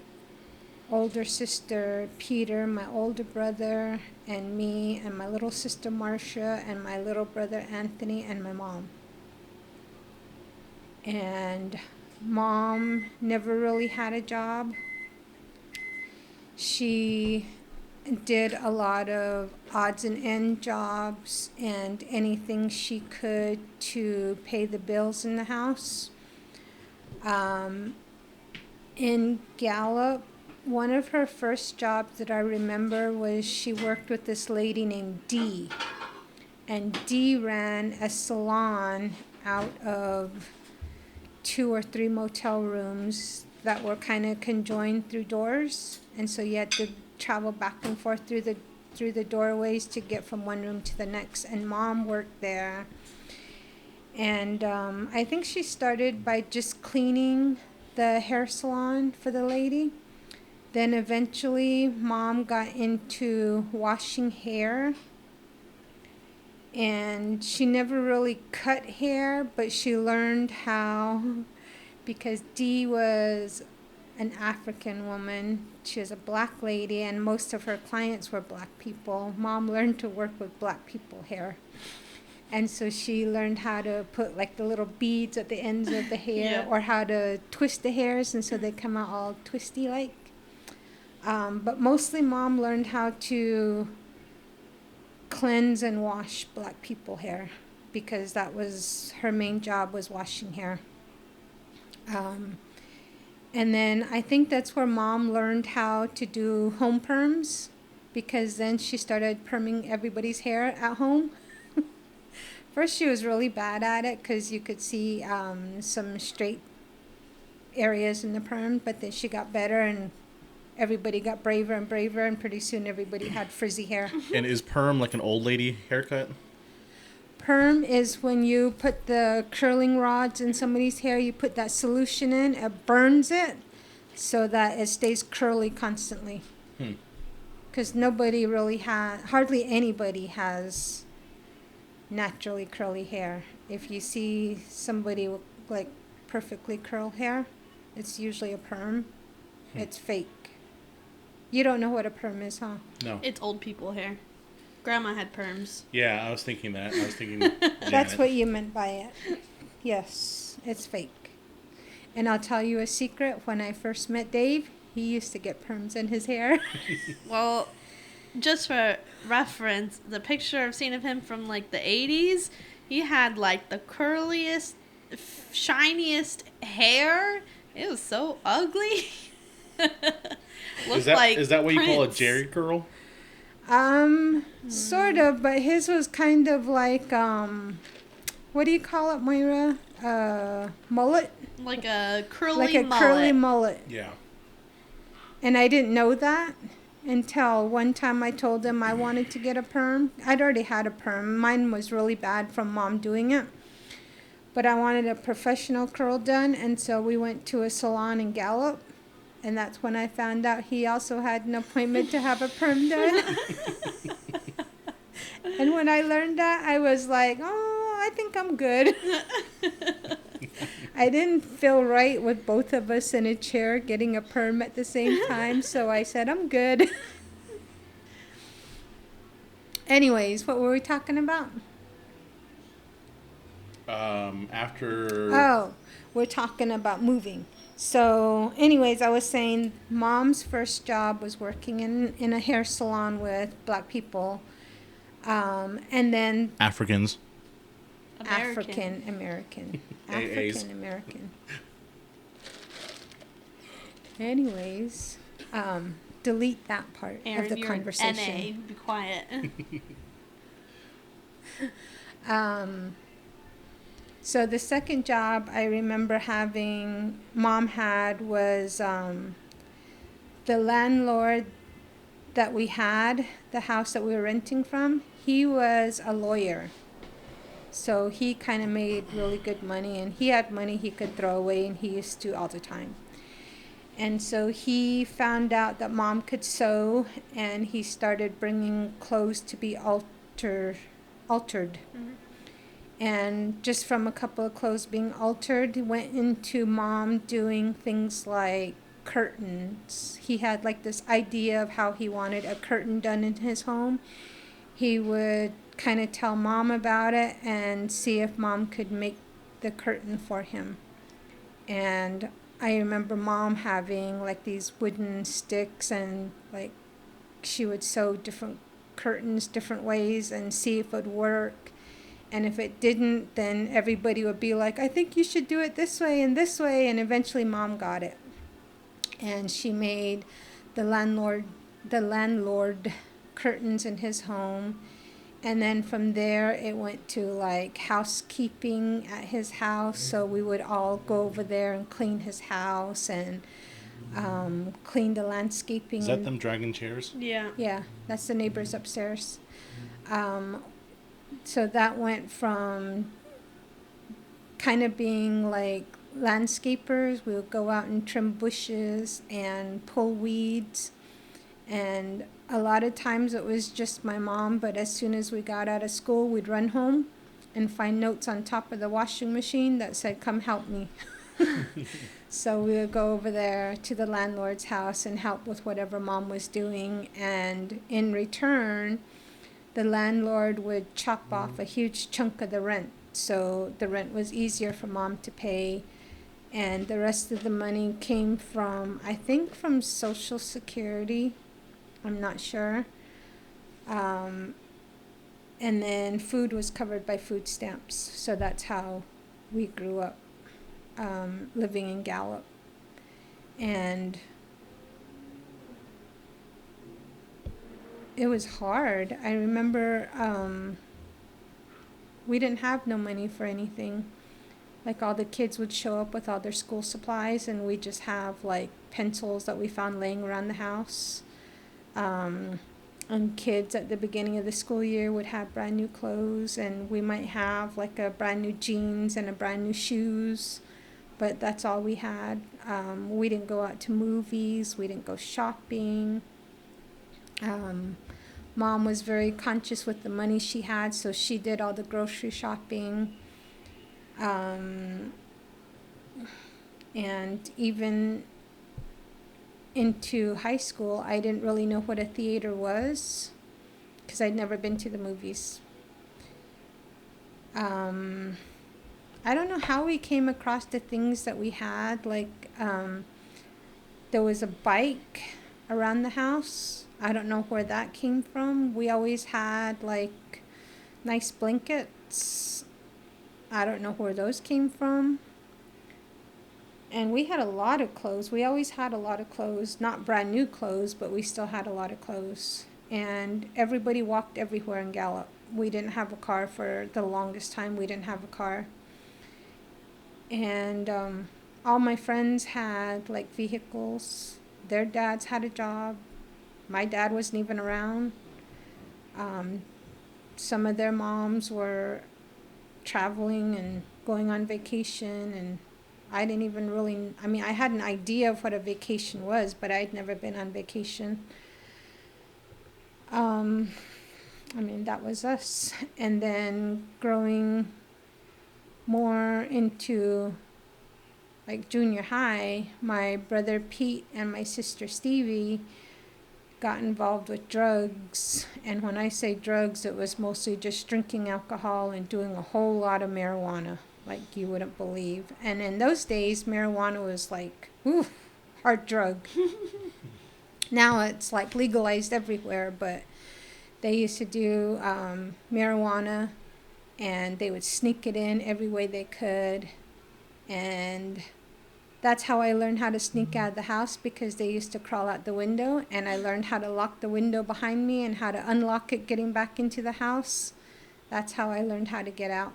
older sister, Peter, my older brother, and me, and my little sister Marcia, and my little brother Anthony, and my mom. And Mom never really had a job. She did a lot of odds and end jobs and anything she could to pay the bills in the house. In Gallup, one of her first jobs that I remember was she worked with this lady named Dee. And Dee ran a salon out of 2 or 3 motel rooms that were kind of conjoined through doors, and so you had to travel back and forth through the doorways to get from one room to the next. And Mom worked there, and I think she started by just cleaning the hair salon for the lady. Then eventually Mom got into washing hair, and she never really cut hair, but she learned how, because Dee was an African woman. She was a black lady, and most of her clients were black people. Mom learned to work with black people hair. And so she learned how to put like the little beads at the ends of the hair, or how to twist the hairs, and so they come out all twisty like. But mostly Mom learned how to cleanse and wash black people hair, because that was her main job, was washing hair. And then I think that's where Mom learned how to do home perms, because then she started perming everybody's hair at home. First, she was really bad at it because you could see some straight areas in the perm, but then she got better and everybody got braver and braver, and pretty soon everybody had frizzy hair. And is perm like an old lady haircut? Perm is when you put the curling rods in somebody's hair, you put that solution in, it burns it so that it stays curly constantly. Because hardly anybody has naturally curly hair. If you see somebody with like perfectly curled hair, it's usually a perm. It's fake. You don't know what a perm is, huh? No. It's old people hair. Grandma had perms. Yeah, I was thinking that. That's what you meant by it. Yes, it's fake. And I'll tell you a secret. When I first met Dave, he used to get perms in his hair. Well, just for reference, the picture I've seen of him from like the 80s, he had like the curliest, shiniest hair. It was so ugly. Is that what you call a Jerry curl? Sort of, but his was kind of like, what do you call it, Moira? Mullet? Like a curly mullet. Like a curly mullet. Yeah. And I didn't know that until one time I told him I wanted to get a perm. I'd already had a perm. Mine was really bad from Mom doing it. But I wanted a professional curl done, and so we went to a salon in Gallup. And that's when I found out he also had an appointment to have a perm done. And when I learned that, I was like, oh, I think I'm good. I didn't feel right with both of us in a chair getting a perm at the same time, so I said, I'm good. Anyways, what were we talking about? We're talking about moving. So, anyways, I was saying Mom's first job was working in a hair salon with black people. And then... African American. Anyways, delete that part of the conversation. NA, be quiet. So the second job I remember Mom had was the landlord that we had, the house that we were renting from, he was a lawyer. So he kind of made really good money, and he had money he could throw away, and he used to all the time. And so he found out that Mom could sew, and he started bringing clothes to be altered. Mm-hmm. And just from a couple of clothes being altered, he went into Mom doing things like curtains. He had like this idea of how he wanted a curtain done in his home. He would kind of tell Mom about it and see if Mom could make the curtain for him. And I remember Mom having like these wooden sticks, and like she would sew different curtains different ways and see if it would work. And if it didn't, then everybody would be like, I think you should do it this way, and eventually Mom got it. And she made the landlord curtains in his home. And then from there, it went to like housekeeping at his house. So we would all go over there and clean his house and clean the landscaping. Is that them dragon chairs? Yeah. Yeah, that's the neighbors upstairs. So that went from kind of being like landscapers. We would go out and trim bushes and pull weeds. And a lot of times it was just my mom, but as soon as we got out of school, we'd run home and find notes on top of the washing machine that said, come help me. So we would go over there to the landlord's house and help with whatever Mom was doing. And in return, the landlord would chop off a huge chunk of the rent. So the rent was easier for Mom to pay. And the rest of the money came from, I think, from Social Security. I'm not sure. And then food was covered by food stamps. So that's how we grew up, living in Gallup. And it was hard. I remember we didn't have no money for anything. Like, all the kids would show up with all their school supplies, and we just have like pencils that we found laying around the house. And kids at the beginning of the school year would have brand new clothes, and we might have like a brand new jeans and a brand new shoes, but that's all we had. We didn't go out to movies. We didn't go shopping. Mom was very conscious with the money she had, so she did all the grocery shopping. And even into high school, I didn't really know what a theater was because I'd never been to the movies. I don't know how we came across the things that we had. Like, there was a bike around the house. I don't know where that came from. We always had like nice blankets. I don't know where those came from. And we had a lot of clothes. We always had a lot of clothes. Not brand new clothes, but we still had a lot of clothes. And everybody walked everywhere in Gallup. We didn't have a car for the longest time. We didn't have a car. And all my friends had like vehicles. Their dads had a job. My dad wasn't even around. Some of their moms were traveling and going on vacation, and I didn't even really, I had an idea of what a vacation was, but I'd never been on vacation. That was us. And then growing more into like junior high, my brother Pete and my sister Stevie got involved with drugs. And when I say drugs, it was mostly just drinking alcohol and doing a whole lot of marijuana, like you wouldn't believe. And in those days, marijuana was like, hard drug. Now it's like legalized everywhere, but they used to do marijuana, and they would sneak it in every way they could. And that's how I learned how to sneak out of the house, because they used to crawl out the window, and I learned how to lock the window behind me and how to unlock it getting back into the house. That's how I learned how to get out.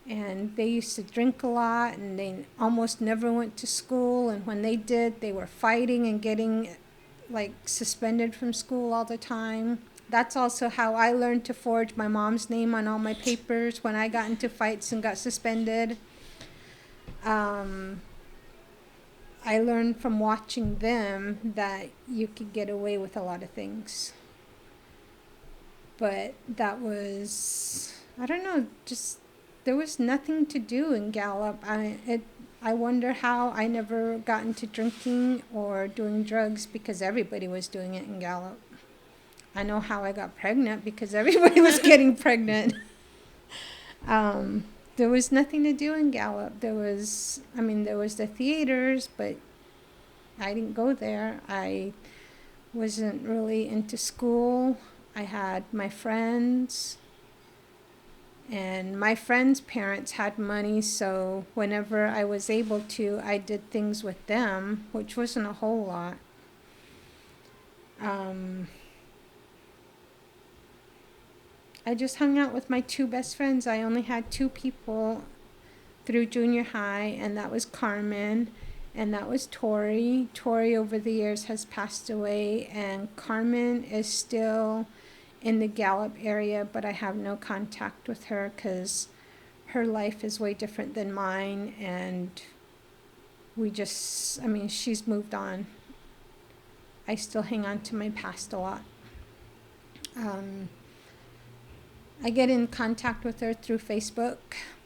And they used to drink a lot, and they almost never went to school. And when they did, they were fighting and getting like suspended from school all the time. That's also how I learned to forge my mom's name on all my papers when I got into fights and got suspended. I learned from watching them that you could get away with a lot of things. But that was, I don't know, just there was nothing to do in Gallup. I wonder how I never got into drinking or doing drugs, because everybody was doing it in Gallup. I know how I got pregnant, because everybody was getting pregnant. There was nothing to do in Gallup. There was the theaters, but I didn't go there. I wasn't really into school. I had my friends, and my friends' parents had money, so whenever I was able to, I did things with them, which wasn't a whole lot. I just hung out with my two best friends. I only had two people through junior high, and that was Carmen, and that was Tori. Tori over the years has passed away, and Carmen is still in the Gallup area, but I have no contact with her because her life is way different than mine, and she's moved on. I still hang on to my past a lot. I get in contact with her through Facebook,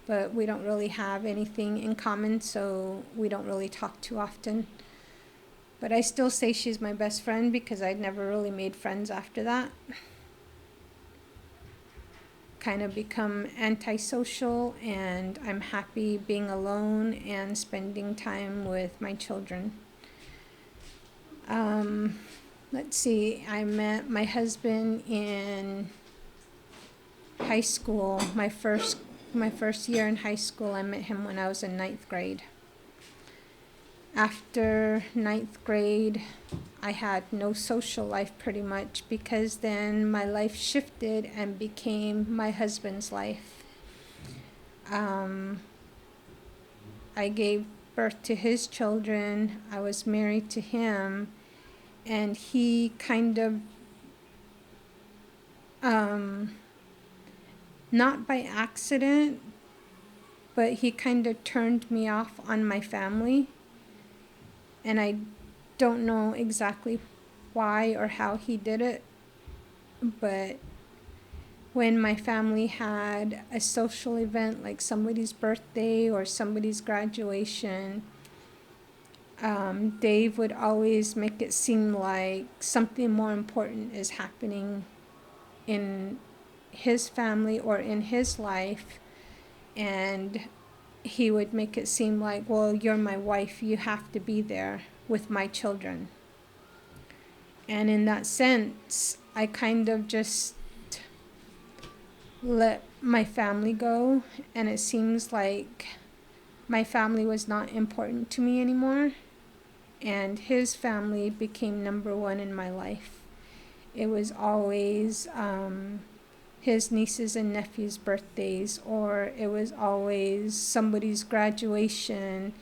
but we don't really have anything in common, so we don't really talk too often. But I still say she's my best friend because I'd never really made friends after that. Kind of become antisocial, and I'm happy being alone and spending time with my children. Let's see, I met my husband in high school. My first year in high school, I met him when I was in 9th grade. After 9th grade, I had no social life pretty much, because then my life shifted and became my husband's life. I gave birth to his children. I was married to him, and he kind of, not by accident, but he kind of turned me off on my family. And I don't know exactly why or how he did it, but when my family had a social event like somebody's birthday or somebody's graduation, Dave would always make it seem like something more important is happening in his family or in his life, and he would make it seem like, well, you're my wife, you have to be there with my children. And in that sense, I kind of just let my family go, and it seems like my family was not important to me anymore, and his family became number one in my life. It was always his nieces and nephews' birthdays, or it was always somebody's graduation.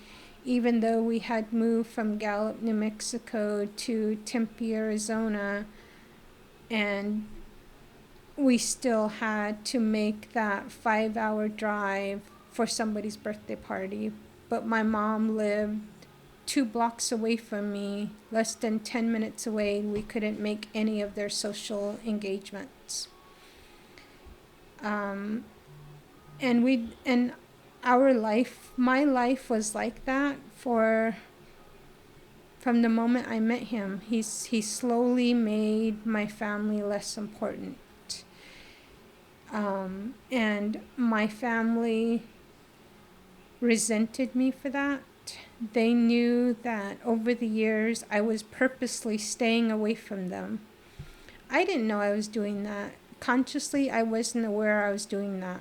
Even though we had moved from Gallup, New Mexico to Tempe, Arizona, and we still had to make that 5-hour drive for somebody's birthday party. But my mom lived 2 blocks away from me, less than 10 minutes away. We couldn't make any of their social engagements. And our life, my life was like that from the moment I met him. He slowly made my family less important. And my family resented me for that. They knew that over the years I was purposely staying away from them. I didn't know I was doing that. Consciously, I wasn't aware I was doing that.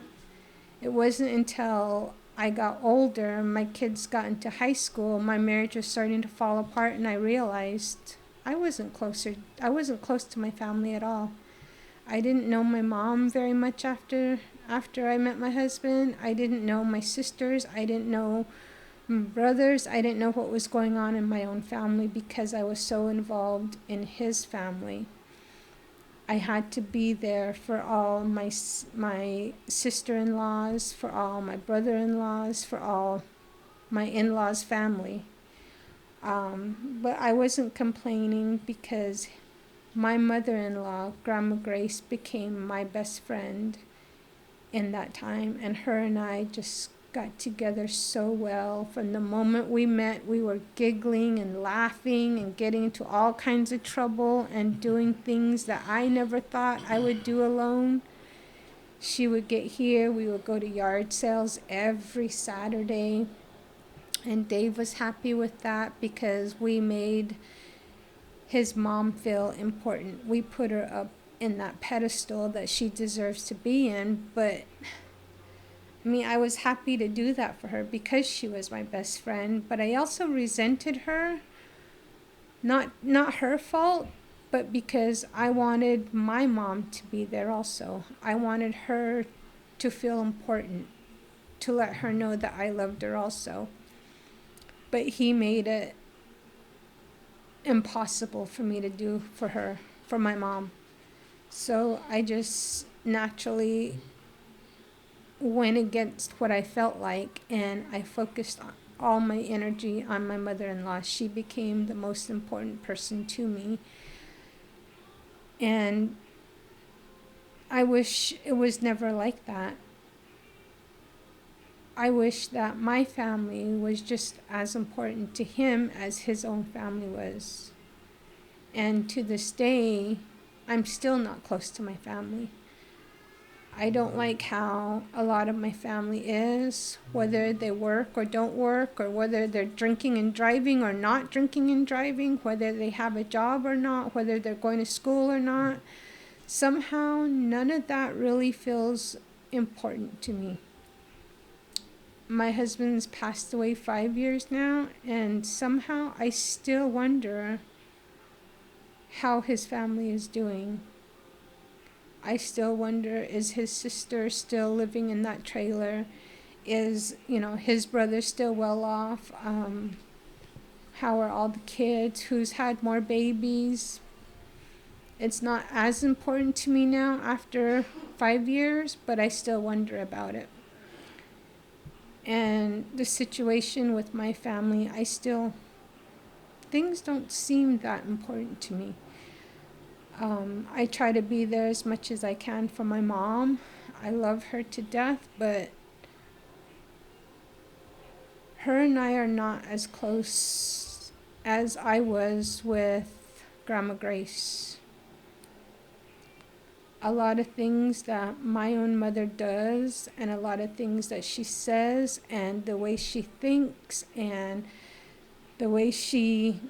It wasn't until I got older, my kids got into high school, my marriage was starting to fall apart, and I realized I wasn't close to my family at all. I didn't know my mom very much after I met my husband. I didn't know my sisters. I didn't know my brothers. I didn't know what was going on in my own family because I was so involved in his family. I had to be there for all my sister-in-laws, for all my brother-in-laws, for all my in-laws' family. But I wasn't complaining because my mother-in-law, Grandma Grace, became my best friend in that time, and her and I just got together so well. From the moment we met, we were giggling and laughing and getting into all kinds of trouble and doing things that I never thought I would do alone. She would get here, we would go to yard sales every Saturday, and Dave was happy with that because we made his mom feel important. We put her up in that pedestal that she deserves to be in, but I mean, I was happy to do that for her because she was my best friend, but I also resented her. Not her fault, but because I wanted my mom to be there also. I wanted her to feel important, to let her know that I loved her also. But he made it impossible for me to do for her, for my mom. So I just naturally went against what I felt like, and I focused all my energy on my mother-in-law. She became the most important person to me, and I wish it was never like that. I wish that my family was just as important to him as his own family was. And to this day, I'm still not close to my family. I don't like how a lot of my family is, whether they work or don't work, or whether they're drinking and driving or not drinking and driving, whether they have a job or not, whether they're going to school or not. Somehow, none of that really feels important to me. My husband's passed away 5 years now, and somehow I still wonder how his family is doing. I still wonder, is his sister still living in that trailer? Is, his brother still well off? How are all the kids? Who's had more babies? It's not as important to me now after 5 years, but I still wonder about it. And the situation with my family, things don't seem that important to me. I try to be there as much as I can for my mom. I love her to death, but her and I are not as close as I was with Grandma Grace. A lot of things that my own mother does, and a lot of things that she says, and the way she thinks, and the way she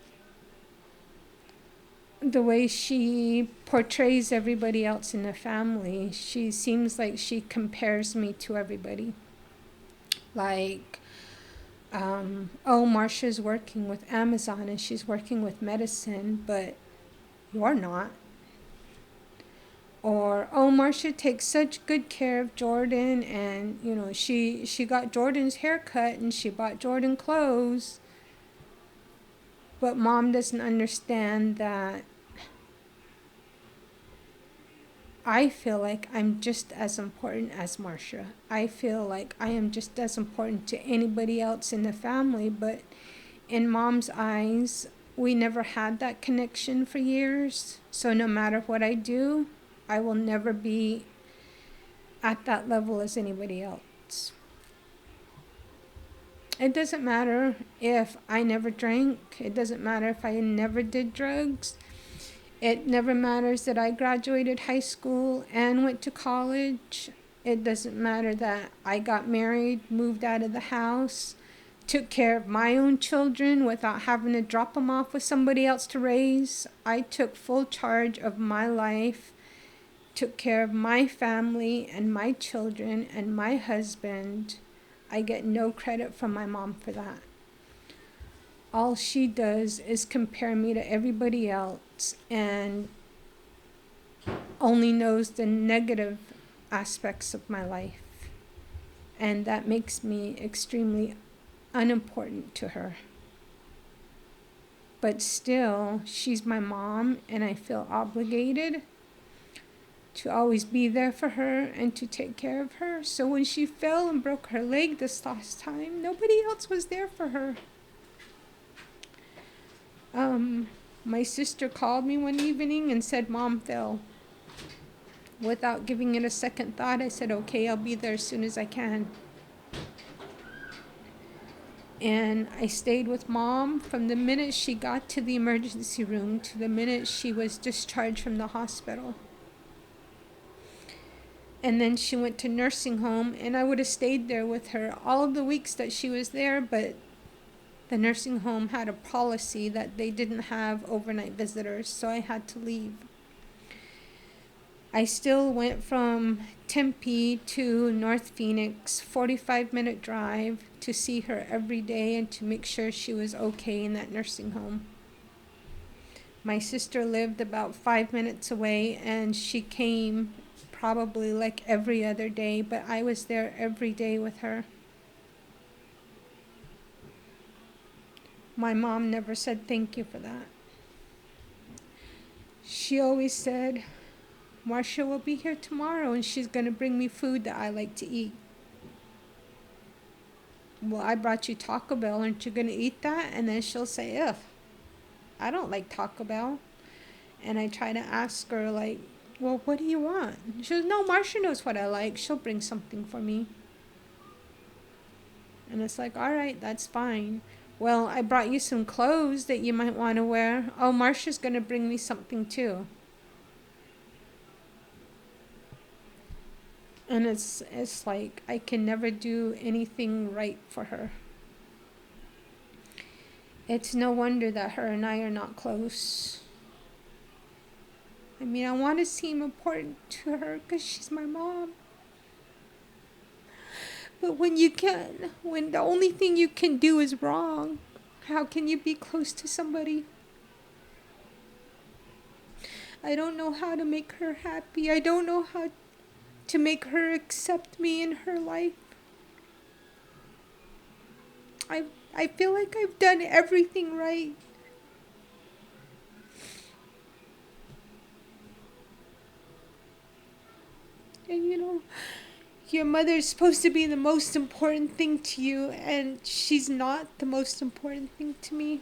portrays everybody else in the family, she seems like she compares me to everybody. Like, Marsha's working with Amazon and she's working with medicine, but you're not. Or, Marsha takes such good care of Jordan, and, she got Jordan's haircut and she bought Jordan clothes. But Mom doesn't understand that I feel like I'm just as important as Marsha. I feel like I am just as important to anybody else in the family, but in Mom's eyes, we never had that connection for years. So no matter what I do, I will never be at that level as anybody else. It doesn't matter if I never drank. It doesn't matter if I never did drugs. It never matters that I graduated high school and went to college. It doesn't matter that I got married, moved out of the house, took care of my own children without having to drop them off with somebody else to raise. I took full charge of my life, took care of my family and my children and my husband. I get no credit from my mom for that. All she does is compare me to everybody else and only knows the negative aspects of my life. And that makes me extremely unimportant to her. But still, she's my mom, and I feel obligated to always be there for her and to take care of her. So when she fell and broke her leg this last time, nobody else was there for her. My sister called me one evening and said, Mom fell. Without giving it a second thought, I said, okay, I'll be there as soon as I can. And I stayed with Mom from the minute she got to the emergency room to the minute she was discharged from the hospital. And then she went to nursing home, and I would have stayed there with her all of the weeks that she was there, but the nursing home had a policy that they didn't have overnight visitors, so I had to leave. I still went from Tempe to North Phoenix, 45-minute drive, to see her every day and to make sure she was okay in that nursing home. My sister lived about 5 minutes away, and she came probably like every other day, but I was there every day with her. My mom never said thank you for that. She always said, Marcia will be here tomorrow and she's going to bring me food that I like to eat. Well, I brought you Taco Bell. Aren't you going to eat that? And then she'll say, ugh, I don't like Taco Bell. And I try to ask her, like, well, what do you want? She goes, no, Marcia knows what I like. She'll bring something for me. And it's like, all right, that's fine. Well, I brought you some clothes that you might want to wear. Oh, Marsha's going to bring me something too. And it's like I can never do anything right for her. It's no wonder that her and I are not close. I mean, I want to seem important to her because she's my mom. But when the only thing you can do is wrong, how can you be close to somebody? I don't know how to make her happy. I don't know how to make her accept me in her life. I feel like I've done everything right. And your mother's supposed to be the most important thing to you, and she's not the most important thing to me.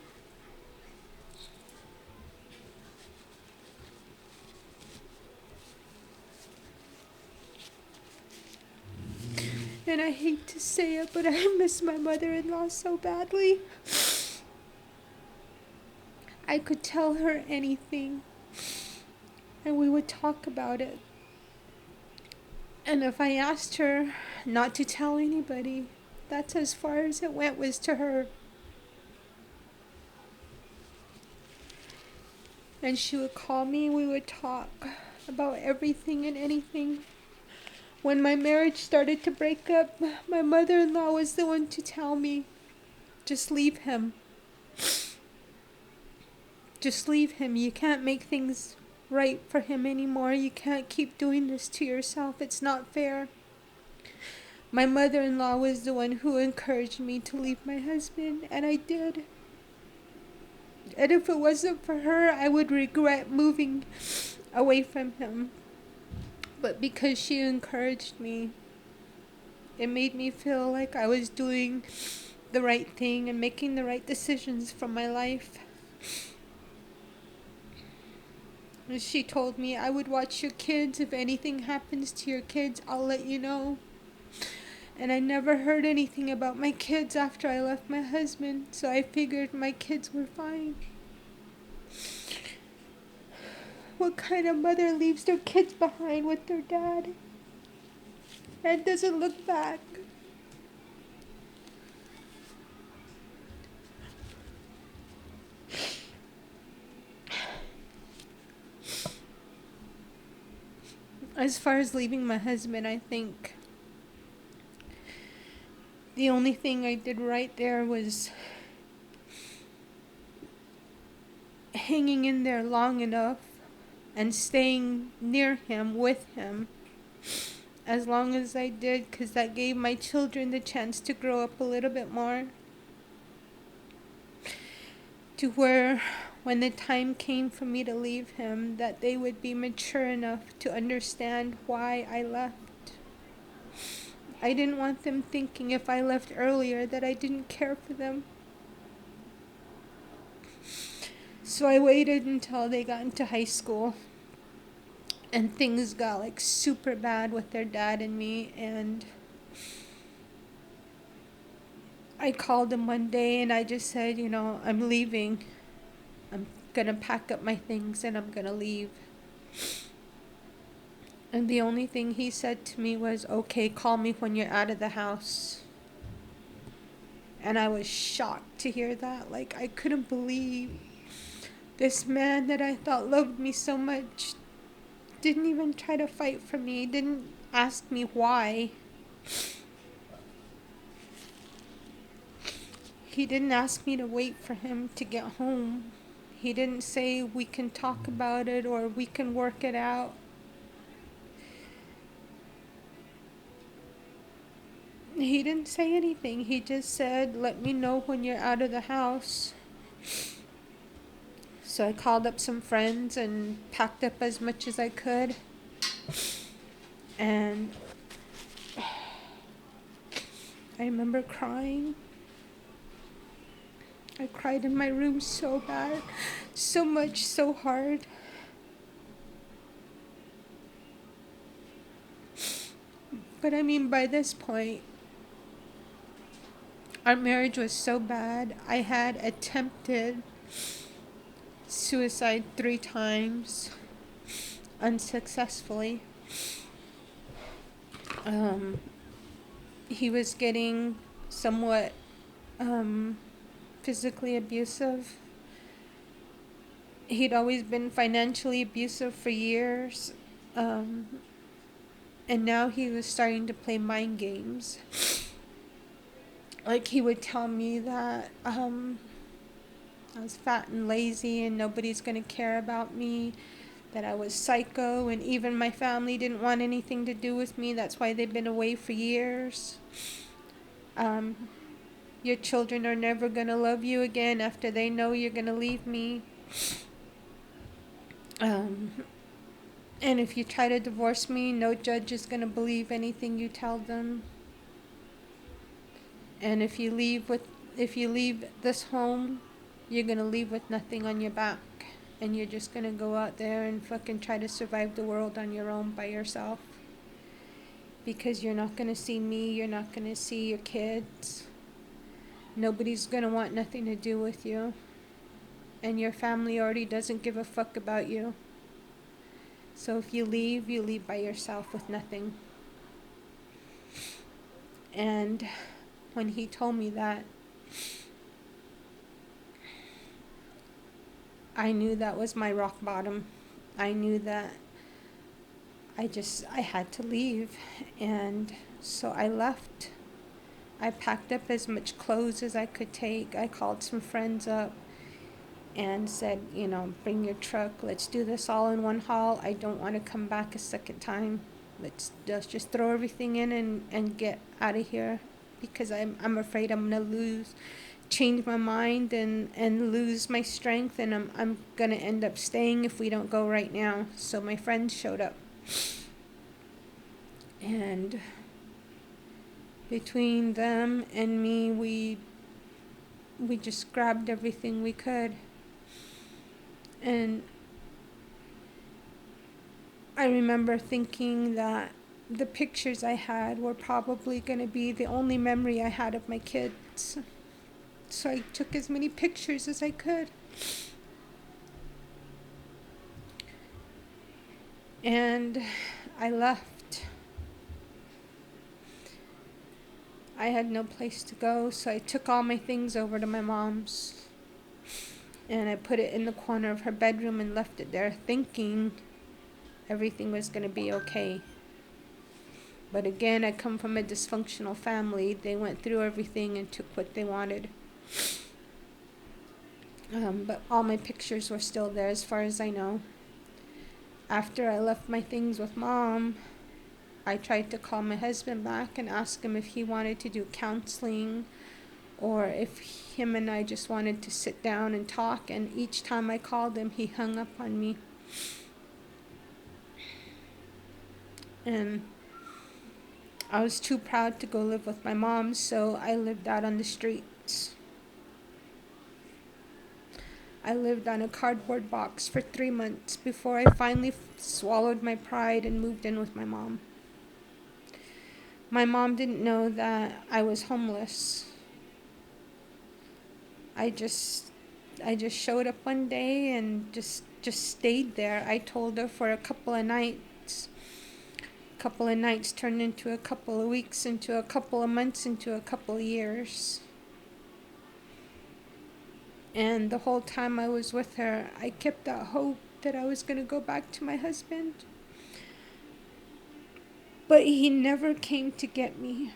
And I hate to say it, but I miss my mother-in-law so badly. I could tell her anything, and we would talk about it. And if I asked her not to tell anybody, that's as far as it went, was to her. And she would call me and we would talk about everything and anything. When my marriage started to break up, my mother-in-law was the one to tell me, just leave him. Just leave him. You can't make things right for him anymore. You can't keep doing this to yourself. It's not fair. My mother-in-law was the one who encouraged me to leave my husband, and I did. And if it wasn't for her, I would regret moving away from him. But because she encouraged me, it made me feel like I was doing the right thing and making the right decisions for my life. And she told me, I would watch your kids. If anything happens to your kids, I'll let you know. And I never heard anything about my kids after I left my husband, so I figured my kids were fine. What kind of mother leaves their kids behind with their dad and doesn't look back? As far as leaving my husband, I think the only thing I did right there was hanging in there long enough and staying near him, with him, as long as I did, because that gave my children the chance to grow up a little bit more. To where, when the time came for me to leave him, that they would be mature enough to understand why I left. I didn't want them thinking if I left earlier that I didn't care for them. So I waited until they got into high school and things got like super bad with their dad and me, and I called him one day and I just said, I'm leaving. I'm gonna pack up my things and I'm gonna leave. And the only thing he said to me was, okay, call me when you're out of the house. And I was shocked to hear that. Like, I couldn't believe this man that I thought loved me so much didn't even try to fight for me, didn't ask me why. He didn't ask me to wait for him to get home. He didn't say we can talk about it or we can work it out. He didn't say anything. He just said, let me know when you're out of the house. So I called up some friends and packed up as much as I could. And I remember crying. I cried in my room so bad, so much, so hard. But I mean, by this point, Our marriage was so bad. I had attempted suicide 3 times unsuccessfully. He was getting somewhat physically abusive. He'd always been financially abusive for years. And now he was starting to play mind games. Like, he would tell me that I was fat and lazy and nobody's going to care about me, that I was psycho, and even my family didn't want anything to do with me. That's why they've been away for years. Your children are never going to love you again after they know you're going to leave me. And if you try to divorce me, no judge is going to believe anything you tell them. And if you leave this home, you're going to leave with nothing on your back. And you're just going to go out there and fucking try to survive the world on your own by yourself. Because you're not going to see me, you're not going to see your kids. Nobody's going to want nothing to do with you. And your family already doesn't give a fuck about you. So if you leave by yourself with nothing. And when he told me that, I knew that was my rock bottom. I knew that I had to leave. And so I left. I packed up as much clothes as I could take. I called some friends up and said, bring your truck. Let's do this all in one haul. I don't want to come back a second time. Let's just throw everything in and get out of here, because I'm afraid I'm going to change my mind and lose my strength, and I'm going to end up staying if we don't go right now. So my friends showed up. And between them and me, we just grabbed everything we could. And I remember thinking that the pictures I had were probably going to be the only memory I had of my kids. So I took as many pictures as I could. And I left. I had no place to go, so I took all my things over to my mom's. And I put it in the corner of her bedroom and left it there, thinking everything was going to be okay. But again, I come from a dysfunctional family. They went through everything and took what they wanted. But all my pictures were still there as far as I know. After I left my things with Mom, I tried to call my husband back and ask him if he wanted to do counseling, or if him and I just wanted to sit down and talk. And each time I called him, he hung up on me. And I was too proud to go live with my mom, so I lived out on the streets. I lived on a cardboard box for 3 months before I finally swallowed my pride and moved in with my mom. My mom didn't know that I was homeless. I just showed up one day and just stayed there. I told her for a couple of nights. A couple of nights turned into a couple of weeks, into a couple of months, into a couple of years. And the whole time I was with her, I kept that hope that I was going to go back to my husband. But he never came to get me.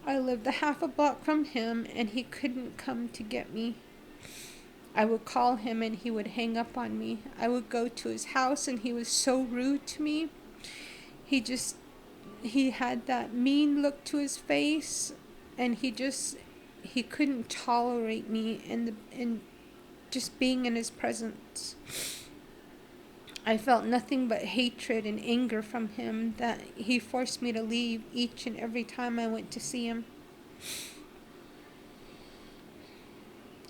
I lived a half a block from him, and he couldn't come to get me. I would call him, and he would hang up on me. I would go to his house, and he was so rude to me. He had that mean look to his face, and he couldn't tolerate me and just being in his presence. I felt nothing but hatred and anger from him, that he forced me to leave each and every time I went to see him.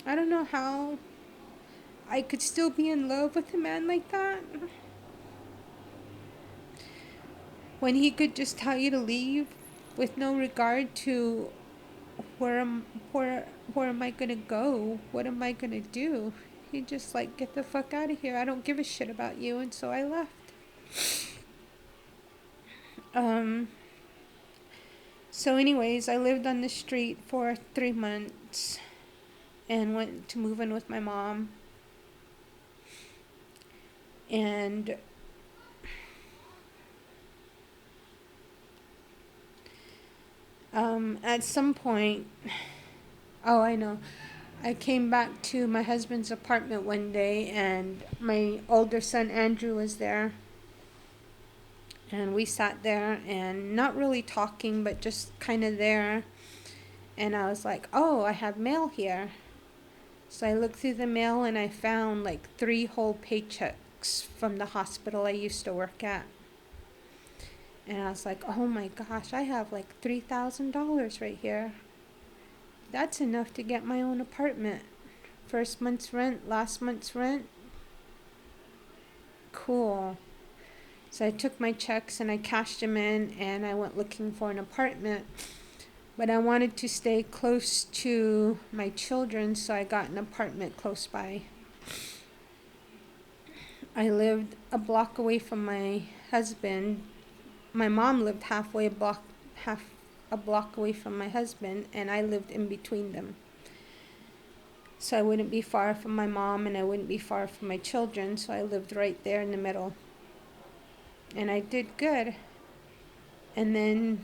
I don't know how I could still be in love with a man like that, when he could just tell you to leave with no regard to where am I gonna go? What am I gonna do? He just like, get the fuck out of here. I don't give a shit about you. And so I left. So anyways, I lived on the street for 3 months and went to move in with my mom. And at some point, oh, I know, I came back to my husband's apartment one day and my older son Andrew was there. And we sat there and not really talking, but just kind of there. And I was like, oh, I have mail here. So I looked through the mail and I found like 3 whole paychecks from the hospital I used to work at. And I was like, oh my gosh, I have like $3,000 right here. That's enough to get my own apartment. First month's rent, last month's rent. Cool. So I took my checks and I cashed them in and I went looking for an apartment. But I wanted to stay close to my children, so I got an apartment close by. I lived a block away from my husband. My mom lived half a block away from my husband, and I lived in between them. So I wouldn't be far from my mom and I wouldn't be far from my children, so I lived right there in the middle. And I did good. And then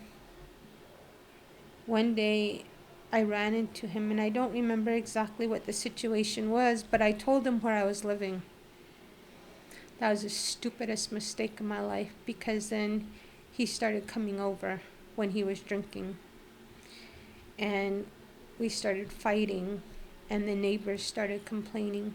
one day I ran into him, and I don't remember exactly what the situation was, but I told him where I was living. That was the stupidest mistake in my life, because then he started coming over when he was drinking. And we started fighting, and the neighbors started complaining.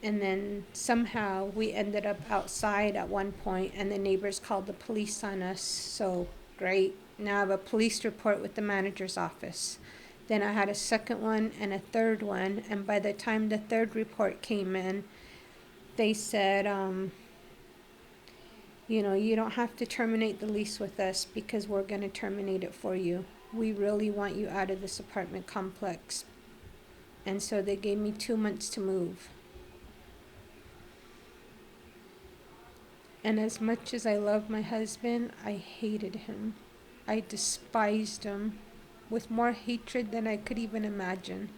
And then somehow we ended up outside at one point, and the neighbors called the police on us. So great. Now I have a police report with the manager's office. Then I had a second one and a third one. And by the time the third report came in, they said, you don't have to terminate the lease with us because we're going to terminate it for you. We really want you out of this apartment complex. And so they gave me 2 months to move. And as much as I love my husband, I hated him. I despised him with more hatred than I could even imagine.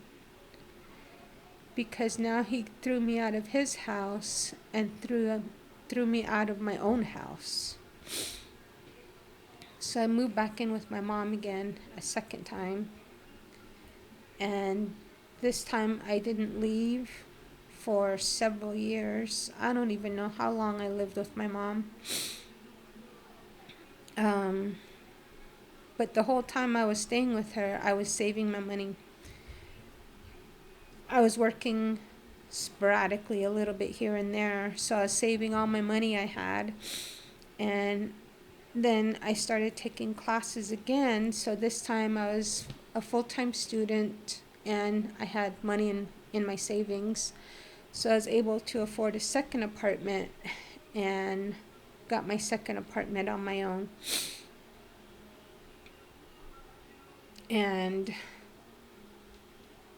Because now he threw me out of his house and threw me out of my own house. So I moved back in with my mom again a second time. And this time I didn't leave for several years. I don't even know how long I lived with my mom. But the whole time I was staying with her, I was saving my money. I was working sporadically a little bit here and there, so I was saving all my money I had. And then I started taking classes again, so this time I was a full-time student and I had money in my savings. So I was able to afford a second apartment and got my second apartment on my own. And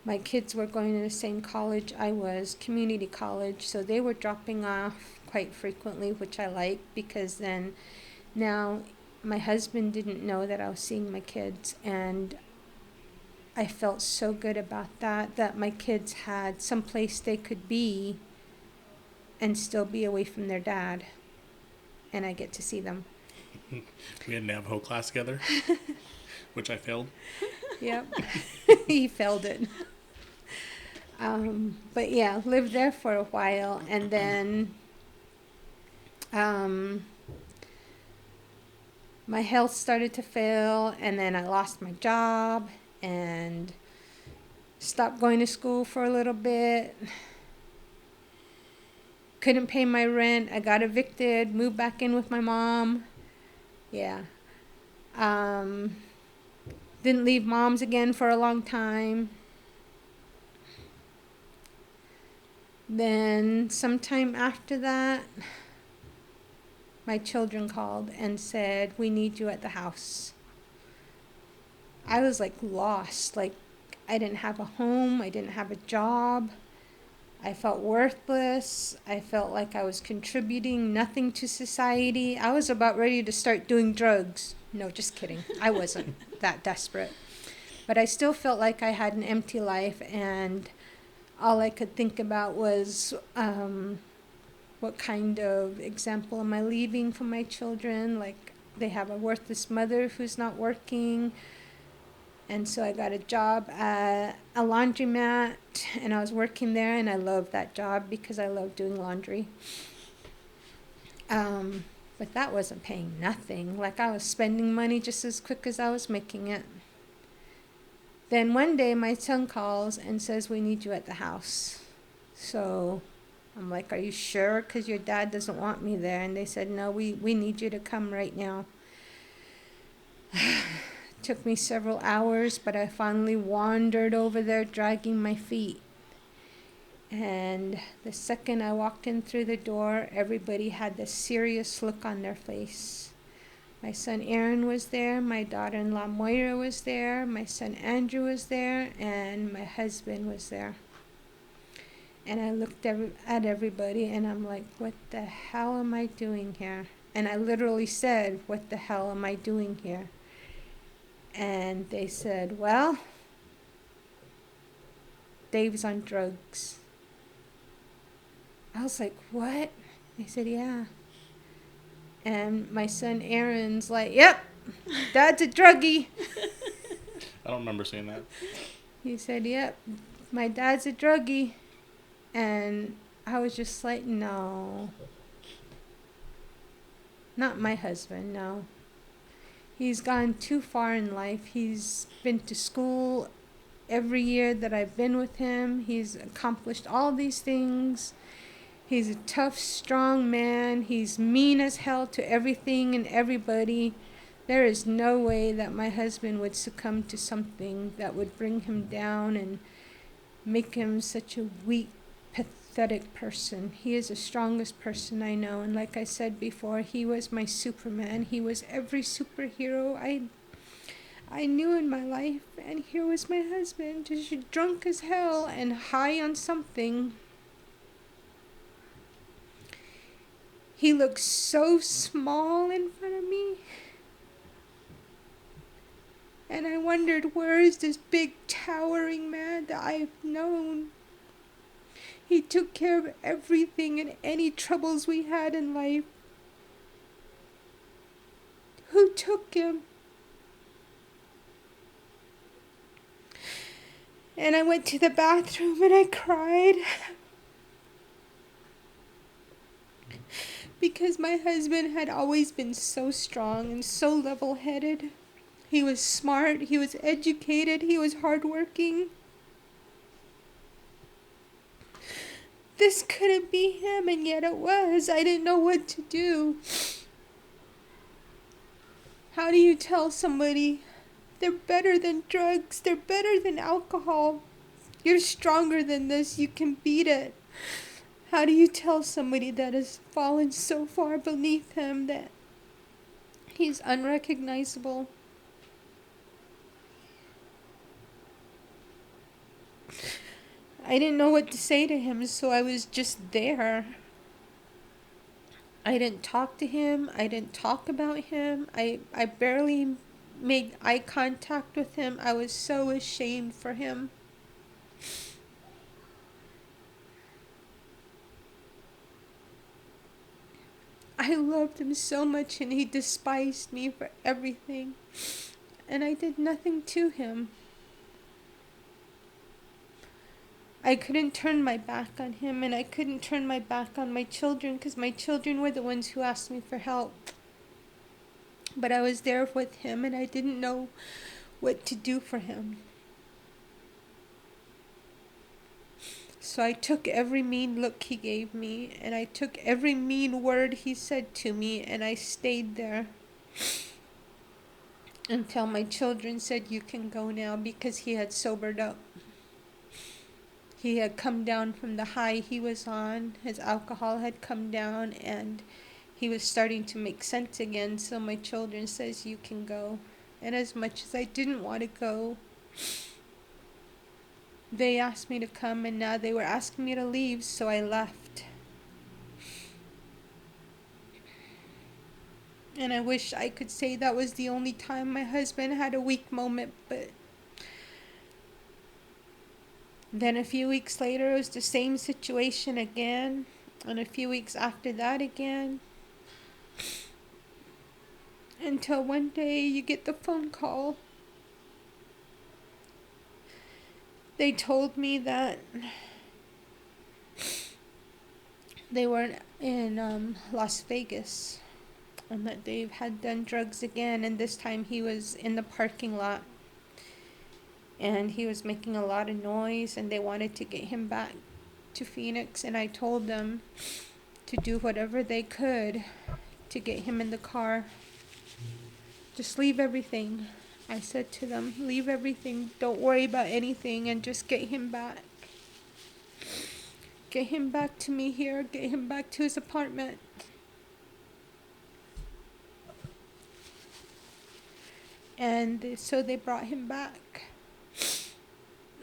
my kids were going to the same college I was, community college, so they were dropping off quite frequently, which I like, because then now my husband didn't know that I was seeing my kids, and I felt so good about that my kids had some place they could be and still be away from their dad, and I get to see them. We had a Navajo class together, which I failed. Yep. He failed it. But yeah, lived there for a while, and then my health started to fail, and then I lost my job and stopped going to school for a little bit. Couldn't pay my rent. I got evicted, moved back in with my mom. Yeah. Didn't leave mom's again for a long time. Then sometime after that, my children called and said, "We need you at the house." I was like lost. Like, I didn't have a home. I didn't have a job. I felt worthless. I felt like I was contributing nothing to society. I was about ready to start doing drugs. No, just kidding. I wasn't that desperate. But I still felt like I had an empty life, and all I could think about was what kind of example am I leaving for my children? Like, they have a worthless mother who's not working. And so I got a job at a laundromat, and I was working there, and I loved that job because I love doing laundry. But that wasn't paying nothing. Like, I was spending money just as quick as I was making it. Then one day my son calls and says, "We need you at the house." So I'm like, "Are you sure? Because your dad doesn't want me there." And they said, "No, we need you to come right now." Took me several hours, but I finally wandered over there dragging my feet. And the second I walked in through the door, everybody had this serious look on their face. My son Aaron was there, my daughter-in-law Moira was there, my son Andrew was there, and my husband was there. And I looked at everybody, and I'm like, what the hell am I doing here? And I literally said, "What the hell am I doing here?" And they said, "Well, Dave's on drugs." I was like, "What?" They said, "Yeah." And my son Aaron's like, "Yep, Dad's a druggie." I don't remember seeing that. He said, "Yep, my dad's a druggie." And I was just like, no. Not my husband, no. He's gone too far in life. He's been to school every year that I've been with him. He's accomplished all these things. He's a tough, strong man. He's mean as hell to everything and everybody. There is no way that my husband would succumb to something that would bring him down and make him such a weak, pathetic person. He is the strongest person I know. And like I said before, he was my Superman. He was every superhero I knew in my life. And here was my husband, just drunk as hell and high on something. He looked so small in front of me. And I wondered, where is this big towering man that I've known? He took care of everything and any troubles we had in life. Who took him? And I went to the bathroom and I cried. Because my husband had always been so strong and so level-headed. He was smart, he was educated, he was hardworking. This couldn't be him, and yet it was. I didn't know what to do. How do you tell somebody they're better than drugs, they're better than alcohol, you're stronger than this, you can beat it? How do you tell somebody that has fallen so far beneath him that he's unrecognizable? I didn't know what to say to him, so I was just there. I didn't talk to him. I didn't talk about him. I barely made eye contact with him. I was so ashamed for him. I loved him so much, and he despised me for everything. And I did nothing to him. I couldn't turn my back on him, and I couldn't turn my back on my children, because my children were the ones who asked me for help. But I was there with him, and I didn't know what to do for him. So I took every mean look he gave me, and I took every mean word he said to me, and I stayed there until my children said, "You can go now," because he had sobered up. He had come down from the high he was on. His alcohol had come down, and he was starting to make sense again. So my children says, you can go. And as much as I didn't want to go, they asked me to come, and now they were asking me to leave, so I left. And I wish I could say that was the only time my husband had a weak moment, but then a few weeks later it was the same situation again, and a few weeks after that again, until one day you get the phone call. They told me that they were in Las Vegas, and that Dave had done drugs again, and this time he was in the parking lot, and he was making a lot of noise, and they wanted to get him back to Phoenix, and I told them to do whatever they could to get him in the car. Just leave everything. I said to them, leave everything, don't worry about anything, and just get him back. Get him back to me here, get him back to his apartment. And so they brought him back.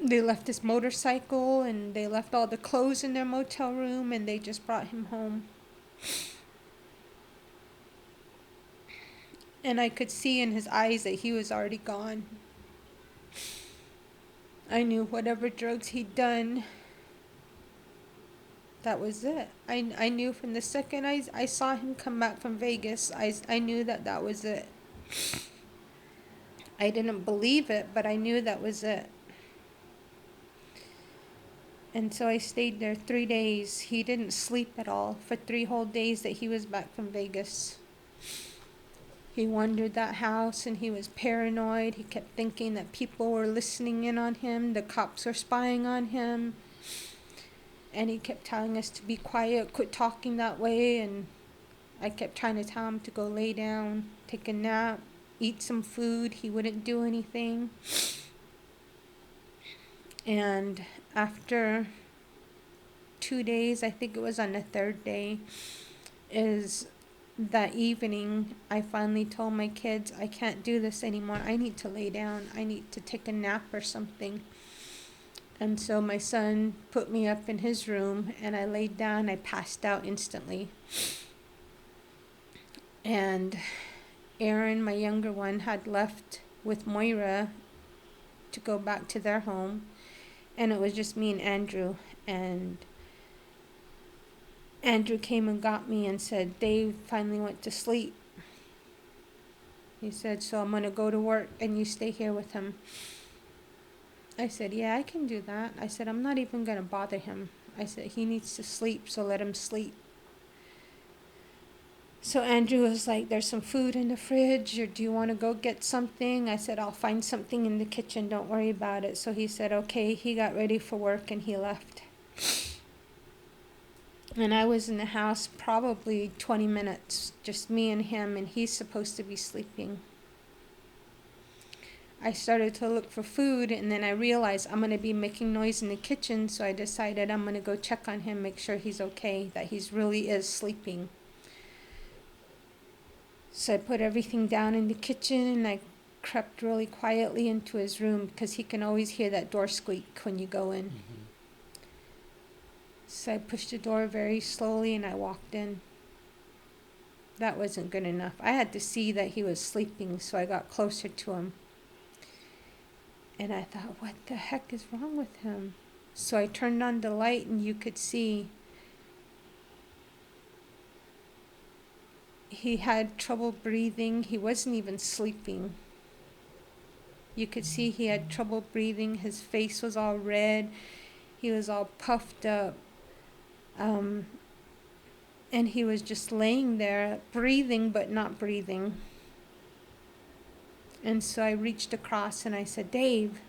They left his motorcycle, and they left all the clothes in their motel room, and they just brought him home. And I could see in his eyes that he was already gone. I knew whatever drugs he'd done, that was it. I knew from the second I saw him come back from Vegas, I knew that was it. I didn't believe it, but I knew that was it. And so I stayed there 3 days. He didn't sleep at all for 3 whole days that he was back from Vegas. He wandered that house, and he was paranoid. He kept thinking that people were listening in on him. The cops were spying on him. And he kept telling us to be quiet, quit talking that way. And I kept trying to tell him to go lay down, take a nap, eat some food. He wouldn't do anything. And after 2 days, I think it was on the 3rd day, is that evening, I finally told my kids, I can't do this anymore. I need to lay down. I need to take a nap or something. And so my son put me up in his room, and I laid down. I passed out instantly. And Aaron, my younger one, had left with Moira to go back to their home. And it was just me and Andrew. And Andrew came and got me and said, Dave finally went to sleep. He said, so I'm going to go to work and you stay here with him. I said, yeah, I can do that. I said, I'm not even going to bother him. I said, he needs to sleep, so let him sleep. So Andrew was like, there's some food in the fridge, or do you want to go get something? I said, I'll find something in the kitchen, don't worry about it. So he said, okay. He got ready for work and he left. And I was in the house probably 20 minutes, just me and him, and he's supposed to be sleeping. I started to look for food, and then I realized I'm going to be making noise in the kitchen, so I decided I'm going to go check on him, make sure he's okay, that he really is sleeping. So I put everything down in the kitchen, and I crept really quietly into his room, because he can always hear that door squeak when you go in. Mm-hmm. So I pushed the door very slowly, and I walked in. That wasn't good enough. I had to see that he was sleeping, so I got closer to him. And I thought, what the heck is wrong with him? So I turned on the light, and you could see he had trouble breathing. He wasn't even sleeping. You could see he had trouble breathing. His face was all red. He was all puffed up. And he was just laying there, breathing but not breathing. And so I reached across and I said, Dave,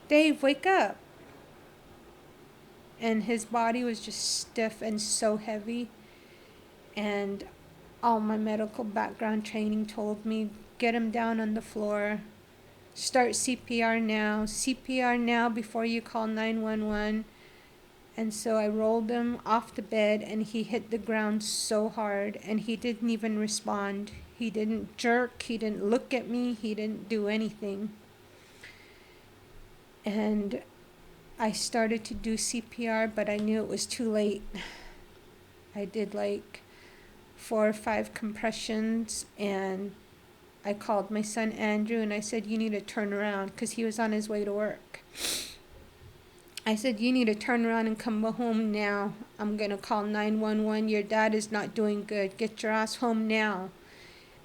wake up. And his body was just stiff and so heavy. And all my medical background training told me, get him down on the floor, start CPR now before you call 911. And so I rolled him off the bed, and he hit the ground so hard, and he didn't even respond. He didn't jerk, he didn't look at me, he didn't do anything. And I started to do CPR, but I knew it was too late. I did like 4 or 5 compressions, and I called my son Andrew, and I said, you need to turn around, because he was on his way to work. I said, you need to turn around and come home now. I'm going to call 911. Your dad is not doing good. Get your ass home now.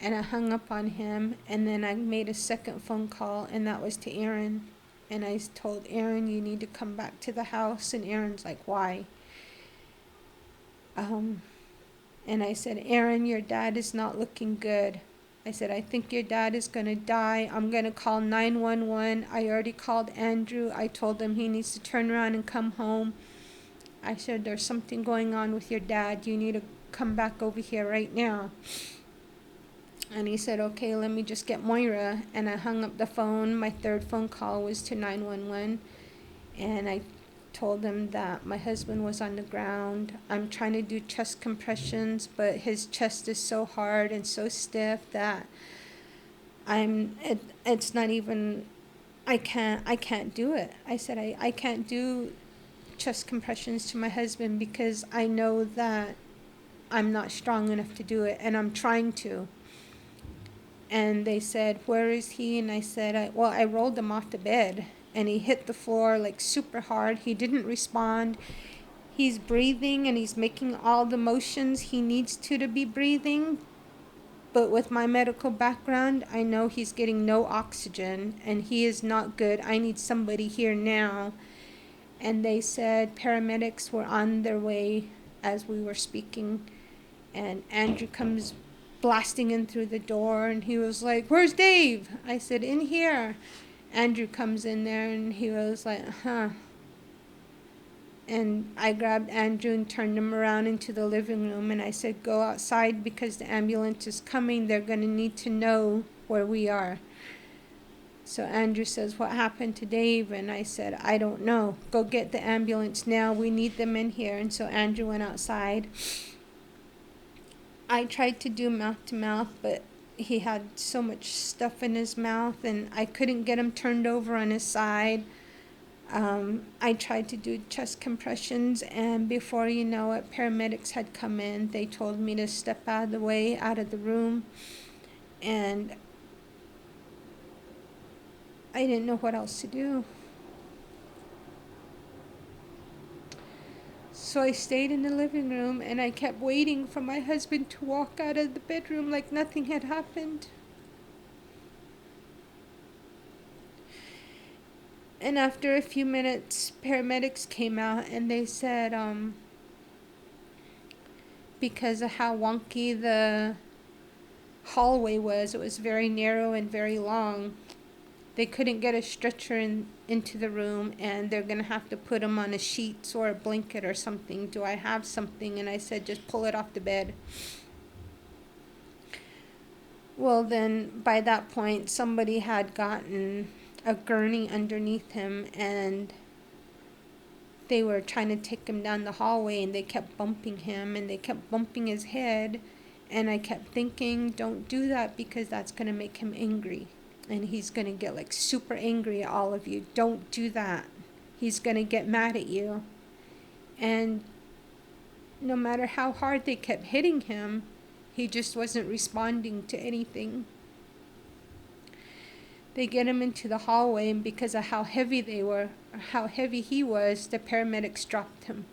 And I hung up on him, and then I made a second phone call, and that was to Aaron. And I told Aaron, you need to come back to the house. And Aaron's like, why? And I said, Aaron, your dad is not looking good. I said, I think your dad is going to die. I'm going to call 911. I already called Andrew. I told him he needs to turn around and come home. I said, there's something going on with your dad. You need to come back over here right now. And he said, okay, let me just get Moira. And I hung up the phone. My third phone call was to 911. And I told him that my husband was on the ground. I'm trying to do chest compressions, but his chest is so hard and so stiff that it's not even, I can't do it. I said, I can't do chest compressions to my husband because I know that I'm not strong enough to do it, and I'm trying to. And they said, where is he? And I said, I rolled him off the bed, and he hit the floor like super hard. He didn't respond. He's breathing, and he's making all the motions he needs to be breathing. But with my medical background, I know he's getting no oxygen, and he is not good. I need somebody here now. And they said paramedics were on their way as we were speaking. And Andrew comes blasting in through the door, and he was like, where's Dave? I said, in here. Andrew comes in there, and he was like, huh. And I grabbed Andrew and turned him around into the living room, and I said, go outside because the ambulance is coming. They're going to need to know where we are. So Andrew says, what happened to Dave? And I said, I don't know. Go get the ambulance now. We need them in here. And so Andrew went outside. I tried to do mouth to mouth, but he had so much stuff in his mouth, and I couldn't get him turned over on his side. I tried to do chest compressions, and before you know it, paramedics had come in. They told me to step out of the way, out of the room, and I didn't know what else to do. So I stayed in the living room, and I kept waiting for my husband to walk out of the bedroom like nothing had happened. And after a few minutes, paramedics came out, and they said, because of how wonky the hallway was, it was very narrow and very long. They couldn't get a stretcher into the room, and they're going to have to put him on a sheet or a blanket or something. Do I have something? And I said, just pull it off the bed. Well, then by that point, somebody had gotten a gurney underneath him, and they were trying to take him down the hallway, and they kept bumping him, and they kept bumping his head. And I kept thinking, don't do that because that's going to make him angry. And he's going to get like super angry at all of you. Don't do that. He's going to get mad at you. And no matter how hard they kept hitting him, he just wasn't responding to anything. They get him into the hallway, and because of how heavy they were, or how heavy he was, the paramedics dropped him.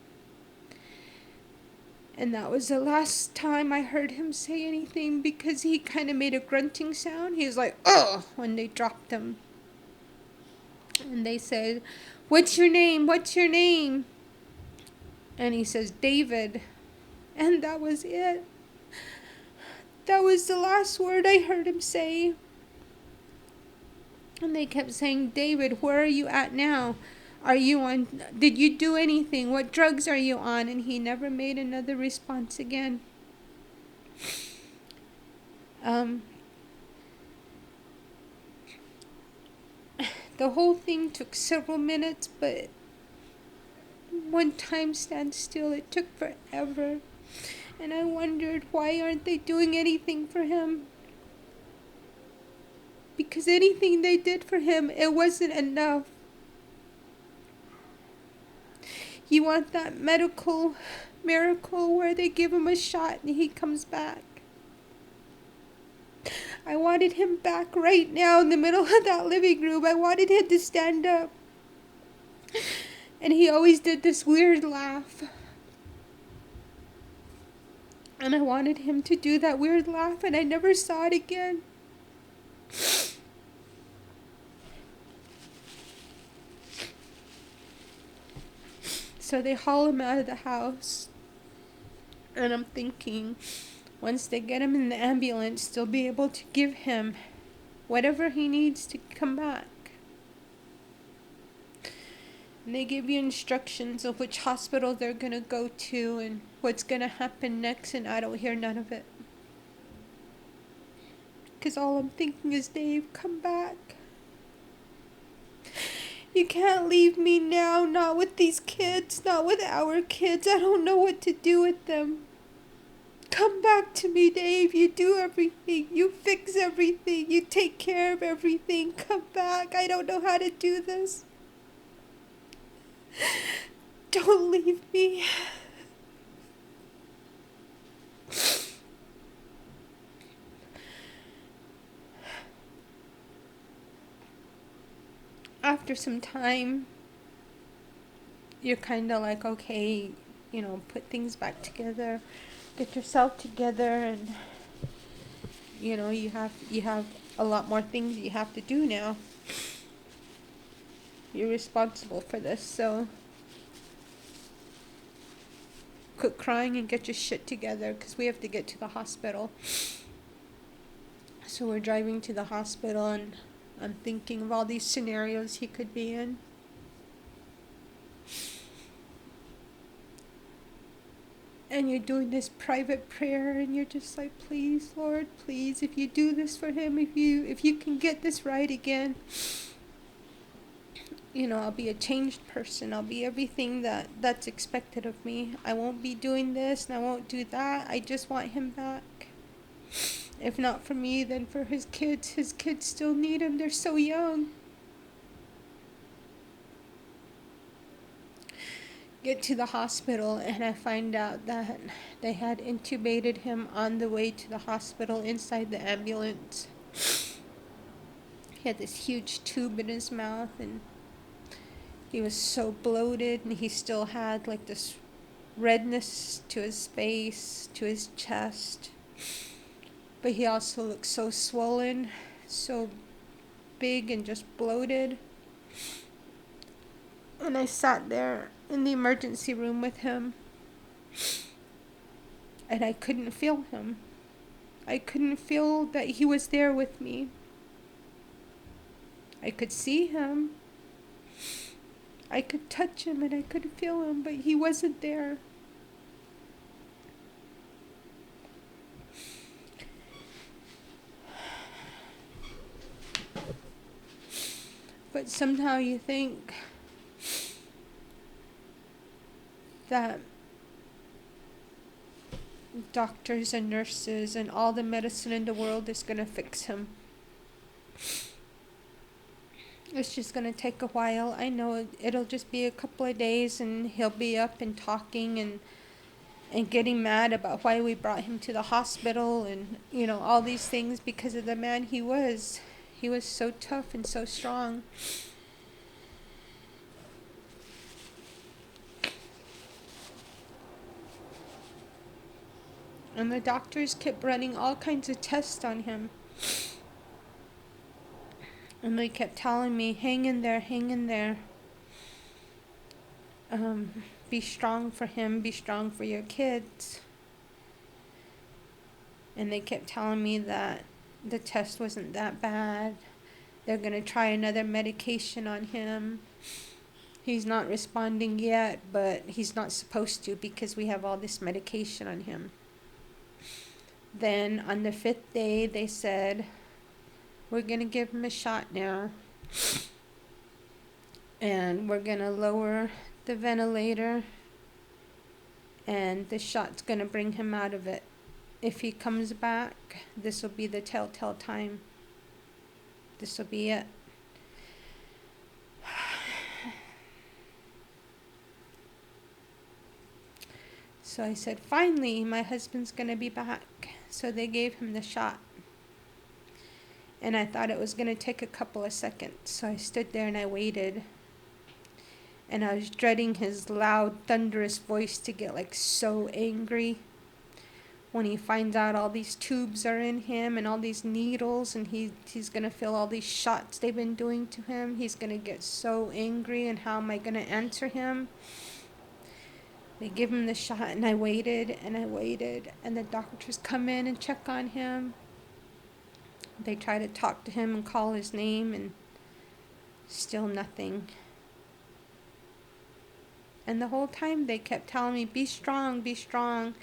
And that was the last time I heard him say anything, because he kind of made a grunting sound. He was like, ugh, when they dropped him. And they said, what's your name? What's your name? And he says, David. And that was it. That was the last word I heard him say. And they kept saying, David, where are you at now? Are you on, did you do anything? What drugs are you on? And he never made another response again. The whole thing took several minutes, but one time stand still. It took forever. And I wondered, why aren't they doing anything for him? Because anything they did for him, it wasn't enough. You want that medical miracle where they give him a shot and he comes back. I wanted him back right now in the middle of that living room. I wanted him to stand up. And he always did this weird laugh. And I wanted him to do that weird laugh, and I never saw it again. So they haul him out of the house. And I'm thinking, once they get him in the ambulance, they'll be able to give him whatever he needs to come back. And they give you instructions of which hospital they're going to go to and what's going to happen next, and I don't hear none of it. Because all I'm thinking is, Dave, come back. You can't leave me now, not with these kids, not with our kids. I don't know what to do with them. Come back to me, Dave. You do everything. You fix everything. You take care of everything. Come back. I don't know how to do this. Don't leave me. After some time, you're kind of like, okay, put things back together, get yourself together, and you have a lot more things you have to do now. You're responsible for this, so quit crying and get your shit together, because we have to get to the hospital. So we're driving to the hospital, and I'm thinking of all these scenarios he could be in. And you're doing this private prayer, and you're just like, please, Lord, please, if you do this for him, if you can get this right again, I'll be a changed person. I'll be everything that's expected of me. I won't be doing this, and I won't do that. I just want him back. If not for me, then for his kids. His kids still need him. They're so young. Get to the hospital, and I find out that they had intubated him on the way to the hospital inside the ambulance. He had this huge tube in his mouth, and he was so bloated, and he still had like this redness to his face, to his chest. But he also looked so swollen, so big and just bloated. And I sat there in the emergency room with him, and I couldn't feel him. I couldn't feel that he was there with me. I could see him. I could touch him, and I could feel him, but he wasn't there. But somehow you think that doctors and nurses and all the medicine in the world is going to fix him. It's just going to take a while. I know it'll just be a couple of days, and he'll be up and talking and getting mad about why we brought him to the hospital and, all these things because of the man he was. He was so tough and so strong. And the doctors kept running all kinds of tests on him. And they kept telling me, hang in there, hang in there. Be strong for him, be strong for your kids. And they kept telling me that the test wasn't that bad. They're going to try another medication on him. He's not responding yet, but he's not supposed to because we have all this medication on him. Then on the 5th day, they said, we're going to give him a shot now. And we're going to lower the ventilator, and the shot's going to bring him out of it. If he comes back, this will be the telltale time. This will be it. So I said, finally, my husband's going to be back. So they gave him the shot. And I thought it was going to take a couple of seconds. So I stood there and I waited. And I was dreading his loud, thunderous voice to get like so angry. When he finds out all these tubes are in him and all these needles, and he's going to feel all these shots they've been doing to him. He's going to get so angry, and how am I going to answer him? They give him the shot, and I waited, and the doctors come in and check on him. They try to talk to him and call his name, and still nothing. And the whole time they kept telling me, be strong, be strong.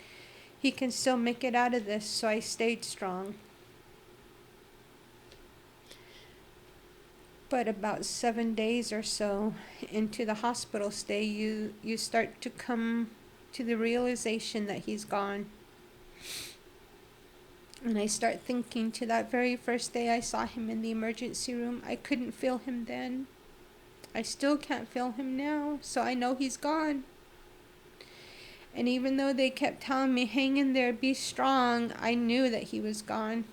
He can still make it out of this, so I stayed strong. But about 7 days or so into the hospital stay, you start to come to the realization that he's gone. And I start thinking to that very first day I saw him in the emergency room, I couldn't feel him then. I still can't feel him now, so I know he's gone. And even though they kept telling me, hang in there, be strong, I knew that he was gone.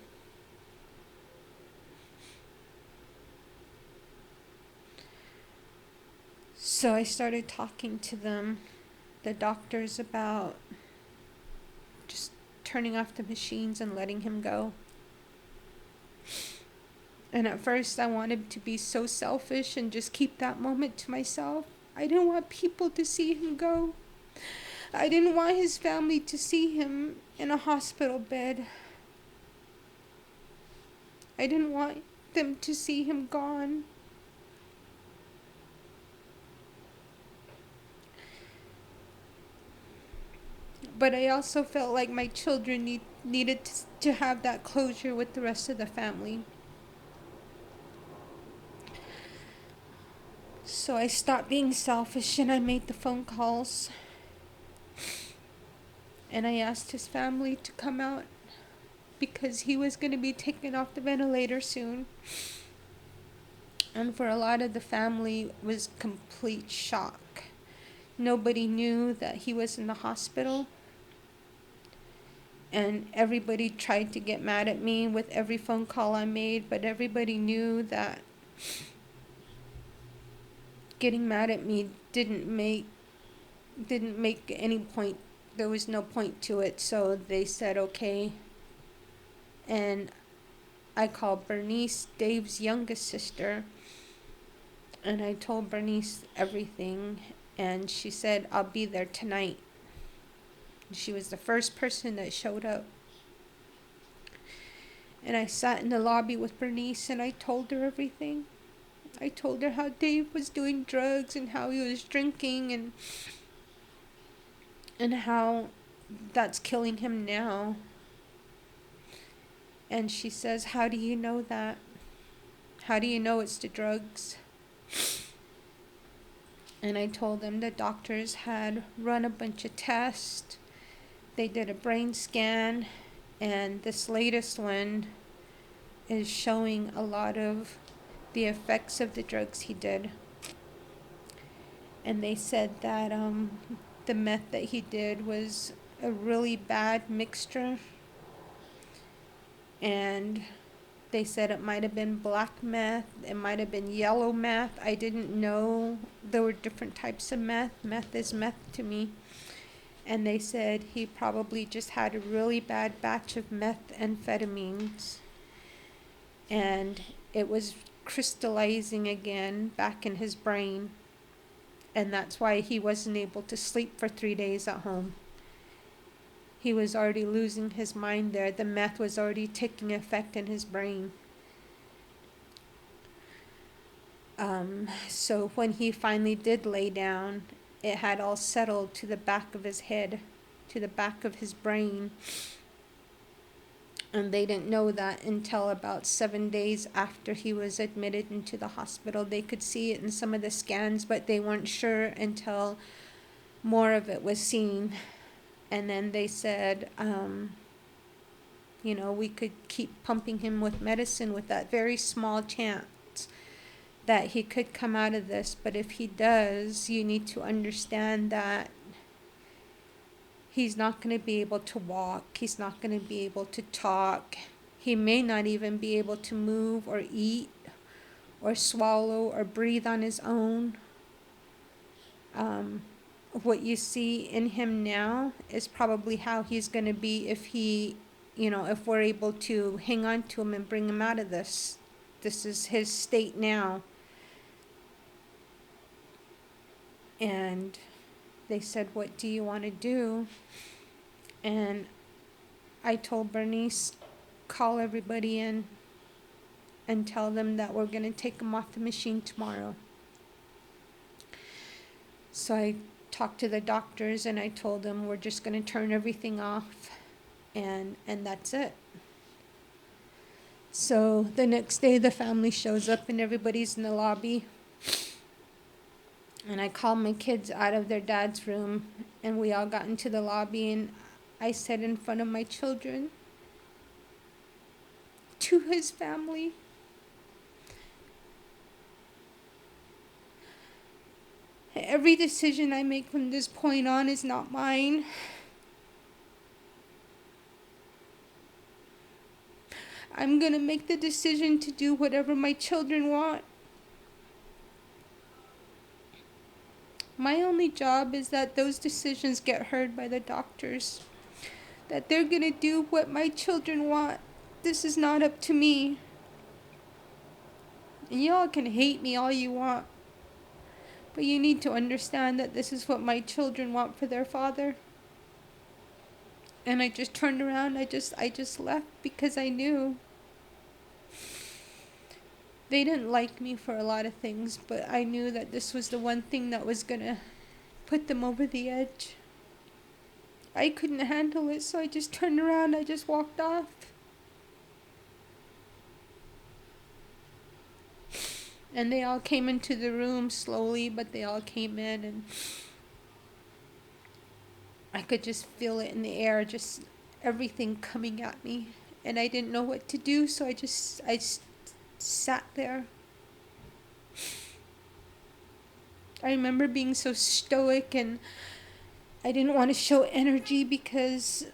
So I started talking to them, the doctors, about just turning off the machines and letting him go. And at first I wanted to be so selfish and just keep that moment to myself. I didn't want people to see him go. I didn't want his family to see him in a hospital bed. I didn't want them to see him gone. But I also felt like my children needed to have that closure with the rest of the family. So I stopped being selfish and I made the phone calls. And I asked his family to come out because he was going to be taken off the ventilator soon. And for a lot of the family, it was complete shock. Nobody knew that he was in the hospital. And everybody tried to get mad at me with every phone call I made, but everybody knew that getting mad at me didn't make any point. There was no point to it, so they said okay. And I called Bernice, Dave's youngest sister, and I told Bernice everything, and she said, I'll be there tonight. She was the first person that showed up. And I sat in the lobby with Bernice and I told her everything. I told her how Dave was doing drugs and how he was drinking and how that's killing him now. And she says, how do you know that? How do you know it's the drugs? And I told them the doctors had run a bunch of tests. They did a brain scan, and this latest one is showing a lot of the effects of the drugs he did. And they said that the meth that he did was a really bad mixture. And they said it might have been black meth, it might have been yellow meth. I didn't know there were different types of meth. Meth is meth to me. And they said he probably just had a really bad batch of methamphetamines. And it was crystallizing again back in his brain. And that's why he wasn't able to sleep for 3 days at home. He was already losing his mind there. The meth was already taking effect in his brain. So when he finally did lay down, it had all settled to the back of his head, to the back of his brain. And they didn't know that until about 7 days after he was admitted into the hospital. They could see it in some of the scans, but they weren't sure until more of it was seen. And then they said, we could keep pumping him with medicine with that very small chance that he could come out of this. But if he does, you need to understand that he's not going to be able to walk. He's not going to be able to talk. He may not even be able to move or eat or swallow or breathe on his own. What you see in him now is probably how he's going to be if if we're able to hang on to him and bring him out of this. This is his state now. And they said, what do you want to do? And I told Bernice, call everybody in and tell them that we're going to take him off the machine tomorrow. So I talked to the doctors and I told them we're just going to turn everything off and that's it. So the next day the family shows up and everybody's in the lobby. And I called my kids out of their dad's room and we all got into the lobby and I said in front of my children to his family, every decision I make from this point on is not mine. I'm going to make the decision to do whatever my children want. My only job is that those decisions get heard by the doctors. That they're going to do what my children want. This is not up to me. And y'all can hate me all you want. But you need to understand that this is what my children want for their father. And I just turned around. I just left because I knew. They didn't like me for a lot of things, but I knew that this was the one thing that was going to put them over the edge. I couldn't handle it, so I just turned around. I just walked off. And they all came into the room slowly, but they all came in and I could just feel it in the air, just everything coming at me. And I didn't know what to do, so I sat there. I remember being so stoic and I didn't want to show energy because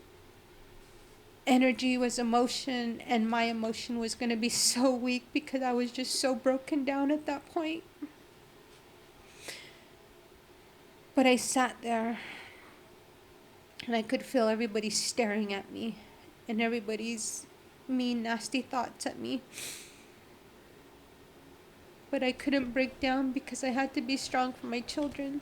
energy was emotion and my emotion was going to be so weak because I was just so broken down at that point. But I sat there and I could feel everybody staring at me and everybody's mean, nasty thoughts at me. But I couldn't break down because I had to be strong for my children.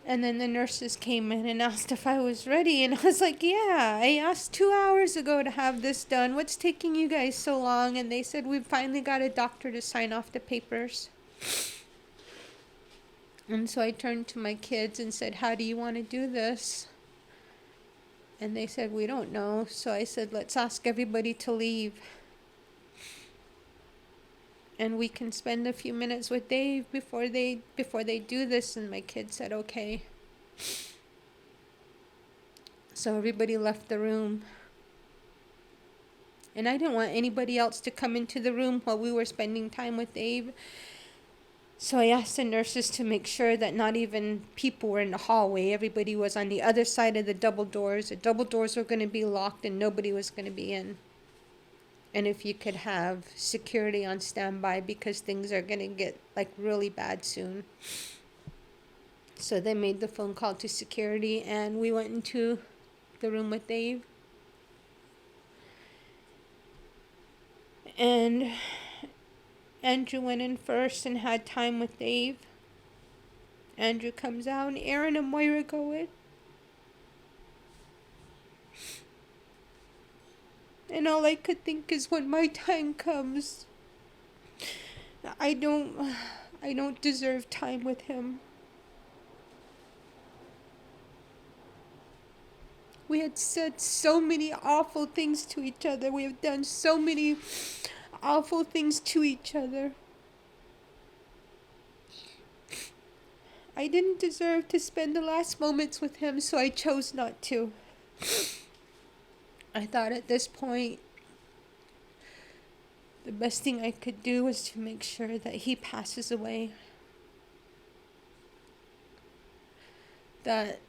And then the nurses came in and asked if I was ready. And I was like, yeah, I asked 2 hours ago to have this done. What's taking you guys so long? And they said, we've finally got a doctor to sign off the papers. And so I turned to my kids and said, how do you want to do this? And they said, we don't know. So I said, let's ask everybody to leave. And we can spend a few minutes with Dave before they do this. And my kids said, okay. So everybody left the room. And I didn't want anybody else to come into the room while we were spending time with Dave. So I asked the nurses to make sure that not even people were in the hallway. Everybody was on the other side of the double doors. The double doors were going to be locked and nobody was going to be in. And if you could have security on standby because things are going to get really bad soon. So they made the phone call to security and we went into the room with Dave. And Andrew went in first and had time with Dave. Andrew comes out and Aaron and Moira go in. And all I could think is when my time comes, I don't deserve time with him. We had said so many awful things to each other. We have done so many awful things to each other. I didn't deserve to spend the last moments with him, so I chose not to. I thought at this point, the best thing I could do was to make sure that he passes away. That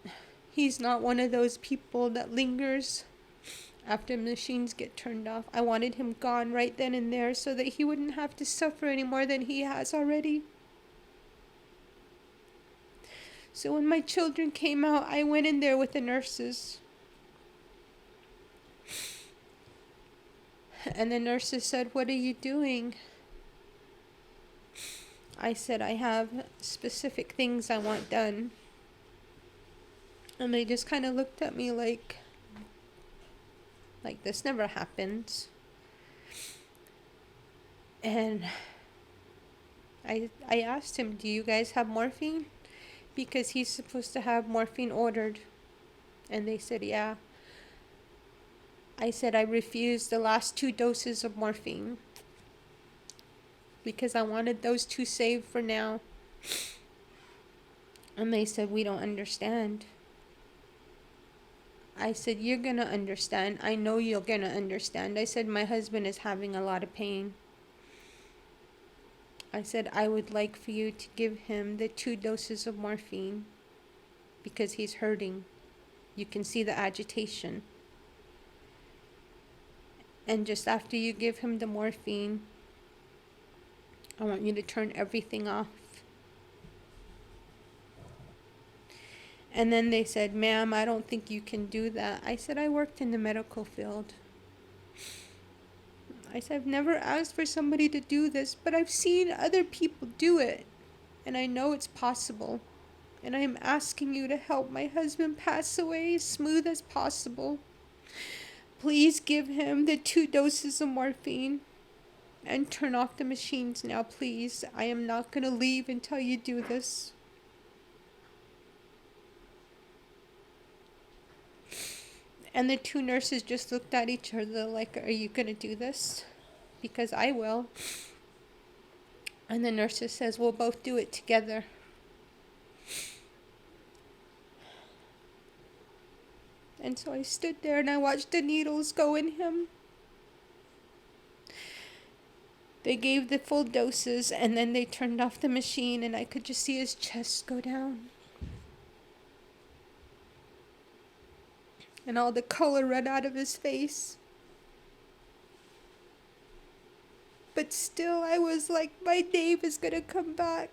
he's not one of those people that lingers after machines get turned off. I wanted him gone right then and there so that he wouldn't have to suffer any more than he has already. So when my children came out, I went in there with the nurses. And the nurses said, "What are you doing?" I said, "I have specific things I want done." And they just kind of looked at me like this never happens. And I asked him, "Do you guys have morphine?" Because he's supposed to have morphine ordered. And they said, "Yeah." I said, "I refused the last 2 doses of morphine because I wanted those 2 saved for now." And they said, "We don't understand." I said, "You're going to understand. I know you're going to understand." I said, "My husband is having a lot of pain." I said, "I would like for you to give him the 2 doses of morphine because he's hurting. You can see the agitation. And just after you give him the morphine, I want you to turn everything off." And then they said, "Ma'am, I don't think you can do that." I said, "I worked in the medical field." I said, "I've never asked for somebody to do this, but I've seen other people do it. And I know it's possible. And I'm asking you to help my husband pass away as smooth as possible. Please give him the 2 doses of morphine and turn off the machines now, please. I am not going to leave until you do this." And the 2 nurses just looked at each other like, "Are you going to do this?" Because I will. And the nurses says, "We'll both do it together." And so I stood there and I watched the needles go in him. They gave the full doses and then they turned off the machine and I could just see his chest go down. And all the color ran out of his face. But still, I was like, my Dave is going to come back.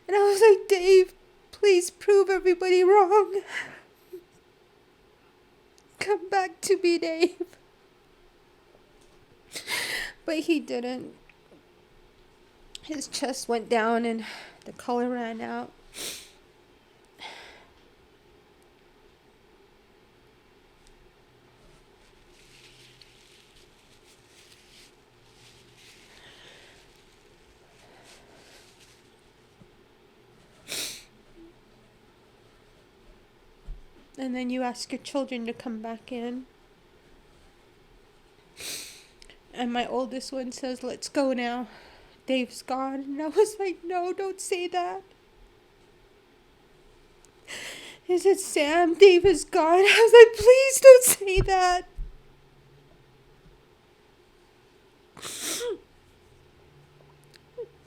And I was like, "Dave, please prove everybody wrong. Come back to me, Dave." But he didn't. His chest went down and the color ran out. And then you ask your children to come back in. And my oldest one says, "Let's go now. Dave's gone." And I was like, "No, don't say that." He said, "Sam, Dave is gone." I was like, "Please don't say that."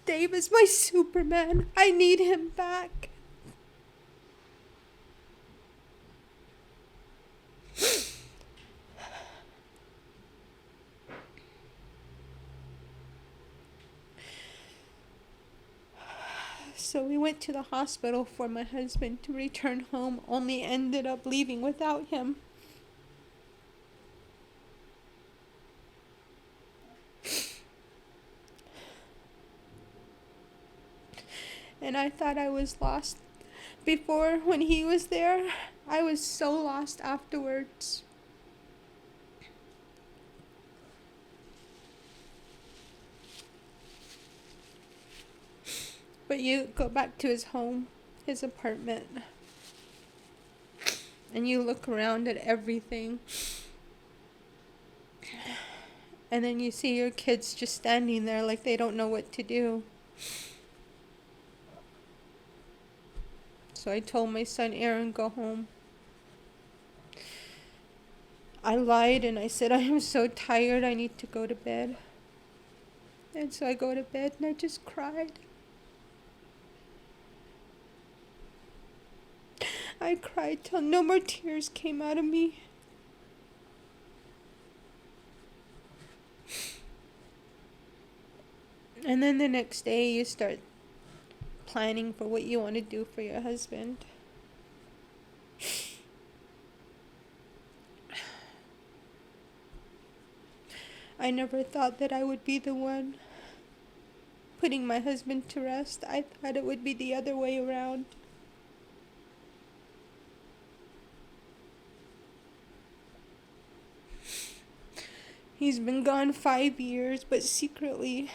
Dave is my Superman. I need him back. So we went to the hospital for my husband to return home, only ended up leaving without him. And I thought I was lost before when he was there. I was so lost afterwards. But you go back to his home, his apartment. and you look around at everything, and then you see your kids just standing there like they don't know what to do. So I told my son Aaron, go home. I lied and I said, I am so tired, I need to go to bed. And so I go to bed and I just cried. I cried till no more tears came out of me. And then the next day you start planning for what you want to do for your husband. I never thought that I would be the one putting my husband to rest. I thought it would be the other way around. He's been gone 5 years, but secretly,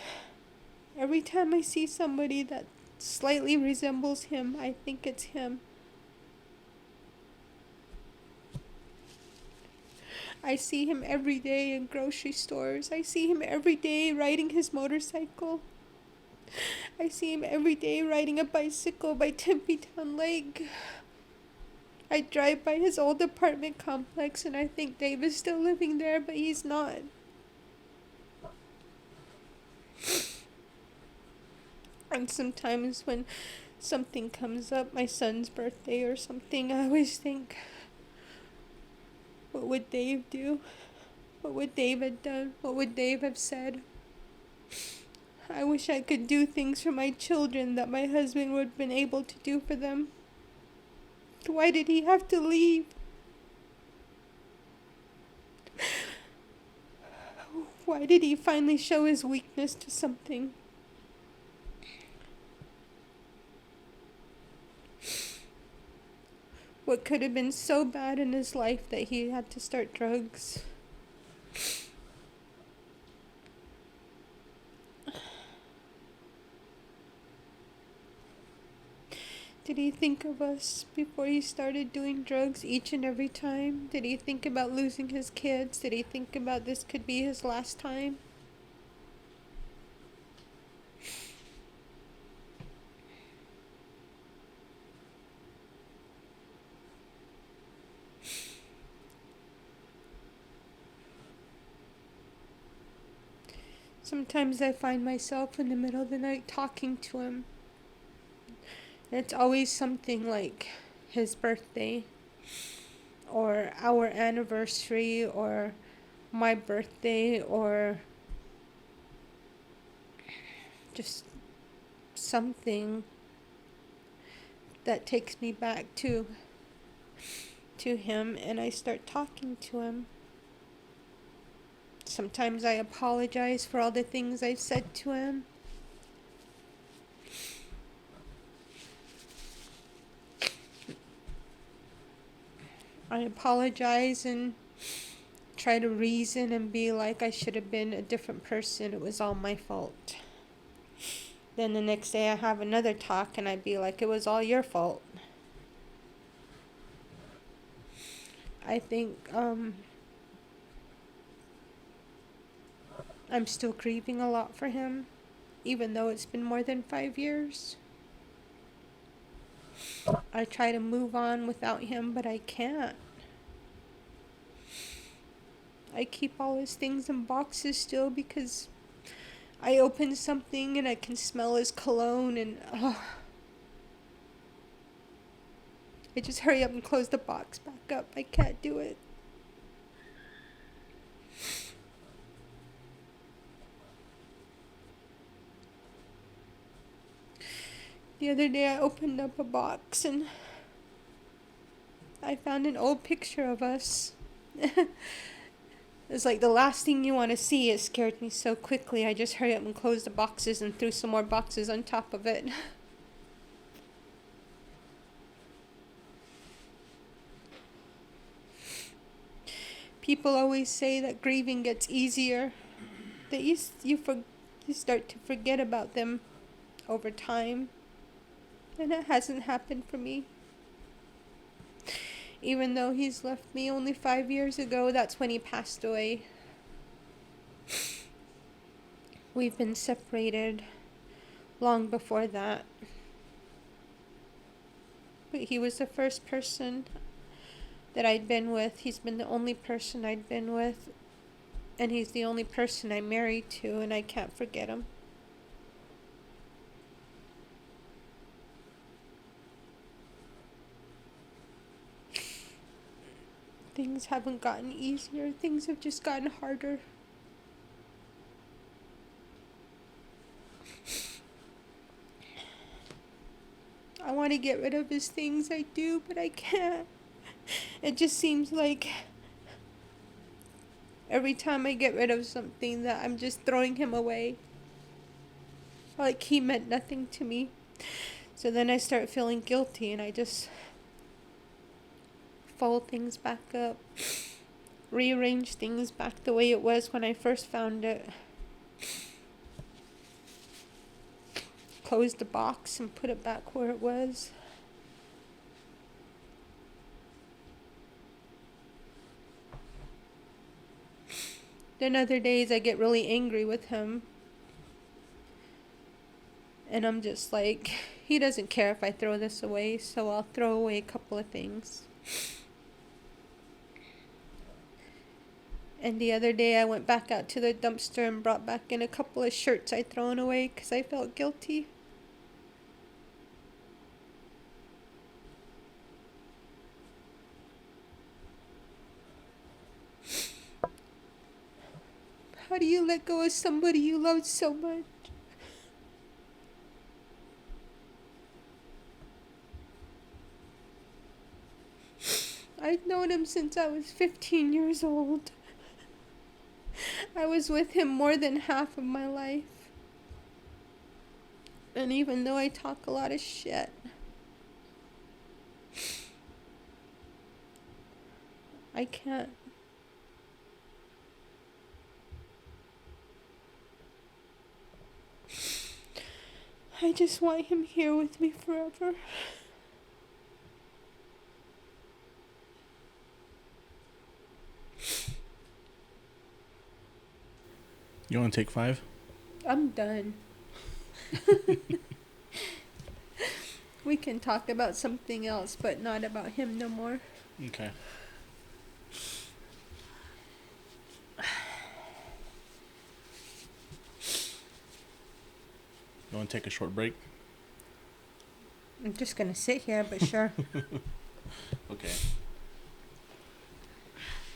every time I see somebody that slightly resembles him, I think it's him. I see him every day in grocery stores. I see him every day riding his motorcycle. I see him every day riding a bicycle by Tempe Town Lake. I drive by his old apartment complex and I think Dave is still living there, but he's not. And sometimes when something comes up, my son's birthday or something, I always think, what would Dave do? What would Dave have done? What would Dave have said? I wish I could do things for my children that my husband would have been able to do for them. Why did he have to leave? Why did he finally show his weakness to something? What could have been so bad in his life that he had to start drugs? Did he think of us before he started doing drugs each and every time? Did he think about losing his kids? Did he think about this could be his last time? Sometimes I find myself in the middle of the night talking to him. It's always something like his birthday, or our anniversary, or my birthday, or just something that takes me back to him, and I start talking to him. Sometimes I apologize for all the things I've said to him. I apologize and try to reason and be like, I should have been a different person. It was all my fault. Then the next day I have another talk and I'd be like, it was all your fault. I think I'm still grieving a lot for him, even though it's been more than 5 years. I try to move on without him, but I can't. I keep all his things in boxes still because I open something and I can smell his cologne and I just hurry up and close the box back up. I can't do it. The other day I opened up a box and I found an old picture of us. It's like the last thing you want to see. It scared me so quickly. I just hurried up and closed the boxes and threw some more boxes on top of it. People always say that grieving gets easier, that you start to forget about them over time, and it hasn't happened for me. Even though he's left me only 5 years ago, that's when he passed away. We've been separated long before that. But he was the first person that I'd been with. He's been the only person I'd been with. And he's the only person I'm married to, and I can't forget him. Things haven't gotten easier. Things have just gotten harder. I want to get rid of his things, I do, but I can't. It just seems like every time I get rid of something that I'm just throwing him away. Like he meant nothing to me. So then I start feeling guilty and I just fold things back up. Rearrange things back the way it was when I first found it. Close the box and put it back where it was. Then other days I get really angry with him. And I'm just like, he doesn't care if I throw this away, so I'll throw away a couple of things. And the other day I went back out to the dumpster and brought back in a couple of shirts I'd thrown away because I felt guilty. How do you let go of somebody you love so much? I've known him since I was 15 years old. I was with him more than half of my life. And even though I talk a lot of shit, I can't. I just want him here with me forever. You want to take 5? I'm done. We can talk about something else, but not about him no more. Okay. You want to take a short break? I'm just gonna sit here, but sure. Okay.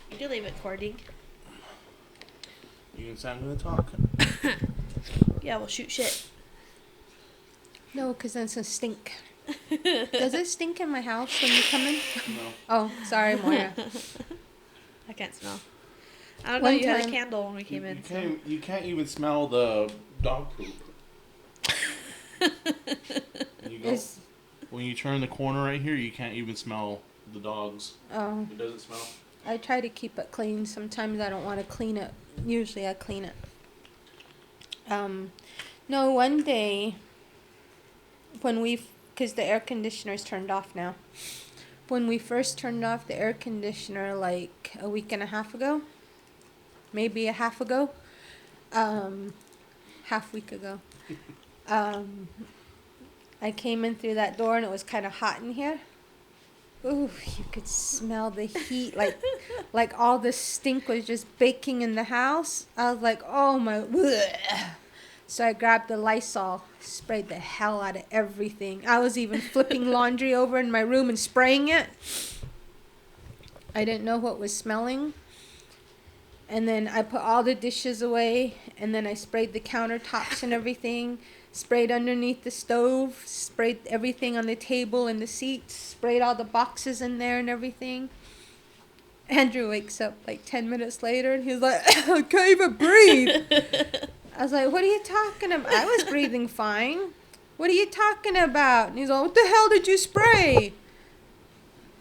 You can leave it recording. You can say I'm going to talk. Yeah, we'll shoot shit. No, because then it's gonna stink. Does it stink in my house when you come in? No. Oh, sorry, Moira. I can't smell. I don't know, you had a candle when we came in. You can't even smell the dog poop. When you turn the corner right here, you can't even smell the dogs. Oh. It doesn't smell. I try to keep it clean. Sometimes I don't want to clean it. Usually I clean it. No, one day because the air conditioner's turned off now. When we first turned off the air conditioner like a week and a half ago, maybe a half ago, half week ago, I came in through that door and it was kind of hot in here. Ooh, you could smell the heat, like all the stink was just baking in the house. I was like, oh my, bleh. So I grabbed the Lysol, sprayed the hell out of everything. I was even flipping laundry over in my room and spraying it. I didn't know what was smelling. And then I put all the dishes away, and then I sprayed the countertops and everything, sprayed underneath the stove, sprayed everything on the table and the seats, sprayed all the boxes in there and everything. Andrew wakes up like 10 minutes later, and he's like, I can't even breathe. I was like, what are you talking about? I was breathing fine. What are you talking about? And he's like, what the hell did you spray?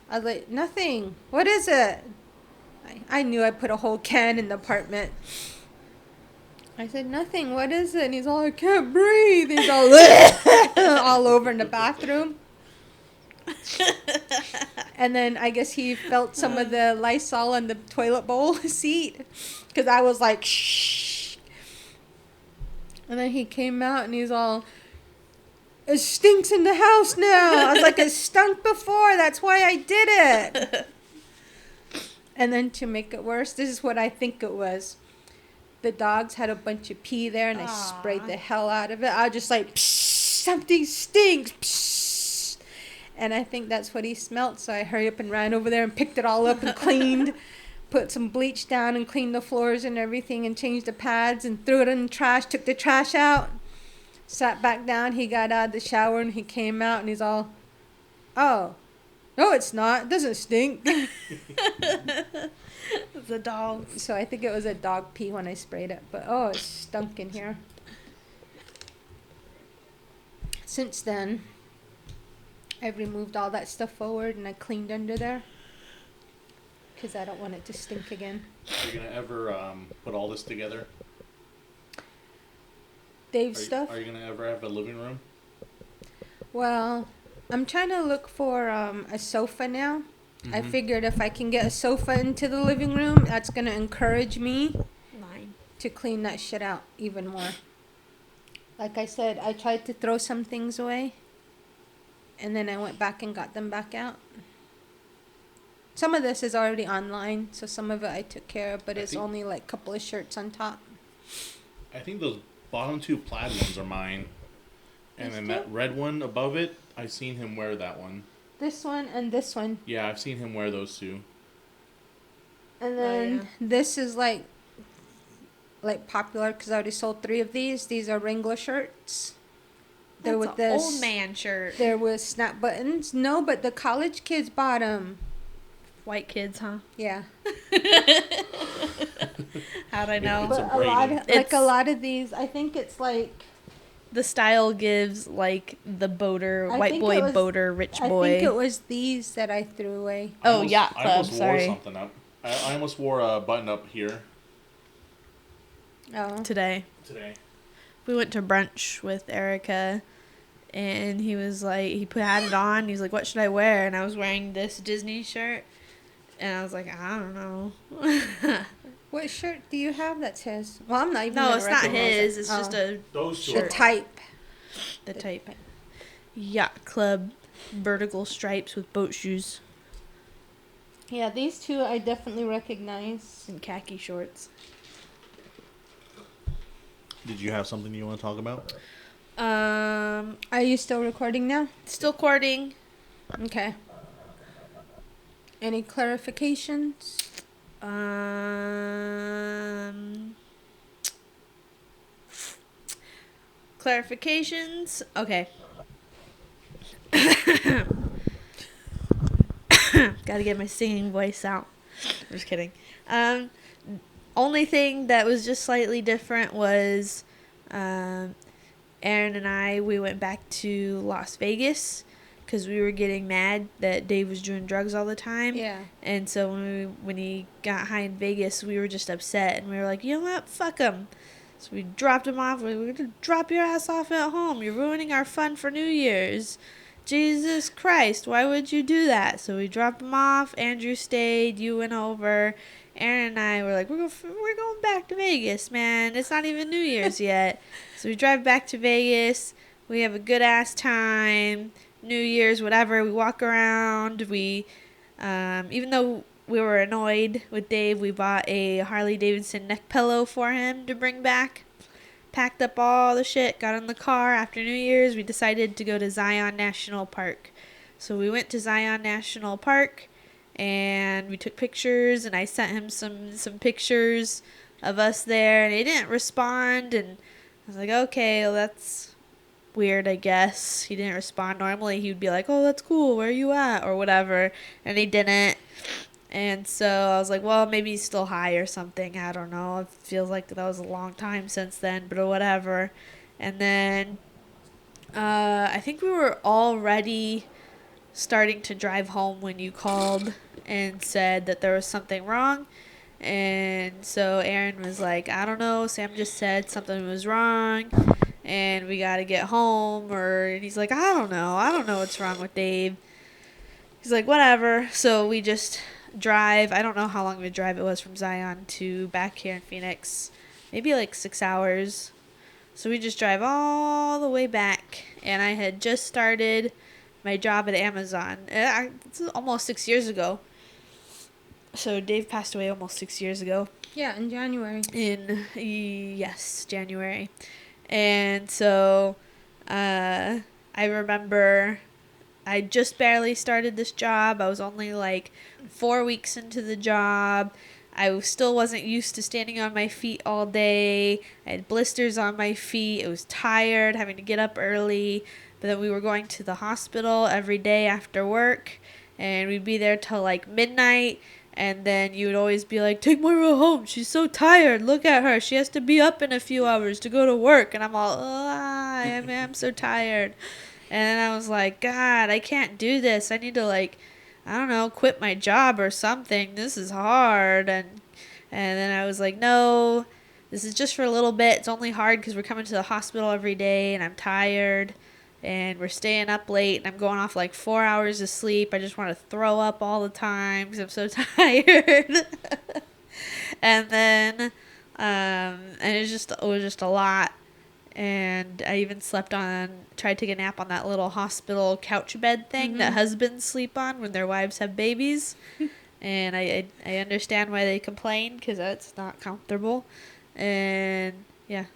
I was like, nothing. What is it? I knew I put a whole can in the apartment. I said, nothing. What is it? And he's all, I can't breathe. He's all, all over in the bathroom. And then I guess he felt some of the Lysol on the toilet bowl seat. Because I was like, shh. And then he came out and he's all, it stinks in the house now. I was like, it stunk before. That's why I did it. And then to make it worse, this is what I think it was. The dogs had a bunch of pee there and I sprayed the hell out of it. I was just like, psh, something stinks. Psh. And I think that's what he smelt. So I hurried up and ran over there and picked it all up and cleaned. Put some bleach down and cleaned the floors and everything and changed the pads and threw it in the trash. Took the trash out. Sat back down. He got out of the shower and he came out and he's all, oh, no, it's not. It doesn't stink. It's a dog. So I think it was a dog pee when I sprayed it. But, oh, it stunk in here. Since then, I've removed all that stuff forward and I cleaned under there. Because I don't want it to stink again. Are you going to ever put all this together? Dave's stuff? Are you going to ever have a living room? Well, I'm trying to look for a sofa now. Mm-hmm. I figured if I can get a sofa into the living room, that's going to encourage me to clean that shit out even more. Like I said, I tried to throw some things away, and then I went back and got them back out. Some of this is already online, so some of it I took care of, but it's only like a couple of shirts on top. I think those bottom two plaid ones are mine. And then that red one above it, I've seen him wear that one. This one and this one. Yeah, I've seen him wear those two. And then this is like popular because I already sold 3 of these. These are Wrangler shirts. They're with this old man shirt. They're with snap buttons. No, but the college kids bought them. White kids, huh? Yeah. How'd I know? But a lot of these, I think it's like the style gives like the boater, white boy boater, rich boy. I think it was these that I threw away. Oh, yacht club. I almost sorry. wore something up. I almost wore a button up here. Oh. Today. We went to brunch with Erica, and he was like, had it on. He was like, "What should I wear?" And I was wearing this Disney shirt, and I was like, "I don't know." What shirt do you have that says? Well, I'm not even. No, it's not his. It's just a shirt. The type. The type. Yacht Club, vertical stripes with boat shoes. Yeah, these two I definitely recognize. And khaki shorts. Did you have something you want to talk about? Are you still recording now? Still recording. Okay. Any clarifications? Clarifications? Okay. Gotta get my singing voice out. I'm just kidding. Only thing that was just slightly different was Aaron and we went back to Las Vegas because we were getting mad that Dave was doing drugs all the time. Yeah. And so when he got high in Vegas, we were just upset. And we were like, you know what? Fuck him. So we dropped him off. We were going to drop your ass off at home. You're ruining our fun for New Year's. Jesus Christ, why would you do that? So we dropped him off. Andrew stayed. You went over. Aaron and I were like, we're going back to Vegas, man. It's not even New Year's yet. So we drive back to Vegas. We have a good-ass time. New Year's, whatever. We walk around. We, even though we were annoyed with Dave, we bought a Harley Davidson neck pillow for him to bring back. Packed up all the shit, got in the car. After New Year's, we decided to go to Zion National Park. So we went to Zion National Park, and we took pictures, and I sent him some pictures of us there, and he didn't respond, and I was like, okay, well, that's weird, I guess. He didn't respond. Normally, he would be like, oh, that's cool, where are you at, or whatever, and he didn't. And so I was like, well, maybe he's still high or something. I don't know. It feels like that was a long time since then, but whatever. And then I think we were already starting to drive home when you called and said that there was something wrong. And so Aaron was like, I don't know. Sam just said something was wrong and we got to get home. And he's like, I don't know what's wrong with Dave. he's like, whatever. So we just drive. I don't know how long of a drive it was from Zion to back here in Phoenix. Maybe like 6 hours. So we just drive all the way back. And I had just started my job at Amazon. It's almost 6 years ago. So Dave passed away almost 6 years ago. Yeah, in January. Yes, January. And so I remember I just barely started this job. I was only like 4 weeks into the job. I still wasn't used to standing on my feet all day. I had blisters on my feet. I was tired, having to get up early. But then we were going to the hospital every day after work. And we'd be there till like midnight. And then you would always be like, take Moira home. She's so tired. Look at her. She has to be up in a few hours to go to work. And I'm all, I'm so tired. And then I was like, God, I can't do this. I need to, like, I don't know, quit my job or something. This is hard. And then I was like, no, this is just for a little bit. It's only hard because we're coming to the hospital every day and I'm tired. And we're staying up late, and I'm going off like 4 hours of sleep. I just want to throw up all the time because I'm so tired. And then, and it was just a lot. And I even tried to take a nap on that little hospital couch bed thing that husbands sleep on when their wives have babies. And I understand why they complain because it's not comfortable. And yeah,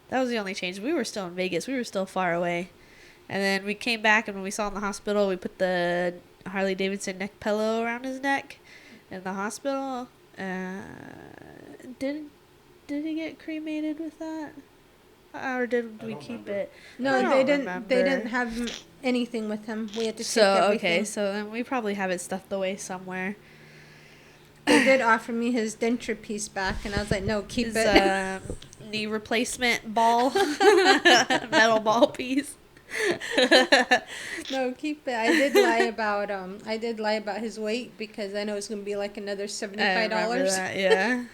that was the only change. We were still in Vegas. We were still far away. And then we came back, and when we saw him in the hospital, we put the Harley Davidson neck pillow around his neck in the hospital. Did he get cremated with that? Or did we keep it? No, they didn't. They didn't have anything with him. We had to take everything. Okay, so then we probably have it stuffed away somewhere. They did offer me his denture piece back, and I was like, no, keep it. Knee replacement ball, metal ball piece. No, keep it. I did lie about his weight because I know it's gonna be like another $75. I remember that, yeah.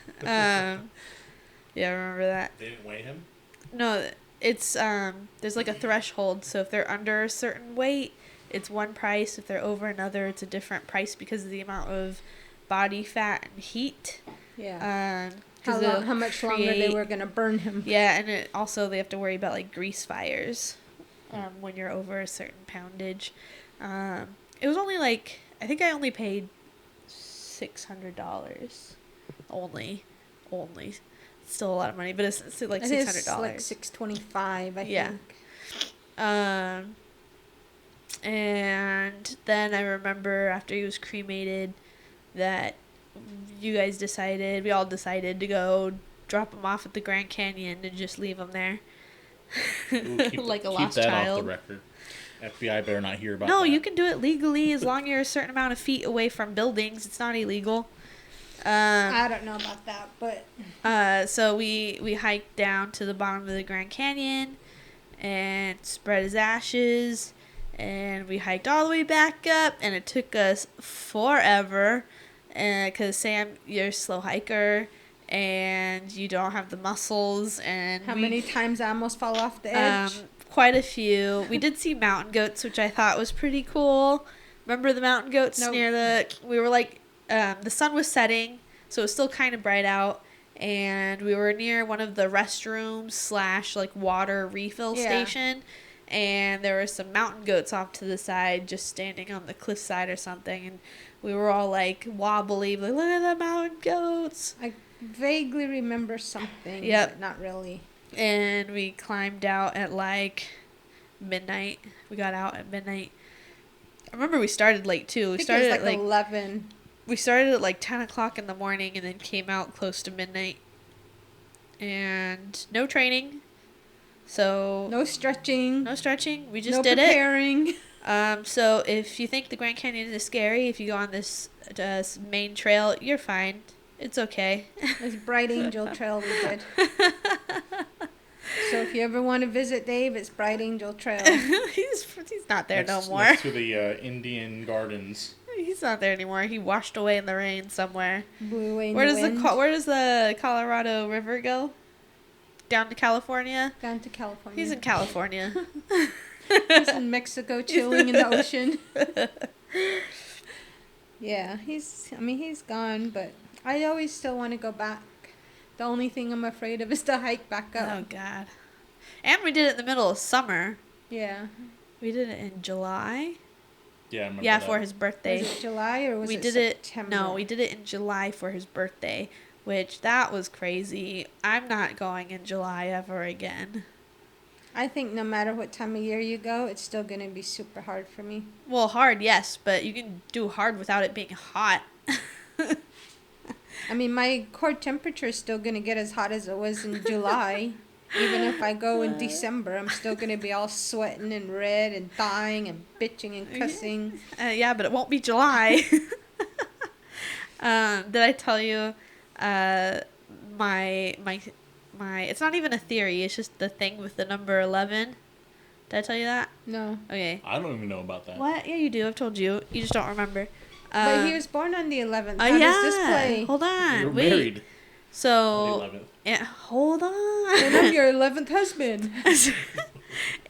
Yeah, I remember that. They didn't weigh him? No, it's there's like a threshold, so if they're under a certain weight, it's one price. If they're over another, it's a different price because of the amount of body fat and heat. Yeah. How much longer they were gonna burn him. Yeah, and they have to worry about like grease fires. When you're over a certain poundage. It was only like, I think I only paid $600. Only. Still a lot of money, but it's like $600. It's like $625, I think. And then I remember after he was cremated that we all decided to go drop him off at the Grand Canyon and just leave him there. Ooh, like a lost child. Keep that child. off the record. FBI better not hear about that. No, you can do it legally as long as you're a certain amount of feet away from buildings. It's not illegal. I don't know about that, but... So we hiked down to the bottom of the Grand Canyon and spread his ashes. And we hiked all the way back up. And it took us forever. Because Sam, you're a slow hiker. And you don't have the muscles. And how many times I almost fell off the edge? Quite a few. We did see mountain goats, which I thought was pretty cool. Remember the mountain goats near the... We were like... the sun was setting, so it was still kind of bright out. And we were near one of the restrooms / like water refill station. And there were some mountain goats off to the side, just standing on the cliffside or something. And we were all like wobbly, like, look at the mountain goats. I vaguely remember something, but not really. And we climbed out at like midnight. We got out at midnight. I remember we started late too. I think it was like 11. We started at like 10 o'clock in the morning and then came out close to midnight. And no training. So no stretching. We just did preparing. it. So if you think the Grand Canyon is scary, if you go on this main trail, you're fine. It's okay. This Bright Angel Trail we did. So if you ever want to visit Dave, it's Bright Angel Trail. He's not there no more. Next to the Indian Gardens. He's not there anymore. He washed away in the rain somewhere. Blew away in Where the does wind. Where does the Colorado River go? Down to California? Down to California. He's in California. He's in Mexico chilling in the ocean. Yeah, he's gone, but I always still want to go back. The only thing I'm afraid of is to hike back up. Oh, God. And we did it in the middle of summer. Yeah. We did it in July. Yeah, I remember Yeah, that. for his birthday. Was it July or was we it did September? No, we did it in July for his birthday, which that was crazy. I'm not going in July ever again. I think no matter what time of year you go, it's still going to be super hard for me. Well, hard, yes, but you can do hard without it being hot. I mean, my core temperature is still going to get as hot as it was in July. Even if I go in December, I'm still going to be all sweating and red and dying and bitching and cussing. Yeah, but it won't be July. Did I tell you my it's not even a theory, it's just the thing with the number 11. Did I tell you that? No. Okay. I don't even know about that. What? Yeah, you do. I've told you. You just don't remember. But he was born on the 11th. Oh, How yeah. does this play? Hold on. You're Wait. married on So, the 11th. yeah, hold on. And I'm your 11th husband.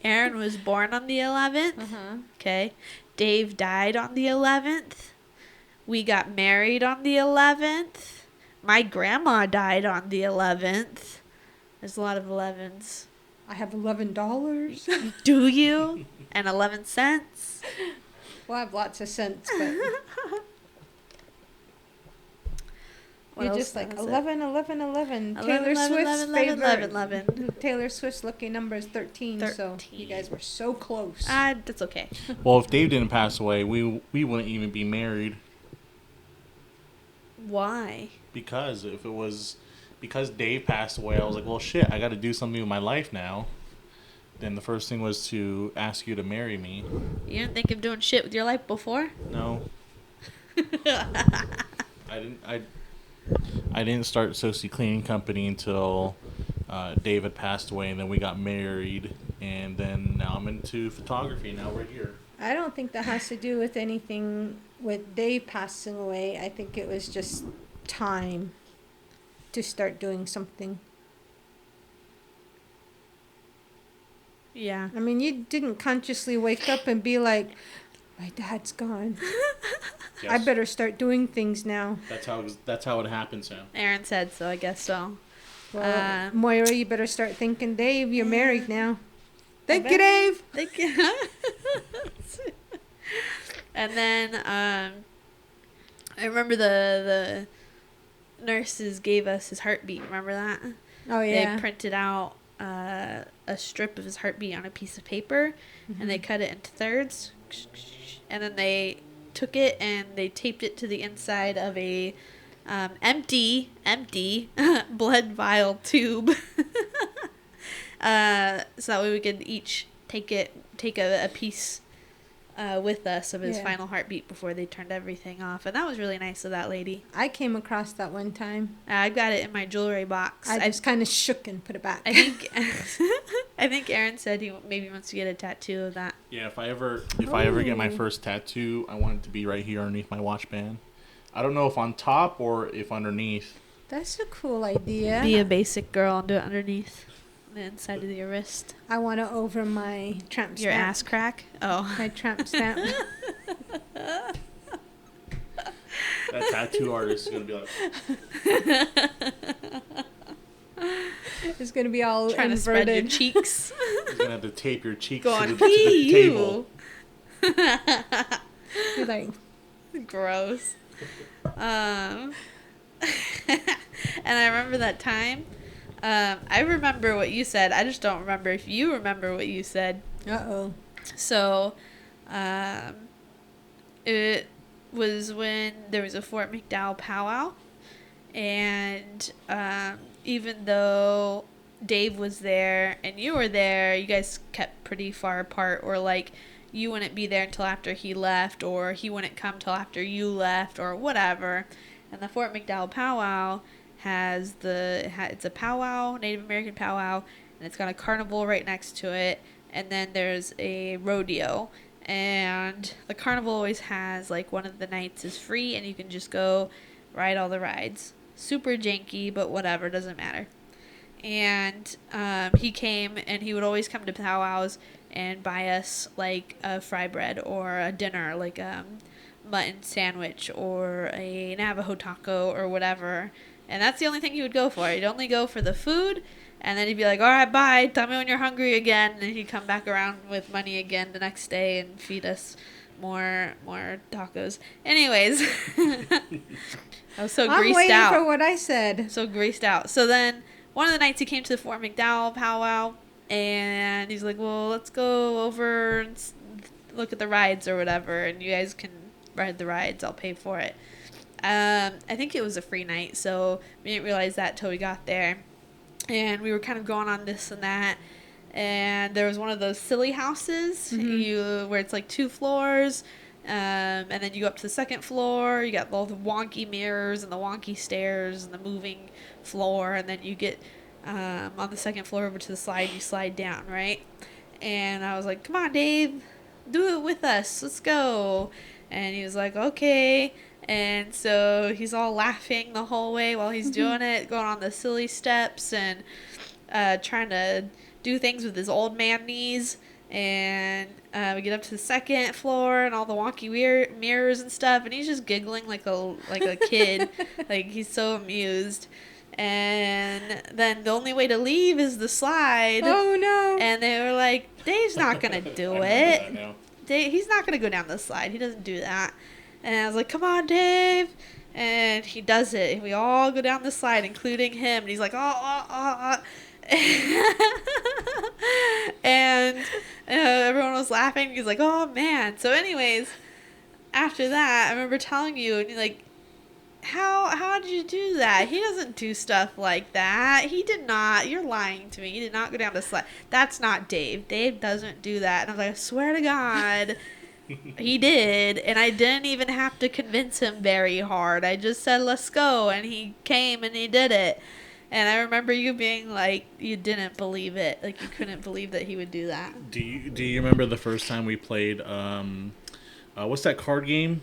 Aaron was born on the 11th. Uh-huh. Okay. Dave died on the 11th. We got married on the 11th. My grandma died on the 11th. There's a lot of 11s. I have $11. Do you? And 11 cents. Well, I have lots of cents, but What you're else just like was it? 11, 11, 11. 11, Taylor 11, Swift's 11, favorite. 11, 11. Taylor Swift's lucky number is 13, so 13. you guys were so close. That's okay. Well, if Dave didn't pass away, we wouldn't even be married. Why? Because because Dave passed away, I was like, well, shit, I got to do something with my life now. Then the first thing was to ask you to marry me. You didn't think of doing shit with your life before? No. I didn't start Tsosie Cleaning Company until Dave had passed away, and then we got married, and then now I'm into photography. Now we're here. I don't think that has to do with anything with Dave passing away. I think it was just time to start doing something. Yeah. I mean, you didn't consciously wake up and be like, my dad's gone. Yes. I better start doing things now. That's how it happened, Sam. Aaron said so, I guess so. Well, Moira, you better start thinking, Dave, you're married now. Thank you, Dave. Thank you. And then I remember the nurses gave us his heartbeat. Remember that? Oh, yeah. They printed out a strip of his heartbeat on a piece of paper, and they cut it into thirds. And then they took it and they taped it to the inside of a empty blood vial tube. So that way we could each take a piece with us of his final heartbeat before they turned everything off. And that was really nice of that lady. I came across that one time. I've got it in my jewelry box. I just kind of shook and put it back. I think Aaron said he maybe wants to get a tattoo of that. Yeah, if I ever get my first tattoo, I want it to be right here underneath my watch band. I don't know if on top or if underneath. That's a cool idea. Be a basic girl and do it underneath the inside of your wrist. I want to over my tramp stamp. Your ass crack? Oh. My tramp stamp. That tattoo artist is going to be like... It's going to be all trying inverted. to spread your cheeks. He's going to have to tape your cheeks Go to on, the table. You're like, gross. And I remember that time. I remember what you said. I just don't remember if you remember what you said. uh-oh. So, it was when there was a Fort McDowell powwow, and even though Dave was there and you were there, you guys kept pretty far apart, or like you wouldn't be there until after he left, or he wouldn't come till after you left, or whatever. And the Fort McDowell powwow it's a powwow, Native American powwow, and it's got a carnival right next to it, and then there's a rodeo. And the carnival always has, like, one of the nights is free, and you can just go ride all the rides. Super janky, but whatever, doesn't matter. And he came, and he would always come to powwows and buy us, like, a fry bread or a dinner, like mutton sandwich or a Navajo taco or whatever. And that's the only thing he would go for. He'd only go for the food, and then he'd be like, all right, bye, tell me when you're hungry again. And he'd come back around with money again the next day and feed us more tacos. Anyways, I was so greased out. I'm waiting for what I said. So greased out. So then one of the nights he came to the Fort McDowell powwow, and he's like, well, let's go over and look at the rides or whatever, and you guys can ride the rides. I'll pay for it. I think it was a free night, so we didn't realize that till we got there. And we were kind of going on this and that. And there was one of those silly houses where it's like 2 floors. And then you go up to the second floor. You got all the wonky mirrors and the wonky stairs and the moving floor. And then you get on the second floor over to the slide. You slide down, right? And I was like, come on, Dave. Do it with us. Let's go. And he was like, okay. And so he's all laughing the whole way while he's doing it, going on the silly steps and trying to do things with his old man knees. And we get up to the second floor and all the wonky mirrors and stuff, and he's just giggling like a kid. Like, he's so amused. And then the only way to leave is the slide. Oh, no. And they were like, Dave's not going to do it. He's not going to go down the slide. He doesn't do that. And I was like, come on, Dave. And he does it. And we all go down the slide, including him. And he's like, and everyone was laughing. He's like, oh, man. So anyways, after that, I remember telling you, and you're like, how did you do that? He doesn't do stuff like that. He did not. You're lying to me. He did not go down the slide. That's not Dave. Dave doesn't do that. And I was like, I swear to God. He did, and I didn't even have to convince him very hard. I just said, let's go, and he came and he did it. And I remember you being like, you didn't believe it. Like, you couldn't believe that he would do that. Do you remember the first time we played, what's that card game?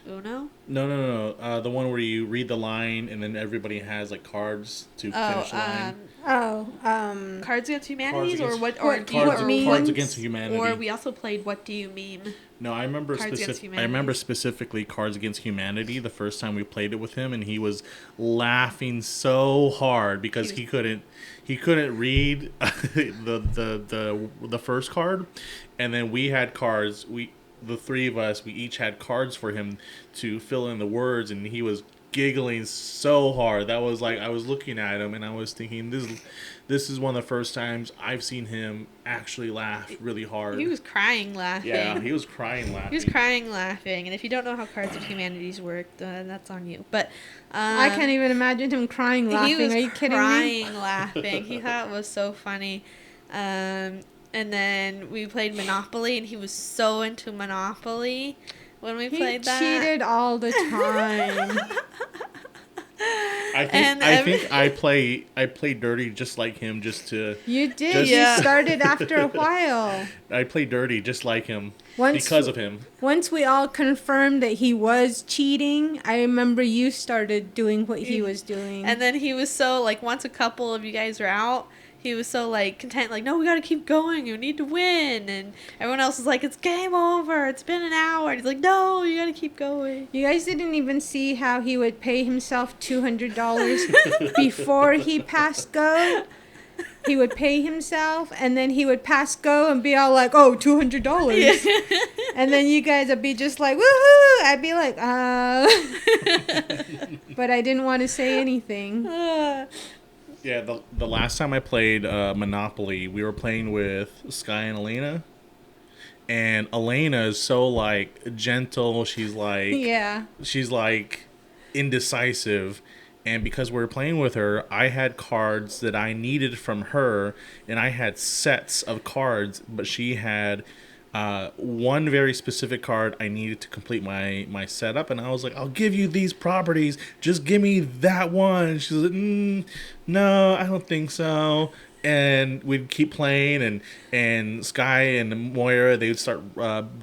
Uno? No. The one where you read the line and then everybody has like cards to finish the line. Cards Against Humanity, Cards Against Humanity. Or we also played What Do You Meme? No, I remember specifically Cards Against Humanity. The first time we played it with him, and he was laughing so hard because he couldn't read the first card, and then we had cards. The three of us, we each had cards for him to fill in the words, and he was giggling so hard. That was like, I was looking at him and I was thinking, this is one of the first times I've seen him actually laugh really hard. He was crying laughing. Yeah, he was crying laughing. He was crying laughing. And if you don't know how Cards of Humanities work, that's on you. But I can't even imagine him crying laughing. Are you kidding me? Crying laughing. He thought it was so funny. And then we played Monopoly, and he was so into Monopoly when we played that. He cheated all the time. I think I play dirty just like him, just to. You did. You started after a while. I play dirty just like him because of him. Once we all confirmed that he was cheating, I remember you started doing what he was doing. And then he was so, like, once a couple of you guys were out, he was so, like, content, like, no, we gotta keep going, you need to win, and everyone else was like, it's game over, it's been an hour, and he's like, no, you gotta keep going. You guys didn't even see how he would pay himself $200 before he passed go? He would pay himself, and then he would pass go and be all like, oh, $200. Yeah. And then you guys would be just like, woohoo! I'd be like, But I didn't want to say anything. Yeah, the last time I played Monopoly, we were playing with Sky and Elena. And Elena is so, like, gentle. She's like indecisive. And because we were playing with her, I had cards that I needed from her. And I had sets of cards. But she had one very specific card I needed to complete my setup. And I was like, I'll give you these properties. Just give me that one. She's like, no, I don't think so. And we'd keep playing, and Sky and Moira, they would start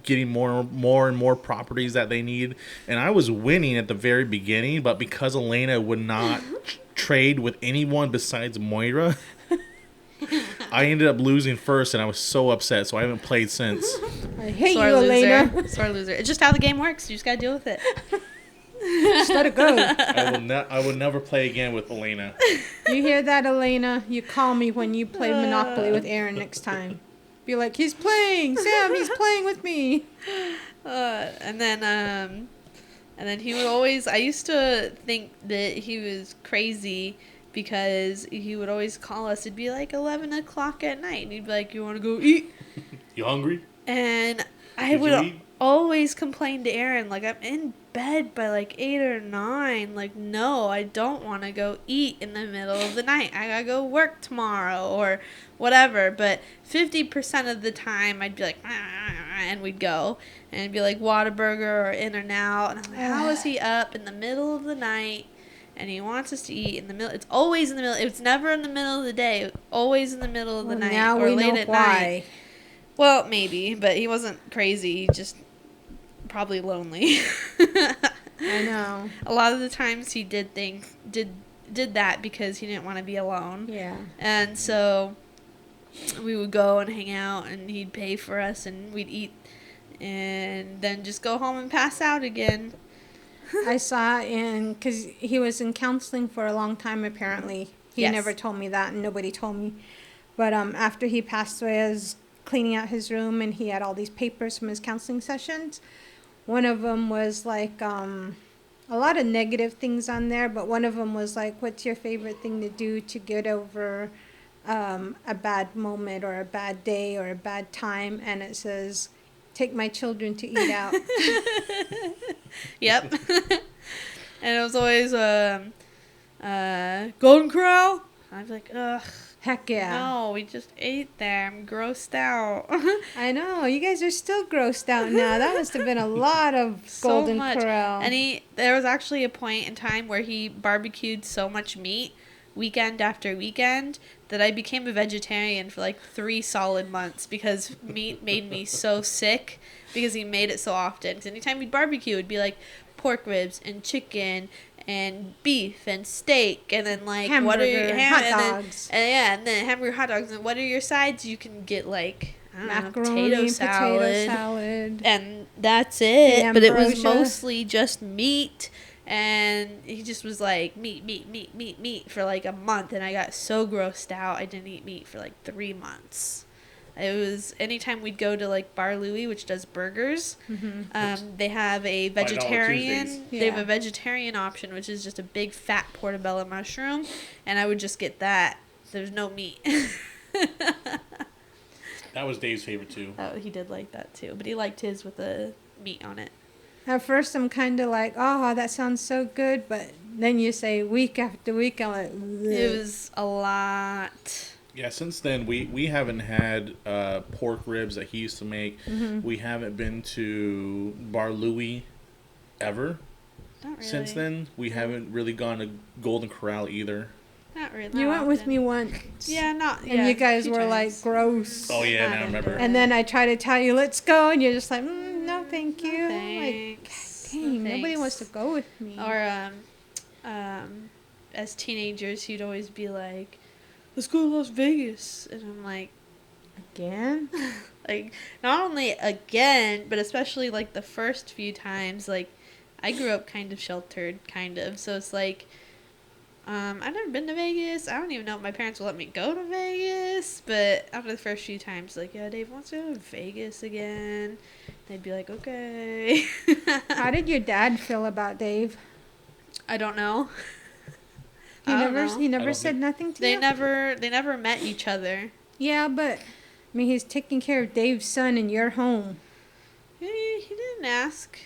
getting more and more properties that they need. And I was winning at the very beginning, but because Elena would not trade with anyone besides Moira, I ended up losing first, and I was so upset, so I haven't played since. I hate you, Elena. Sore loser. It's just how the game works. You just gotta deal with it. Just let it go. I will never play again with Elena. You hear that, Elena? You call me when you play Monopoly with Aaron next time. Be like, he's playing. Sam, he's playing with me. And then he would always, I used to think that he was crazy because he would always call us. It'd be like 11 o'clock at night. And he'd be like, you want to go eat? You hungry? And I would always complain to Aaron, like, I'm in bed by like 8 or 9. Like, no, I don't want to go eat in the middle of the night. I gotta go work tomorrow or whatever. But 50% of the time I'd be like, and we'd go. And it'd be like Whataburger or In-N-Out. And I'm like, how is he up in the middle of the night? And he wants us to eat in the middle. It's always in the middle. It's never in the middle of the day. It's always in the middle of the night now or we late know at why. night. Well, maybe, but he wasn't crazy. He just probably lonely. I know. A lot of the times he did that because he didn't want to be alone. Yeah. And so we would go and hang out, and he'd pay for us, and we'd eat, and then just go home and pass out again. I saw because he was in counseling for a long time, apparently. He Yes. never told me that, and nobody told me. But after he passed away, I was cleaning out his room, and he had all these papers from his counseling sessions. One of them was like a lot of negative things on there, but one of them was like, what's your favorite thing to do to get over a bad moment or a bad day or a bad time? And it says, take my children to eat out. Yep. And it was always Golden Corral. I'd be like, ugh. Heck yeah. No, we just ate there. I'm grossed out. I know. You guys are still grossed out now. That must have been a lot of Golden Corral. And there was actually a point in time where he barbecued so much meat weekend after weekend that I became a vegetarian for like 3 solid months because meat made me so sick because he made it so often. Because anytime we'd barbecue, it'd be like pork ribs and chicken and beef and steak, and then like hamburger, what are your hot dogs, and then hamburger, hot dogs, and what are your sides? You can get like macaroni, potato salad, and that's it. The but it was ambrosia. mostly just meat, and he just was like meat for like a month, and I got so grossed out. I didn't eat meat for like 3 months. It was anytime we'd go to like Bar Louie, which does burgers. Mm-hmm. They have a vegetarian. Yeah. They have a vegetarian option, which is just a big fat portobello mushroom, and I would just get that. There's no meat. That was Dave's favorite too. Oh, he did like that too, but he liked his with the meat on it. At first, I'm kind of like, oh, that sounds so good, but then you say week after week, I'm like, ugh. It was a lot. Yeah, since then we haven't had pork ribs that he used to make. Mm-hmm. We haven't been to Bar Louie ever. Not really. Since then, we haven't really gone to Golden Corral either. Not really. You went with often. me once. Yeah, not. And you guys were like, times. gross. Oh yeah, now I Not remember. into And then I try to tell you, let's go, and you're just like, no, thank you. Thanks. Like, dang, No nobody thanks. wants to go with me. Or as teenagers, he'd always be like, let's go to Las Vegas. And I'm like, Again? like, not only again, but especially like the first few times, like, I grew up kind of sheltered, so it's like, I've never been to Vegas. I don't even know if my parents will let me go to Vegas, but after the first few times, like, yeah, Dave wants to go to Vegas again. They'd be like, okay. How did your dad feel about Dave? I don't know. He I don't never know. he I never don't said think- nothing to They you? never met each other. Yeah, but I mean, he's taking care of Dave's son in your home. He didn't ask.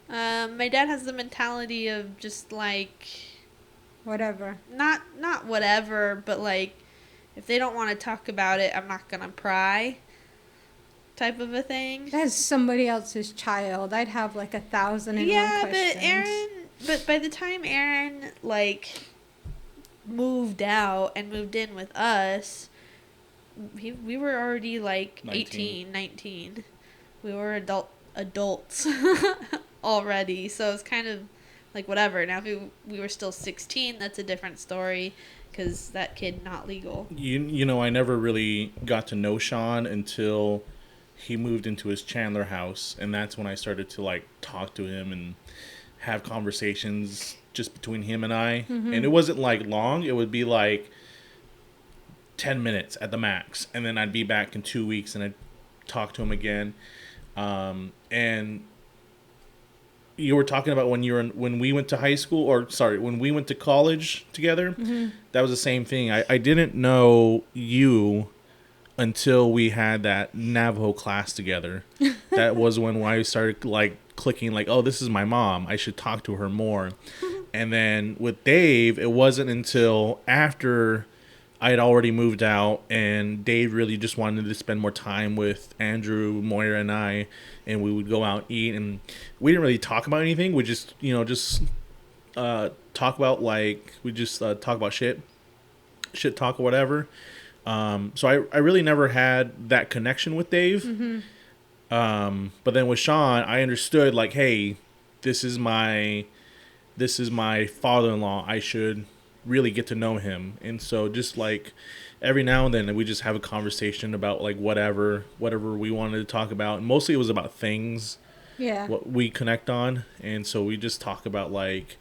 My dad has the mentality of just like Whatever. not whatever, but like if they don't want to talk about it, I'm not gonna pry. Type of a thing. That's somebody else's child. I'd have like 1,001 questions. But by the time Aaron like moved out and moved in with us, we were already like 18, 19. We were adults already, so it's kind of like whatever. Now if we were still 16, that's a different story, because that kid not legal. You know, I never really got to know Sean until he moved into his Chandler house, and that's when I started to like talk to him and have conversations just between him and I. And it wasn't like long. It would be like 10 minutes at the max, and then I'd be back in 2 weeks and I'd talk to him again. And you were talking about when we went to high school, when we went to college together. That was the same thing. I didn't know you until we had that Navajo class together. That was when I started like clicking, like, oh, this is my mom, I should talk to her more. And then with Dave, it wasn't until after I had already moved out, and Dave really just wanted to spend more time with Andrew, Moira, and I, and we would go out and eat, and we didn't really talk about anything. We just, talk about, like, talk about shit talk or whatever. So I really never had that connection with Dave. But then with Sean, I understood, like, hey, this is my father-in-law. I should really get to know him. And so just like every now and then we just have a conversation about like whatever we wanted to talk about. And mostly it was about things, what we connect on. And so we just talk about like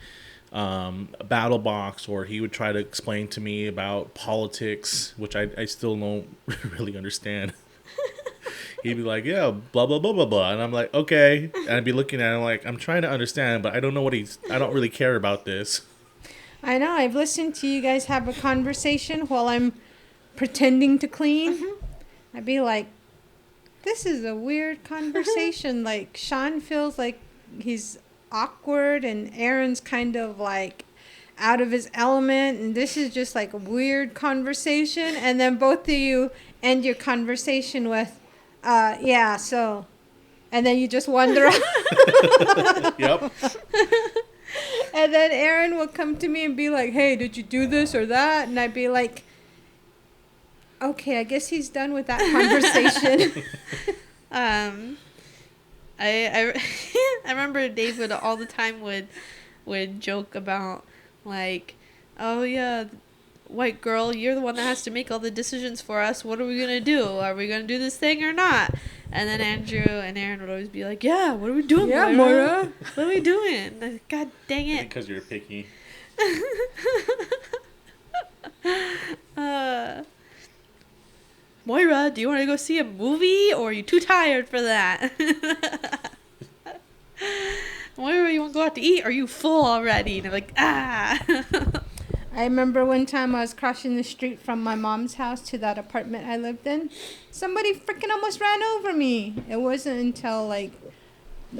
a battle box, or he would try to explain to me about politics, which I still don't really understand. He'd be like, yeah, blah, blah, blah, blah, blah. And I'm like, okay. And I'd be looking at him like, I'm trying to understand, but I don't know I don't really care about this. I know. I've listened to you guys have a conversation while I'm pretending to clean. I'd be like, this is a weird conversation. Like, Sean feels like he's awkward, and Aaron's kind of like out of his element, and this is just like a weird conversation. And then both of you end your conversation with, yeah, so. And then you just wander off. Yep. And then Aaron will come to me and be like, hey, did you do this or that? And I'd be like, okay, I guess he's done with that conversation. I remember Dave would all the time would joke about, like, oh yeah, white girl, you're the one that has to make all the decisions for us. What are we going to do? Are we going to do this thing or not? And then Andrew and Aaron would always be like, yeah, what are we doing, Moira? What are we doing? Like, God dang it. Because you're picky. Moira, do you want to go see a movie, or are you too tired for that? Moira, you want to go out to eat? Or are you full already? And I'm like, I remember one time I was crossing the street from my mom's house to that apartment I lived in. Somebody freaking almost ran over me. It wasn't until like,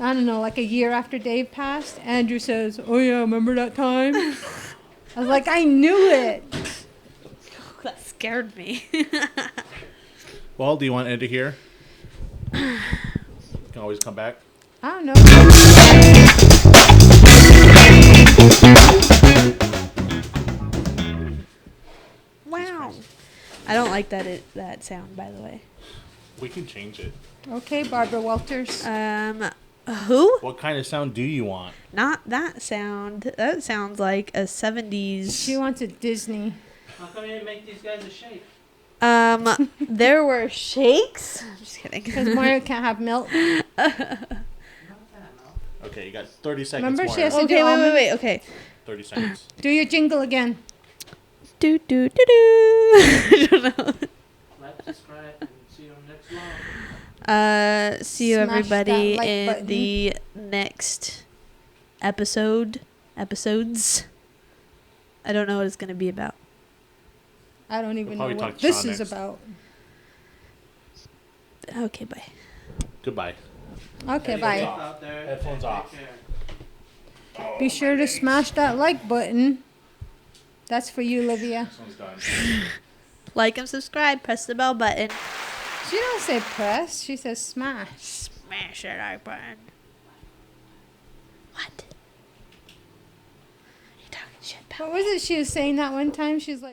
I don't know, like a year after Dave passed, Andrew says, oh yeah, remember that time? I was like, I knew it. That scared me. Well, do you want to end it here? You can always come back. I don't know. Wow. I don't like that sound, by the way. We can change it. Okay, Barbara Walters. Who? What kind of sound do you want? Not that sound. That sounds like a 70s. She wants a Disney. How come you didn't make these guys a shake? There were shakes. I'm just kidding. Because Mario can't have milk. Okay, you got 30 seconds. Remember, more. she has to Okay, wait. Okay. 30 seconds. Do your jingle again. Do. I don't know. Like, subscribe, and see you on the next vlog. See you Smash everybody that like in button. the next episodes. I don't know what it's going to be about. I don't even know We'll probably what talk to this Sean is next. about. Okay, bye. Goodbye. Okay, Hey, bye. out there. Headphones Take off. care. Be sure to smash that like button. That's for you, Livia. This one's done. Like and subscribe. Press the bell button. She don't say press. She says smash. Smash that like button. What? You talking shit about? What was it she was saying that one time? She's like...